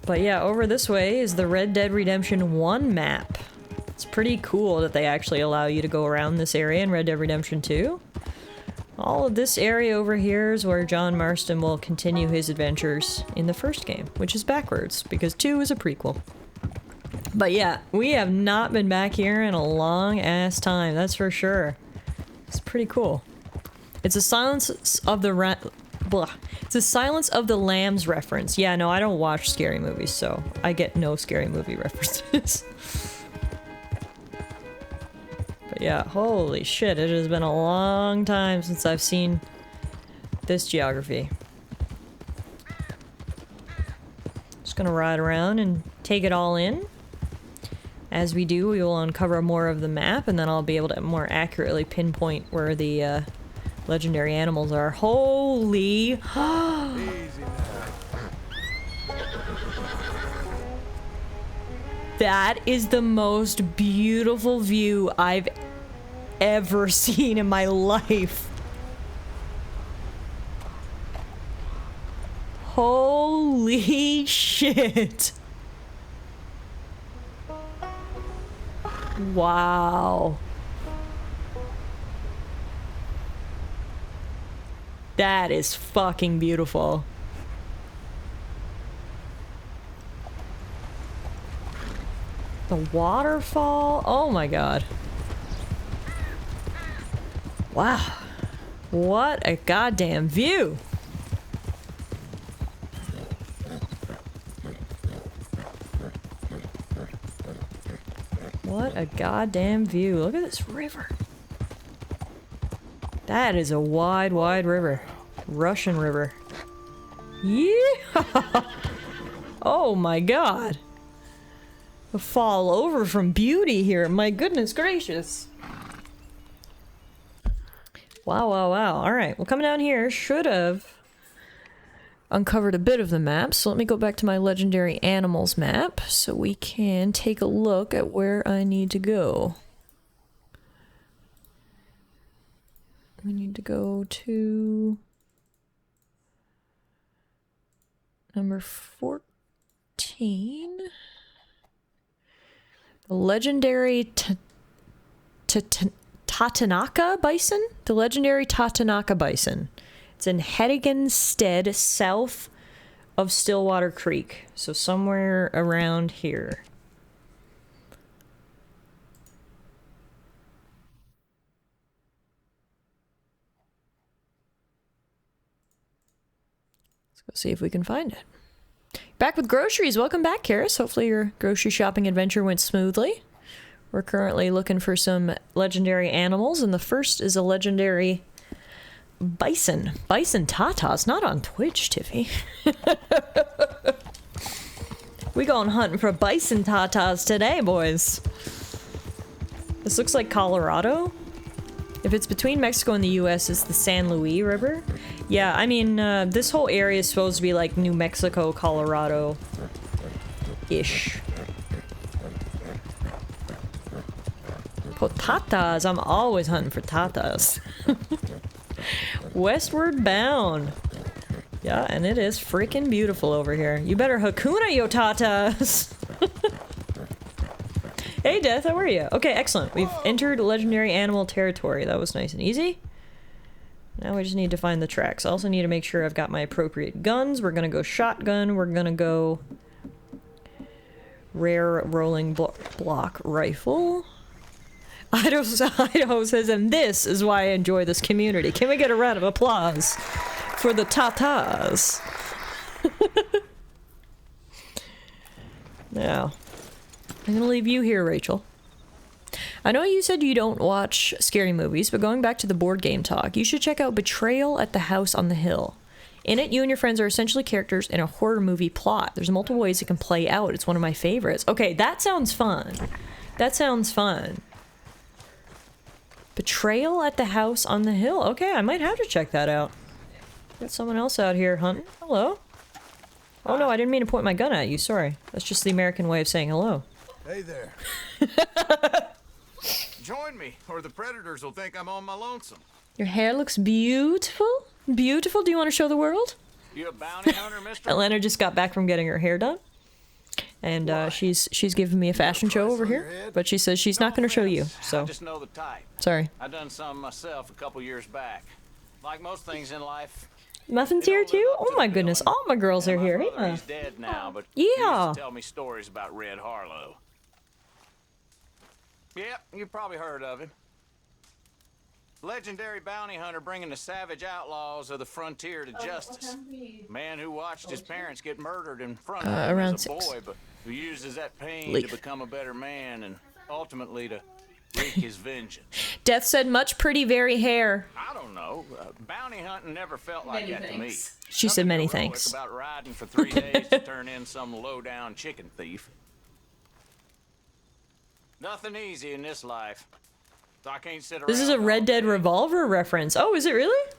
But yeah, over this way is the Red Dead Redemption 1 map. It's pretty cool that they actually allow you to go around this area in Red Dead Redemption 2. All of this area over here is where John Marston will continue his adventures in the first game, which is backwards, because 2 is a prequel. But yeah, we have not been back here in a long-ass time, that's for sure. It's pretty cool. It's a Silence of the It's a Silence of the Lambs reference. Yeah, no, I don't watch scary movies, so I get no scary movie references. But Yeah, holy shit, it has been a long time since I've seen this geography. Just gonna ride around and take it all in. As we do, we will uncover more of the map, and then I'll be able to more accurately pinpoint where the legendary animals are. Holy... Easy now. That is the most beautiful view I've ever seen in my life. Holy shit. Wow. That is fucking beautiful. The waterfall. Oh my god. Wow. What a goddamn view. What a goddamn view. Look at this river. That is a wide, wide river. Russian river. Yeah. Oh my god. Fall over from beauty here. My goodness gracious. Wow, wow, wow. Alright, well, coming down here should have uncovered a bit of the map. So let me go back to my legendary animals map so we can take a look at where I need to go. We need to go to number 14. The legendary Tatanaka bison? The legendary Tatanaka bison. It's in Hediganstead, south of Stillwater Creek. So somewhere around here. Let's go see if we can find it. Back with groceries. Welcome back, Karis. Hopefully your grocery shopping adventure went smoothly. We're currently looking for some legendary animals, and the first is a legendary bison. Bison tatas, not on Twitch, Tiffy. We going hunting for bison tatas today, boys. This looks like Colorado. If it's between Mexico and the US, it's the San Luis River. Yeah, I mean, this whole area is supposed to be like New Mexico, Colorado-ish. Tatas, I'm always hunting for tatas. Westward bound. Yeah, and it is freaking beautiful over here. You better Hakuna yo tatas. Hey Death, how are you? Okay, excellent. We've entered legendary animal territory. That was nice and easy. Now we just need to find the tracks. I also need to make sure I've got my appropriate guns. We're gonna go shotgun. We're gonna go rare rolling block rifle. Idaho says, and this is why I enjoy this community. Can we get a round of applause for the tatas? Now, I'm gonna leave you here, Rachel. I know you said you don't watch scary movies, but going back to the board game talk, you should check out Betrayal at the House on the Hill. In it, you and your friends are essentially characters in a horror movie plot. There's multiple ways it can play out. It's one of my favorites. Okay, that sounds fun. That sounds fun. Betrayal at the House on the Hill. Okay, I might have to check that out. Got someone else out here hunting. Hello. Oh no, I didn't mean to point my gun at you. Sorry. That's just the American way of saying hello. Hey there. Join me, or the predators will think I'm on my lonesome. Your hair looks beautiful. Beautiful. Do you want to show the world? You a bounty hunter, mister? Atlanta just got back from getting her hair done. And she's giving me a fashion show over here, but she says she's not going to show you, so. I just know the type. Sorry. I done some myself a couple years back. Like most things in life. Muffin's here too? Oh my goodness, all my girls are here. Yeah. He's dead now, but yeah. He used to tell me stories about Red Harlow. Yep, you've probably heard of him. Legendary bounty hunter bringing the savage outlaws of the frontier to justice. Man who watched his parents get murdered in front of him around as a boy, but who uses that pain to become a better man and ultimately to wreak his vengeance. Death said much pretty very hair. I don't know. Bounty hunting never felt like that to me. She said many Nothing heroic thanks. about riding for 3 days to turn in some low-down chicken thief. Nothing easy in this life. So I can't sit around. This is a Red Dead Revolver reference. Oh, is it really?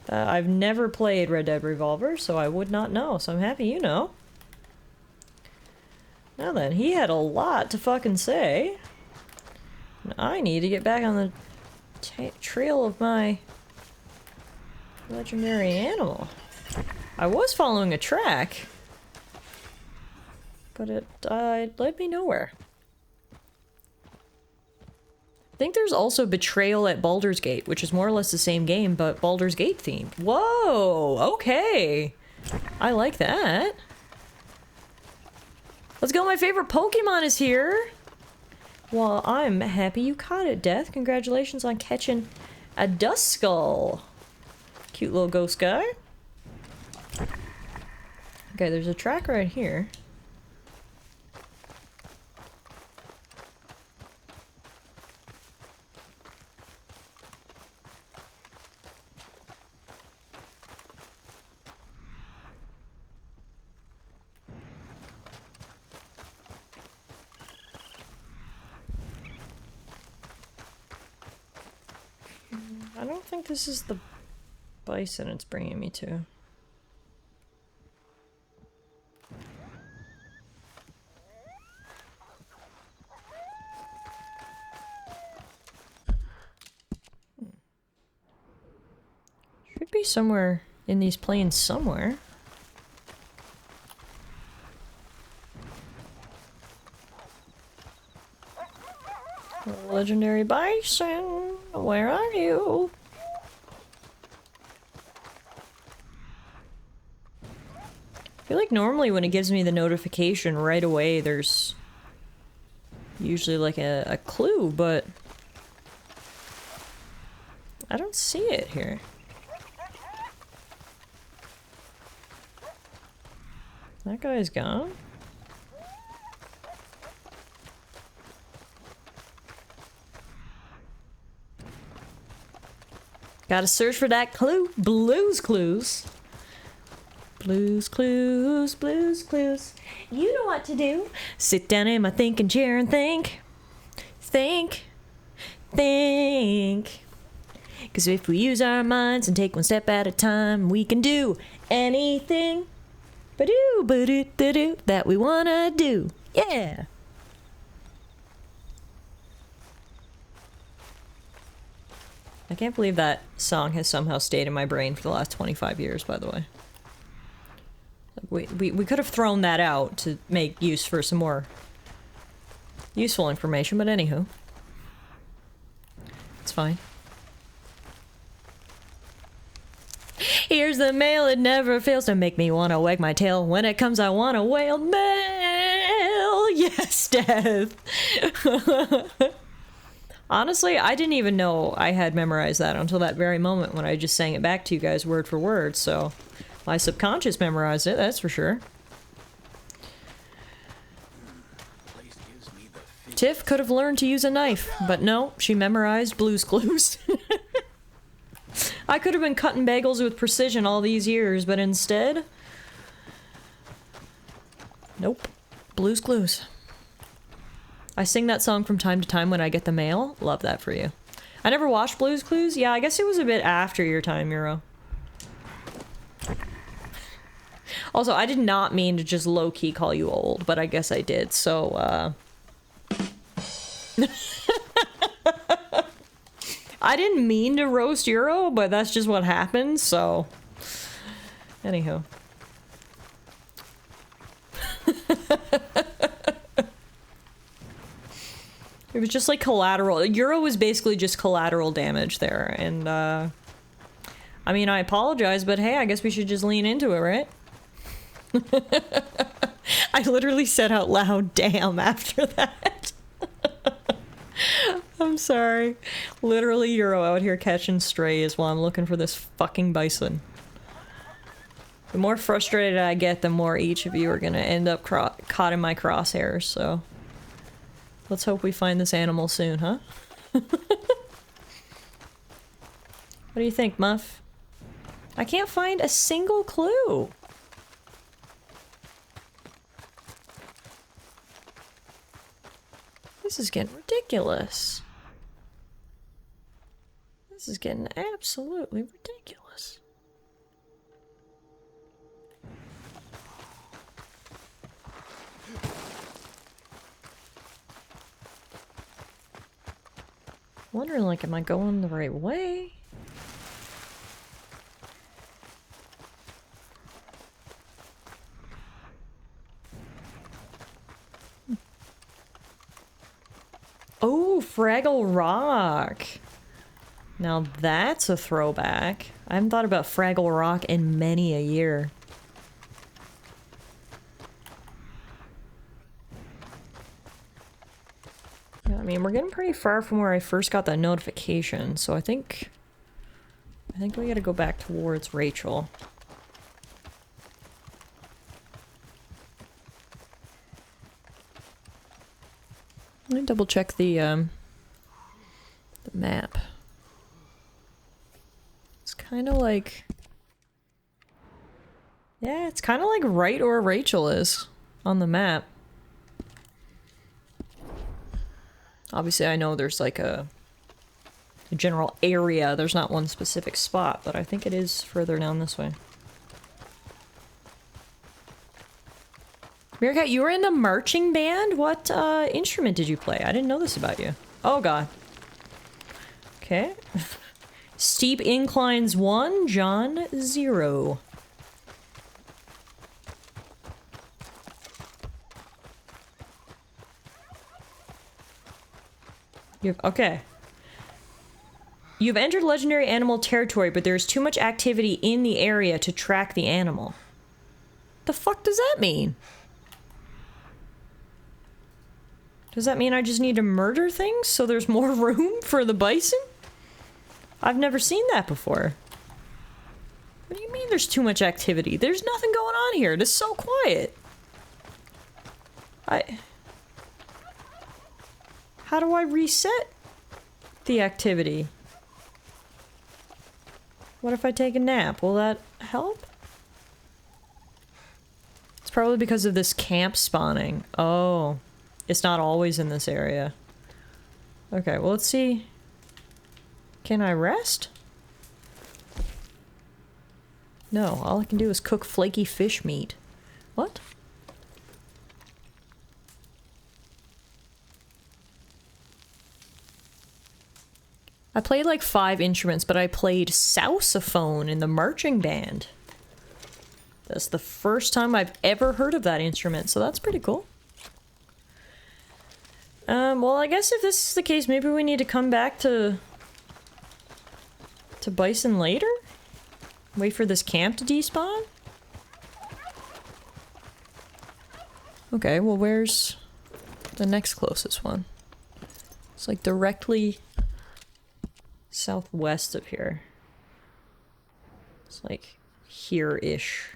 I've never played Red Dead Revolver, so I would not know. So I'm happy you know. Now then, he had a lot to fucking say. And I need to get back on the trail of my legendary animal. I was following a track, but it led me nowhere. I think there's also Betrayal at Baldur's Gate, which is more or less the same game, but Baldur's Gate themed. Whoa, okay. I like that. Let's go, my favorite Pokemon is here. Well, I'm happy you caught it, Death. Congratulations on catching a Duskull. Cute little ghost guy. Okay, there's a track right here. I don't think this is the bison it's bringing me to. Should be somewhere in these plains somewhere. Legendary bison, where are you? I feel like normally when it gives me the notification right away, there's usually like a clue, but I don't see it here. That guy's gone. Gotta search for that clue. Blues Clues. Blues Clues, Blues Clues. You know what to do. Sit down in my thinking chair and think. Think. Think. Because if we use our minds and take one step at a time, we can do anything ba-do, that we wanna do. Yeah. I can't believe that song has somehow stayed in my brain for the last 25 years, by the way. We could have thrown that out to make use for some more useful information, but anywho. It's fine. Here's the mail, it never fails to make me want to wag my tail. When it comes, I want to wail. Mail! Yes, Death! Honestly, I didn't even know I had memorized that until that very moment when I just sang it back to you guys word for word, so my subconscious memorized it, that's for sure. Tiff could have learned to use a knife, but no, she memorized Blue's Clues. I could have been cutting bagels with precision all these years, but instead... Nope. Blue's Clues. I sing that song from time to time when I get the mail. Love that for you. I never watched Blue's Clues. Yeah, I guess it was a bit after your time, Euro. Also, I did not mean to just low-key call you old, but I guess I did, so, I didn't mean to roast Euro, but that's just what happened, so... Anywho. It was just like collateral. Euro was basically just collateral damage there, and, I mean, I apologize, but hey, I guess we should just lean into it, right? I literally said out loud, damn, after that. I'm sorry. Literally Euro out here catching strays while I'm looking for this fucking bison. The more frustrated I get, the more each of you are gonna end up caught in my crosshairs, so... Let's hope we find this animal soon, huh? What do you think, Muff? I can't find a single clue. This is getting ridiculous. This is getting absolutely ridiculous. Wondering, like, am I going the right way? Oh, Fraggle Rock. Now that's a throwback. I haven't thought about Fraggle Rock in many a year. Yeah, I mean, we're getting pretty far from where I first got that notification, so I think we gotta go back towards Rachel. Let me double check the map. It's kind of like... Yeah, it's kind of like right where Rachel is on the map. Obviously, I know there's like a general area. There's not one specific spot, but I think it is further down this way. Meerkat, you were in the marching band? What instrument did you play? I didn't know this about you. Oh god. Okay. Steep inclines 1, John 0. Okay. You've entered legendary animal territory, but there's too much activity in the area to track the animal. The fuck does that mean? Does that mean I just need to murder things so there's more room for the bison? I've never seen that before. What do you mean there's too much activity? There's nothing going on here. It is so quiet. How do I reset the activity? What if I take a nap? Will that help? It's probably because of this camp spawning. Oh. It's not always in this area. Okay, well, let's see. Can I rest? No, all I can do is cook flaky fish meat. What? I played like 5 instruments, but I played sousaphone in the marching band. That's the first time I've ever heard of that instrument, so that's pretty cool. Well, I guess if this is the case, maybe we need to come back to bison later? Wait for this camp to despawn? Okay, well, where's the next closest one? It's like directly southwest of here. It's like here-ish.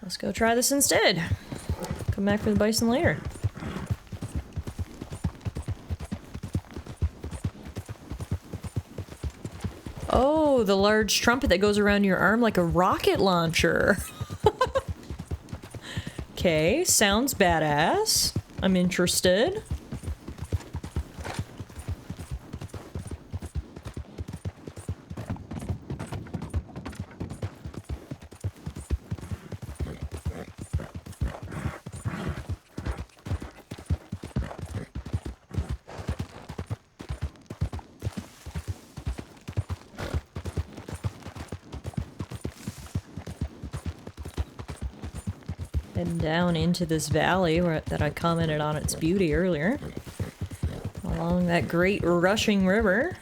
Let's go try this instead. Come back for the bison later. Oh, the large trumpet that goes around your arm like a rocket launcher. Okay, sounds badass. I'm interested. Heading down into this valley that I commented on its beauty earlier. Along that great rushing river.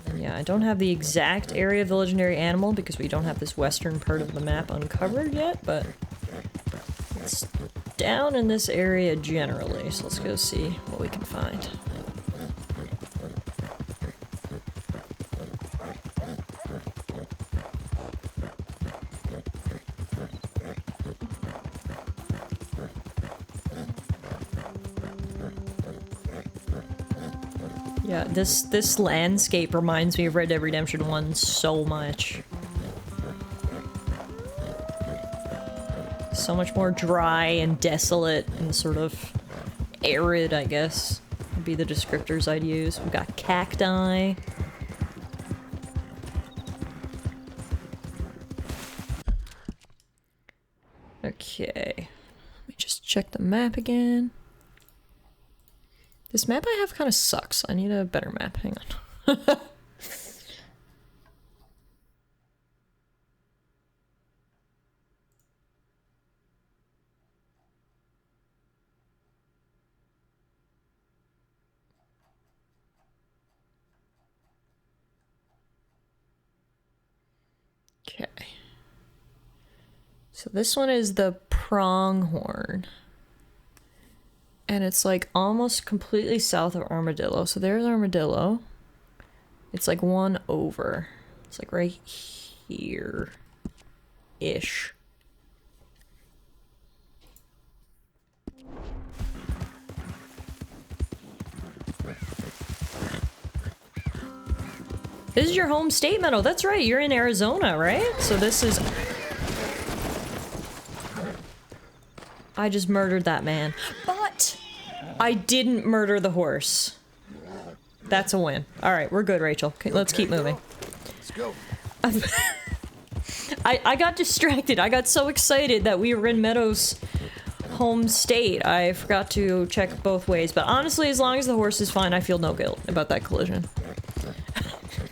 And yeah, I don't have the exact area of the legendary animal because we don't have this western part of the map uncovered yet, but it's down in this area generally, so let's go see what we can find. Yeah, this landscape reminds me of Red Dead Redemption 1 so much. So much more dry and desolate and sort of arid, I guess, would be the descriptors I'd use. We've got cacti. Okay. Let me just check the map again. This map I have kind of sucks. I need a better map. Hang on. Okay. So this one is the pronghorn. And it's like almost completely south of Armadillo. So there's Armadillo. It's like one over. It's like right here-ish. This is your home state, Meadow. That's right. You're in Arizona, right? So this is... I just murdered that man. But I didn't murder the horse. That's a win. All right, we're good, Rachel. Okay, let's keep moving. Let's go. I got distracted. I got so excited that we were in Meadow's home state. I forgot to check both ways. But honestly, as long as the horse is fine, I feel no guilt about that collision.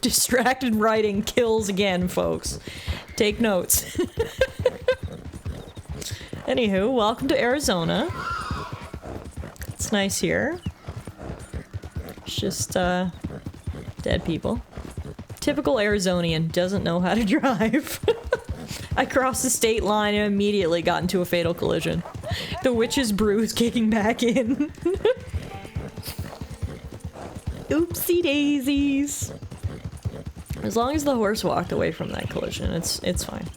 Distracted riding kills again, folks. Take notes. Anywho, welcome to Arizona. It's nice here. It's just, dead people. Typical Arizonian, doesn't know how to drive. I crossed the state line and immediately got into a fatal collision. The witch's brew is kicking back in. Oopsie daisies. As long as the horse walked away from that collision, it's fine.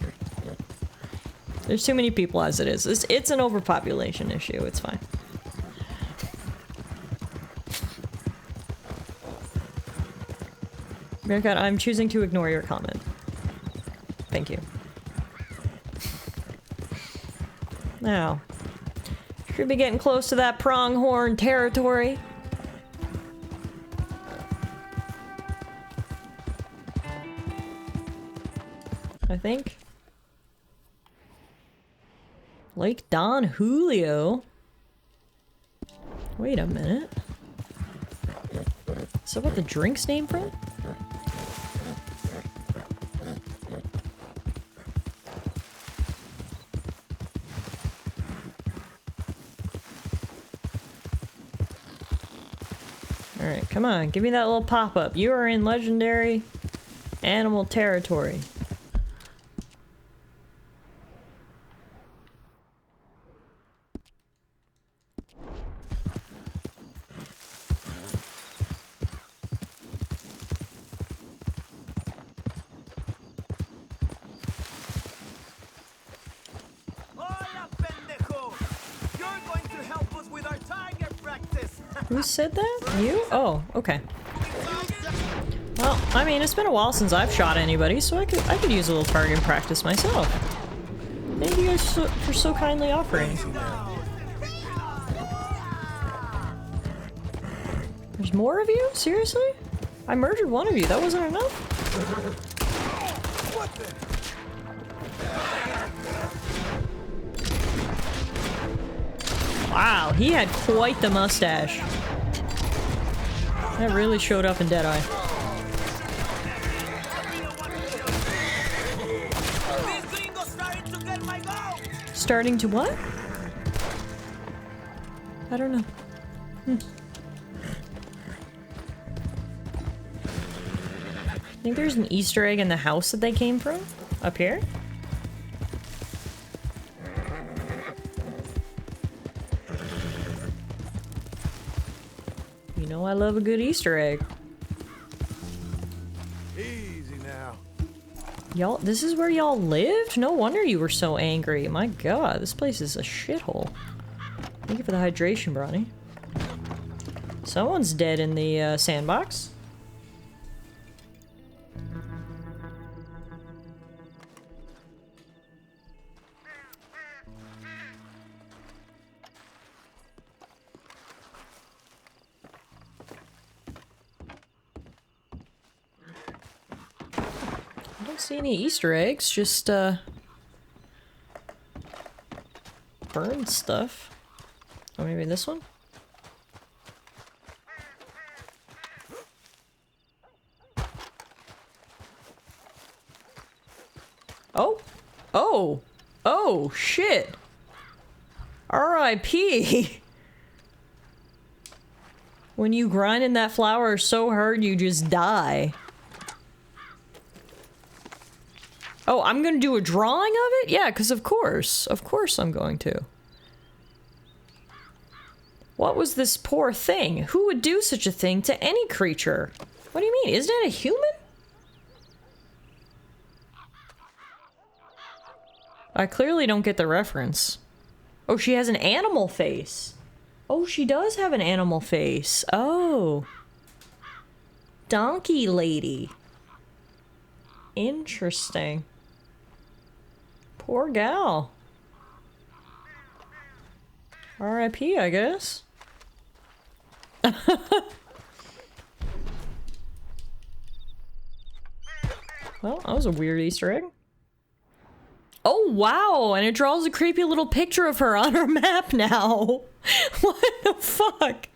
There's too many people as it is. It's an overpopulation issue. It's fine. Meerkat, I'm choosing to ignore your comment. Thank you. Now, should be getting close to that pronghorn territory. I think. Lake Don Julio. Wait a minute. Is that what the drink's name from? Alright, come on, give me that little pop-up. You are in legendary animal territory. Who said that? You? Oh, okay. Well, I mean, it's been a while since I've shot anybody, so I could use a little target practice myself. Thank you guys for so kindly offering. There's more of you? Seriously? I murdered one of you. That wasn't enough? Wow, he had quite the mustache. That really showed up in Deadeye. Starting to what? I don't know. I think there's an Easter egg in the house that they came from? Up here? You know I love a good Easter egg. Easy now. Y'all, this is where y'all lived? No wonder you were so angry. My god, this place is a shithole. Thank you for the hydration, Bronny. Someone's dead in the sandbox. I don't see any Easter eggs, just burned stuff. Oh, maybe this one? Oh! Oh! Oh, shit! R.I.P. When you grind in that flour so hard you just die. Oh, I'm gonna do a drawing of it? Yeah, because of course. Of course I'm going to. What was this poor thing? Who would do such a thing to any creature? What do you mean? Isn't it a human? I clearly don't get the reference. Oh, she has an animal face. Oh, she does have an animal face. Oh. Donkey lady. Interesting. Poor gal. R.I.P., I guess. Well, that was a weird Easter egg. Oh, wow! And it draws a creepy little picture of her on her map now. What the fuck?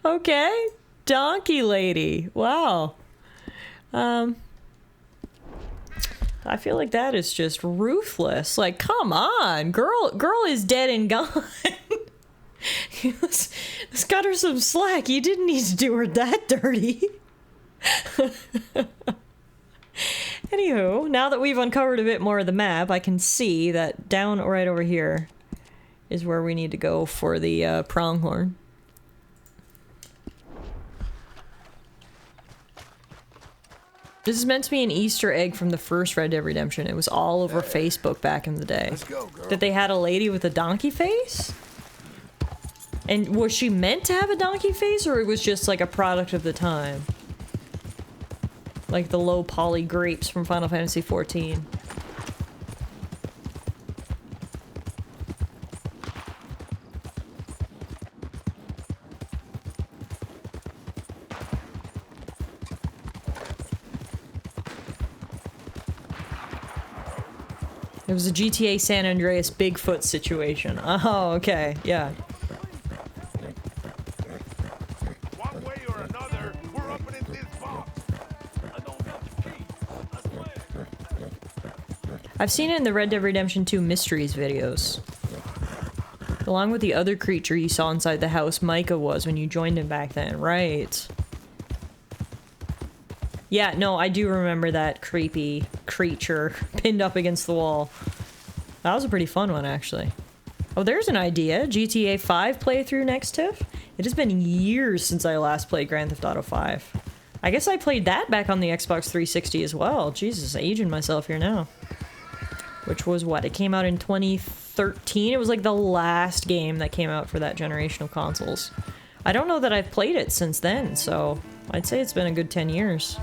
Okay. Donkey lady. Wow. I feel like that is just ruthless. Like, come on! Girl is dead and gone. Let's cut her some slack. You didn't need to do her that dirty. Anywho, now that we've uncovered a bit more of the map, I can see that down right over here is where we need to go for the pronghorn. This is meant to be an Easter egg from the first Red Dead Redemption. It was all over Facebook back in the day. Let's go, girl. That they had a lady with a donkey face? And was she meant to have a donkey face, or it was just like a product of the time? Like the low poly grapes from Final Fantasy XIV. It was a GTA San Andreas Bigfoot situation. Oh, okay, yeah. One way or another, we're opening this box. I don't have the key. I swear. I've seen it in the Red Dead Redemption 2 Mysteries videos. Along with the other creature you saw inside the house, Micah was when you joined him back then, right? Yeah, no, I do remember that creepy creature pinned up against the wall. That was a pretty fun one, actually. Oh, there's an idea. GTA 5 playthrough next TIFF? It has been years since I last played Grand Theft Auto 5. I guess I played that back on the Xbox 360 as well. Jesus, aging myself here now. Which was what? It came out in 2013? It was like the last game that came out for that generation of consoles. I don't know that I've played it since then, so I'd say it's been a good 10 years.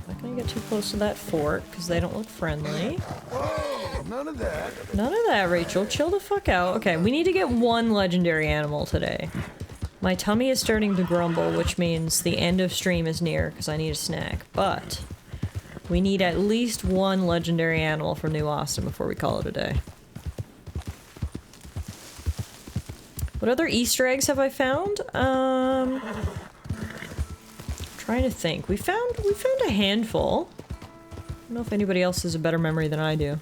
Not gonna get too close to that fort, because they don't look friendly. Whoa, none of that. None of that, Rachel. Chill the fuck out. Okay, we need to get one legendary animal today. My tummy is starting to grumble, which means the end of stream is near, because I need a snack. But we need at least one legendary animal from New Austin before we call it a day. What other Easter eggs have I found? Trying to think. We found a handful. I don't know if anybody else has a better memory than I do.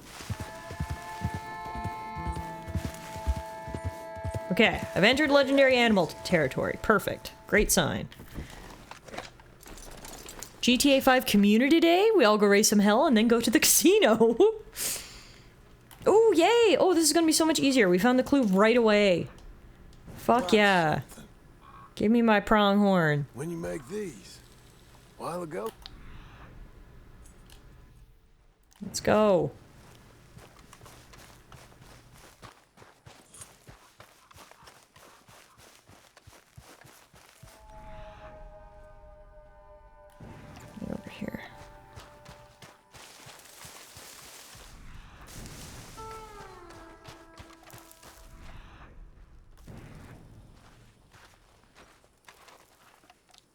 Okay, I've entered legendary animal territory. Perfect. Great sign. GTA 5 Community Day. We all go raise some hell and then go to the casino. Oh, yay! Oh, this is gonna be so much easier. We found the clue right away. Fuck yeah. Give me my pronghorn. When you make these? A while ago? Let's go.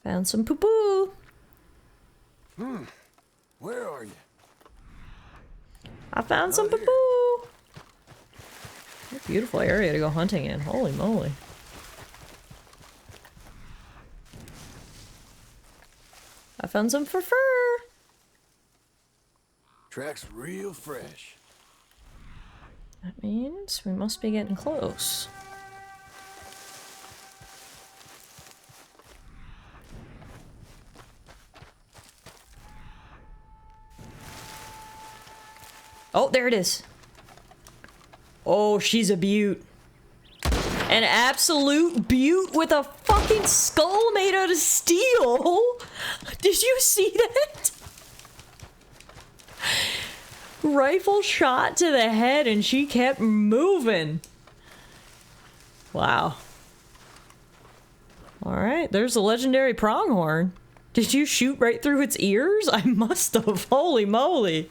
Found some poo-poo. Where are you? I found some poo-poo. What a beautiful area to go hunting in. Holy moly. I found some fur. Track's real fresh. That means we must be getting close. Oh, there it is. Oh, she's a beaut. An absolute beaut with a fucking skull made out of steel. Did you see that? Rifle shot to the head and she kept moving. Wow. Alright, there's a legendary pronghorn. Did you shoot right through its ears? I must have. Holy moly.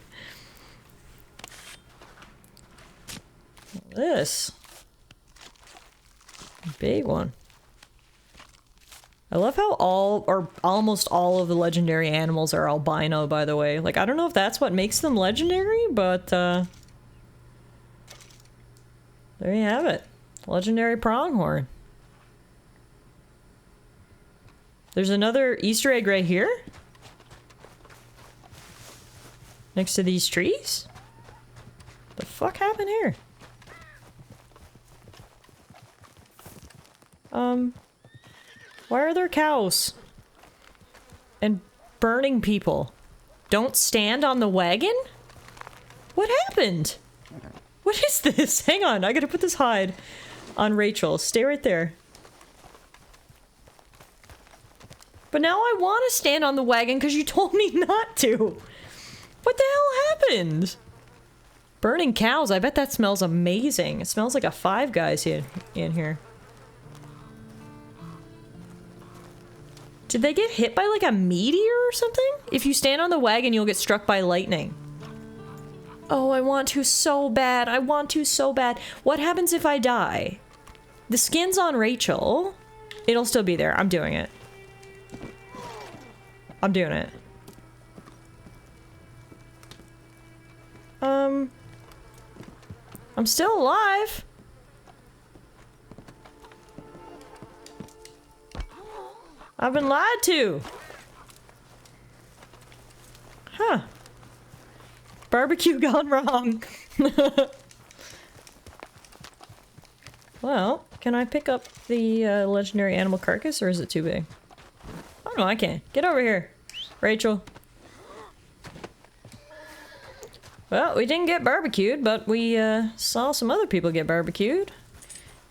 This. Big one. I love how all, or almost all of the legendary animals are albino, by the way. Like, I don't know if that's what makes them legendary, but, there you have it. Legendary pronghorn. There's another Easter egg right here. Next to these trees? The fuck happened here? Why are there cows? And burning people? Don't stand on the wagon? What happened? What is this? Hang on, I gotta put this hide on Rachel. Stay right there. But now I want to stand on the wagon because you told me not to. What the hell happened? Burning cows, I bet that smells amazing. It smells like a Five Guys in here. Did they get hit by like a meteor or something? If you stand on the wagon, you'll get struck by lightning. Oh, I want to so bad. I want to so bad. What happens if I die? The skin's on Rachel. It'll still be there. I'm doing it. I'm doing it. I'm still alive. I've been lied to. Huh. Barbecue gone wrong. Well, can I pick up the legendary animal carcass, or is it too big? Oh no, I can. Get over here, Rachel. Well, we didn't get barbecued, but we saw some other people get barbecued.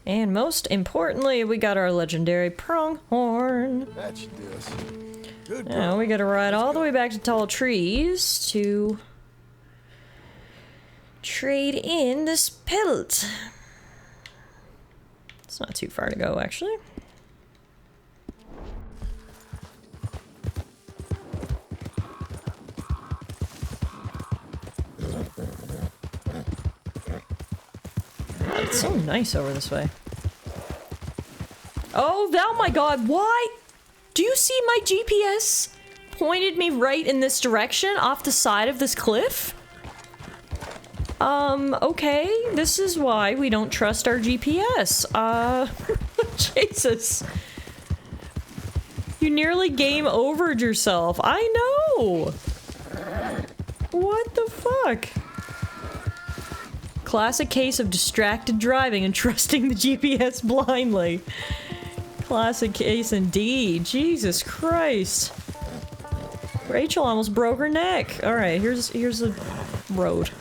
And most importantly, we got our legendary pronghorn. That should do us. Good girl. Now we gotta ride all the way back to Tall Trees to trade in this pelt. It's not too far to go, actually. It's so nice over this way. Oh my god, why? Do you see my GPS pointed me right in this direction off the side of this cliff? Okay, this is why we don't trust our GPS. Jesus. You nearly game overed yourself. I know! What the fuck? Classic case of distracted driving and trusting the GPS blindly. Classic case indeed. Jesus Christ. Rachel almost broke her neck. Alright, here's the road.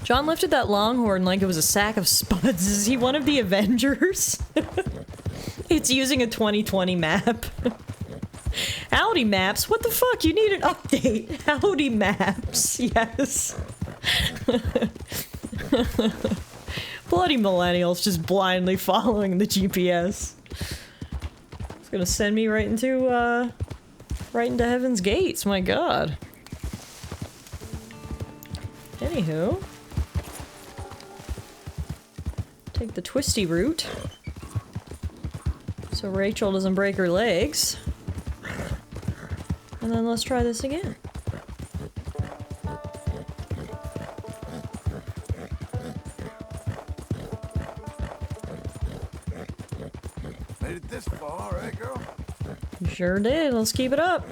John lifted that longhorn like it was a sack of spuds. Is he one of the Avengers? It's using a 2020 map. Howdy maps? What the fuck? You need an update. Howdy maps. Yes. Bloody millennials just blindly following the GPS. It's gonna send me right into heaven's gates, my god. Anywho. Take the twisty route. So Rachel doesn't break her legs. And then let's try this again. Made it this far, right, girl? You sure did. Let's keep it up.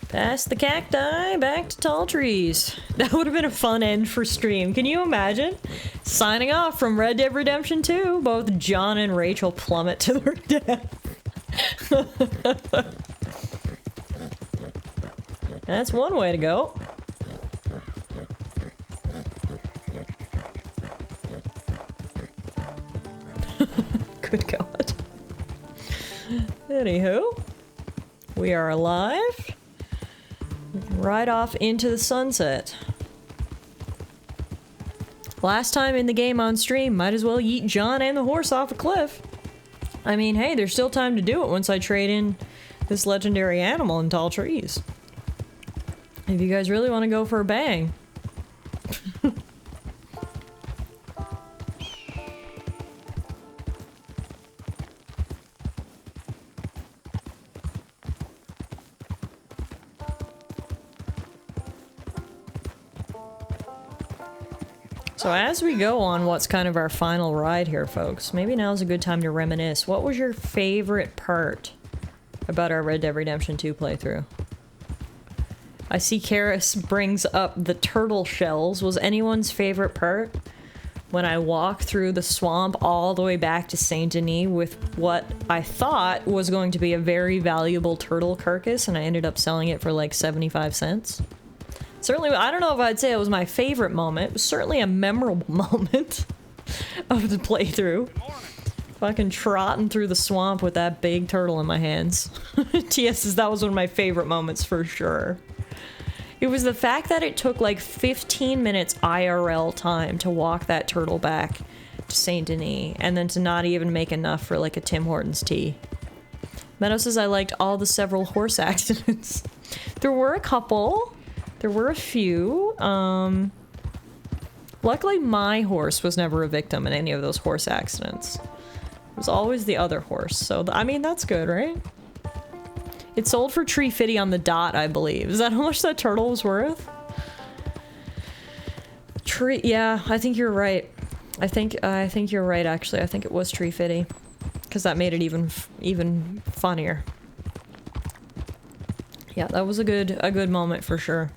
Past the cacti, back to tall trees. That would have been a fun end for stream. Can you imagine? Signing off from Red Dead Redemption 2, both John and Rachel plummet to their death. That's one way to go. Good God. Anywho, we are alive. Right off into the sunset. Last time in the game on stream, might as well yeet John and the horse off a cliff. I mean, hey, there's still time to do it once I trade in this legendary animal in tall trees. If you guys really want to go for a bang. So as we go on what's kind of our final ride here, folks, maybe now's a good time to reminisce. What was your favorite part about our Red Dead Redemption 2 playthrough? I see Karis brings up the turtle shells. Was anyone's favorite part when I walked through the swamp all the way back to Saint Denis with what I thought was going to be a very valuable turtle carcass, and I ended up selling it for like 75 cents? Certainly, I don't know if I'd say it was my favorite moment. It was certainly a memorable moment of the playthrough. Fucking trotting through the swamp with that big turtle in my hands. TS says that was one of my favorite moments for sure. It was the fact that it took like 15 minutes IRL time to walk that turtle back to Saint Denis, and then to not even make enough for like a Tim Hortons tea. Meadow says I liked all the several horse accidents. There were a couple. There were a few. Luckily my horse was never a victim in any of those horse accidents. It was always the other horse, so I mean, that's good, right? It sold for $3.50 on the dot, I believe. Is that how much that turtle was worth? Yeah, I think you're right. I think you're right, actually. I think it was $3.50. Because that made it even funnier. Yeah, that was a good moment for sure.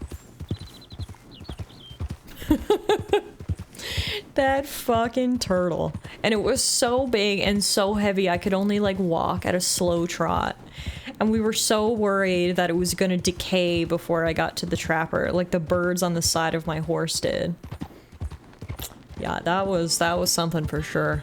That fucking turtle. And it was so big and so heavy I could only like walk at a slow trot. And we were so worried that it was gonna decay before I got to the trapper, like the birds on the side of my horse did. Yeah, that was something for sure.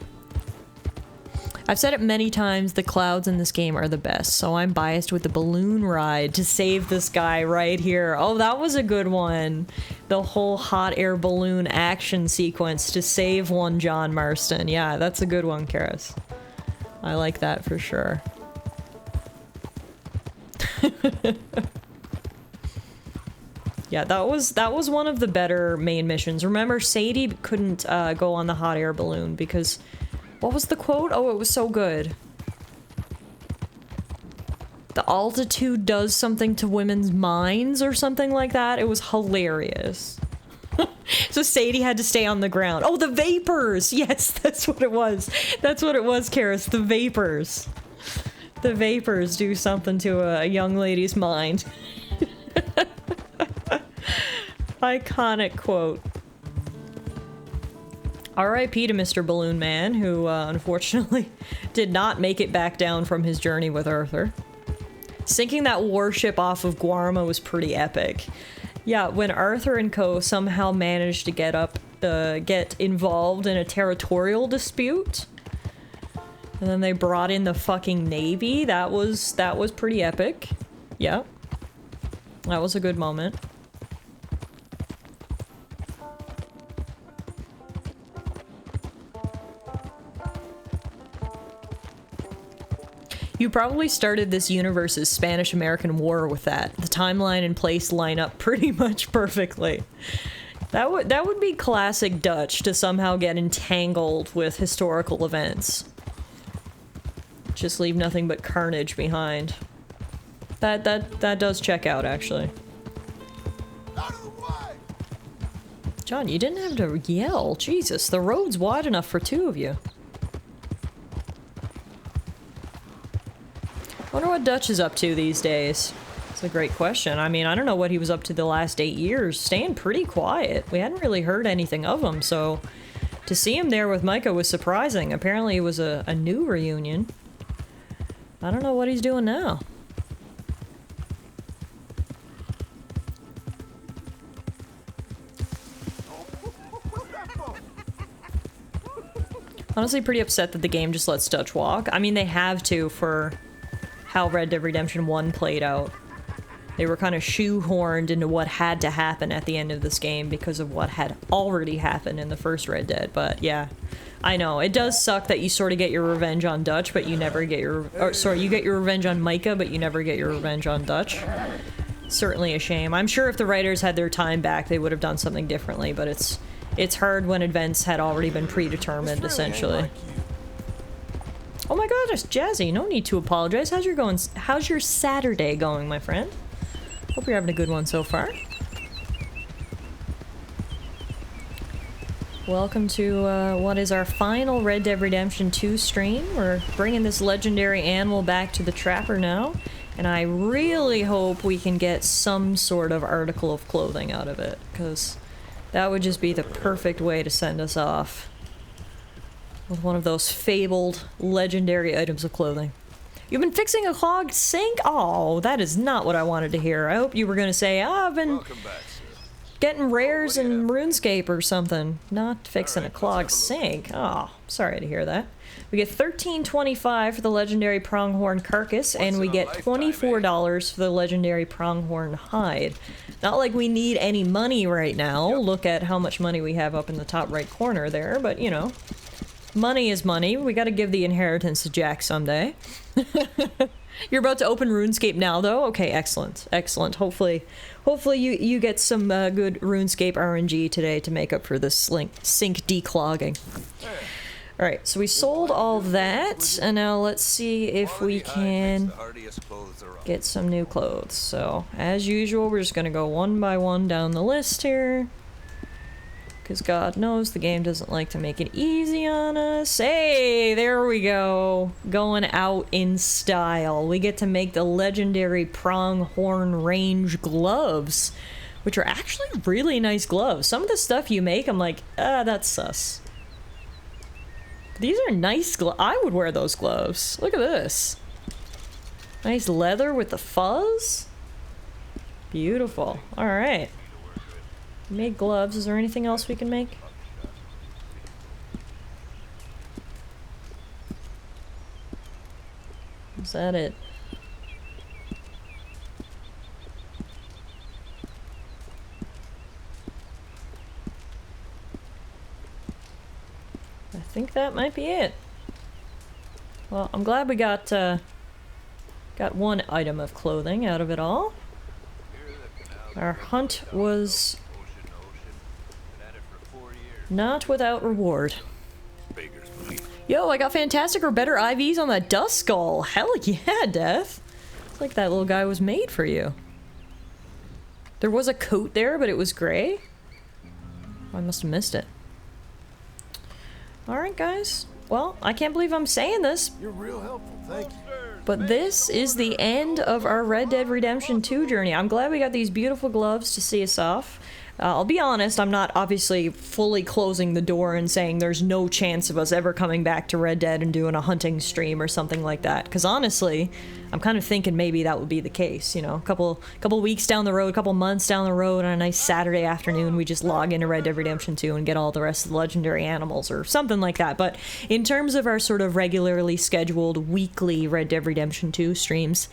I've said it many times, the clouds in this game are the best, so I'm biased with the balloon ride to save this guy right here. Oh, that was a good one. The whole hot air balloon action sequence to save one John Marston. Yeah, that's a good one, Karis. I like that for sure. Yeah, that was one of the better main missions. Remember, Sadie couldn't go on the hot air balloon because... What was the quote? Oh, it was so good. The altitude does something to women's minds or something like that. It was hilarious. So Sadie had to stay on the ground. Oh, the vapors! Yes, that's what it was. That's what it was, Karis. The vapors. The vapors do something to a young lady's mind. Iconic quote. R.I.P. to Mr. Balloon Man, who unfortunately did not make it back down from his journey with Arthur. Sinking that warship off of Guarma was pretty epic. Yeah, when Arthur and co somehow managed to get involved in a territorial dispute, and then they brought in the fucking Navy, that was pretty epic. Yeah. That was a good moment. You probably started this universe's Spanish-American War with that. The timeline and place line up pretty much perfectly. That would be classic Dutch to somehow get entangled with historical events. Just leave nothing but carnage behind. That does check out, actually. John, you didn't have to yell. Jesus, the road's wide enough for two of you. Wonder what Dutch is up to these days. It's a great question. I mean, I don't know what he was up to the last 8 years. Staying pretty quiet. We hadn't really heard anything of him, so to see him there with Micah was surprising. Apparently it was a new reunion. I don't know what he's doing now. Honestly, pretty upset that the game just lets Dutch walk. I mean, they have to for how Red Dead Redemption 1 played out. They were kind of shoehorned into what had to happen at the end of this game because of what had already happened in the first Red Dead. But yeah, I know. It does suck that you sort of get your revenge on Dutch, but you never get your... Or, sorry, you get your revenge on Micah, but you never get your revenge on Dutch. Certainly a shame. I'm sure if the writers had their time back, they would have done something differently, but it's hard when events had already been predetermined, essentially. Oh my god, it's Jazzy. No need to apologize. How's your Saturday going, my friend? Hope you're having a good one so far. Welcome to what is our final Red Dead Redemption 2 stream. We're bringing this legendary animal back to the trapper now, and I really hope we can get some sort of article of clothing out of it, because that would just be the perfect way to send us off. With one of those fabled, legendary items of clothing. You've been fixing a clogged sink? Oh, that is not what I wanted to hear. I hope you were going to say, oh, I've been getting rares in RuneScape or something. Not fixing a clogged sink. Oh, sorry to hear that. We get $13.25 for the legendary pronghorn carcass, and we get $24 for the legendary pronghorn hide. Not like we need any money right now. Look at how much money we have up in the top right corner there, but you know. Money is money. We gotta give the inheritance to Jack someday. You're about to open RuneScape now, though? Okay, excellent. Excellent. Hopefully you get some good RuneScape RNG today to make up for this sink declogging. Alright, so we sold all that, and now let's see if we can get some new clothes. So, as usual, we're just gonna go one by one down the list here. Because God knows the game doesn't like to make it easy on us. Hey, there we go. Going out in style. We get to make the legendary pronghorn range gloves, which are actually really nice gloves. Some of the stuff you make, I'm like, that's sus. These are nice gloves. I would wear those gloves. Look at this. Nice leather with the fuzz. Beautiful. All right. Made gloves. Is there anything else we can make? Is that it? I think that might be it. Well, I'm glad we got one item of clothing out of it all. Our hunt was not without reward. Yo, I got fantastic or better IVs on that dust skull. Hell yeah, Death. It's like that little guy was made for you. There was a coat there, but it was gray. Oh, I must have missed it. Alright, guys. Well, I can't believe I'm saying this. You're real helpful, thank you. But this is the end of our Red Dead Redemption 2 journey. I'm glad we got these beautiful gloves to see us off. I'll be honest, I'm not obviously fully closing the door and saying there's no chance of us ever coming back to Red Dead and doing a hunting stream or something like that. Because honestly, I'm kind of thinking maybe that would be the case, you know, a couple weeks down the road, a couple months down the road, on a nice Saturday afternoon, we just log into Red Dead Redemption 2 and get all the rest of the legendary animals or something like that. But in terms of our sort of regularly scheduled weekly Red Dead Redemption 2 streams,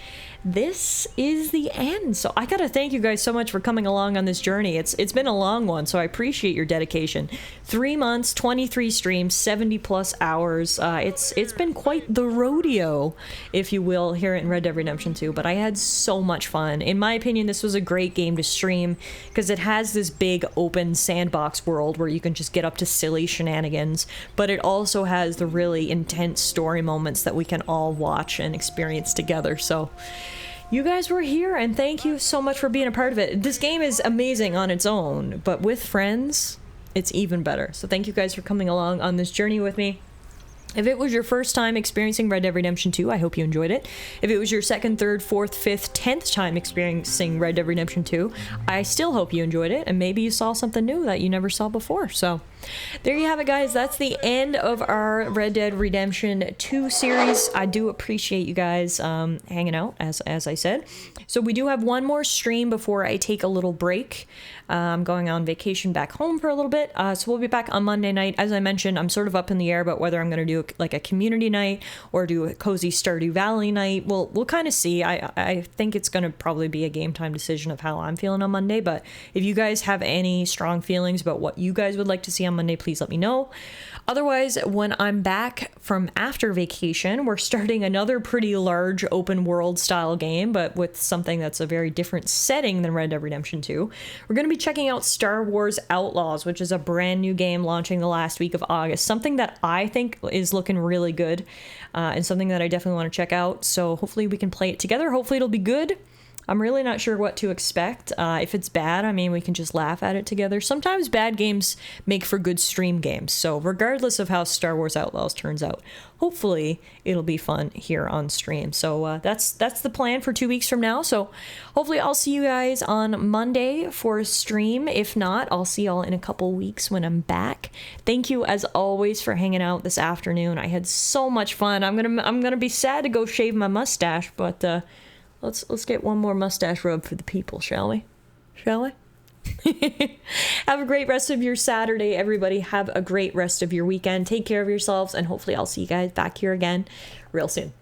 this is the end. So I gotta thank you guys so much for coming along on this journey. It's it's been a long one, so I appreciate your dedication. 3 months, 23 streams, 70 plus hours. It's been quite the rodeo, if you will, here in Red Dead Redemption 2, but I had so much fun. In my opinion, this was a great game to stream because it has this big open sandbox world where you can just get up to silly shenanigans, but it also has the really intense story moments that we can all watch and experience together. So you guys were here, and thank you so much for being a part of it. This game is amazing on its own, but with friends, it's even better. So thank you guys for coming along on this journey with me. If it was your first time experiencing Red Dead Redemption 2, I hope you enjoyed it. If it was your second, third, fourth, fifth, 10th time experiencing Red Dead Redemption 2, I still hope you enjoyed it, and maybe you saw something new that you never saw before. So there you have it, guys. That's the end of our Red Dead Redemption 2 series. I do appreciate you guys hanging out, as I said. So we do have one more stream before I take a little break. I'm going on vacation back home for a little bit, so we'll be back on Monday night. As I mentioned, I'm sort of up in the air about whether I'm going to do like a community night or do a cozy Stardew Valley night. We'll kind of see. I think it's going to probably be a game time decision of how I'm feeling on Monday, but if you guys have any strong feelings about what you guys would like to see on Monday, please let me know. Otherwise, when I'm back from after vacation, we're starting another pretty large open world style game, but with something that's a very different setting than Red Dead Redemption 2. We're going to be checking out Star Wars Outlaws, which is a brand new game launching the last week of August. Something that I think is looking really good, and something that I definitely want to check out. So hopefully we can play it together. Hopefully it'll be good. I'm really not sure what to expect. If it's bad, I mean, we can just laugh at it together. Sometimes bad games make for good stream games. So regardless of how Star Wars Outlaws turns out, hopefully it'll be fun here on stream. So that's the plan for 2 weeks from now. So hopefully I'll see you guys on Monday for a stream. If not, I'll see y'all in a couple weeks when I'm back. Thank you as always for hanging out this afternoon. I had so much fun. I'm gonna be sad to go shave my mustache, but let's get one more mustache rub for the people, shall we? Shall we? Have a great rest of your Saturday, everybody. Have a great rest of your weekend. Take care of yourselves, and hopefully I'll see you guys back here again real soon.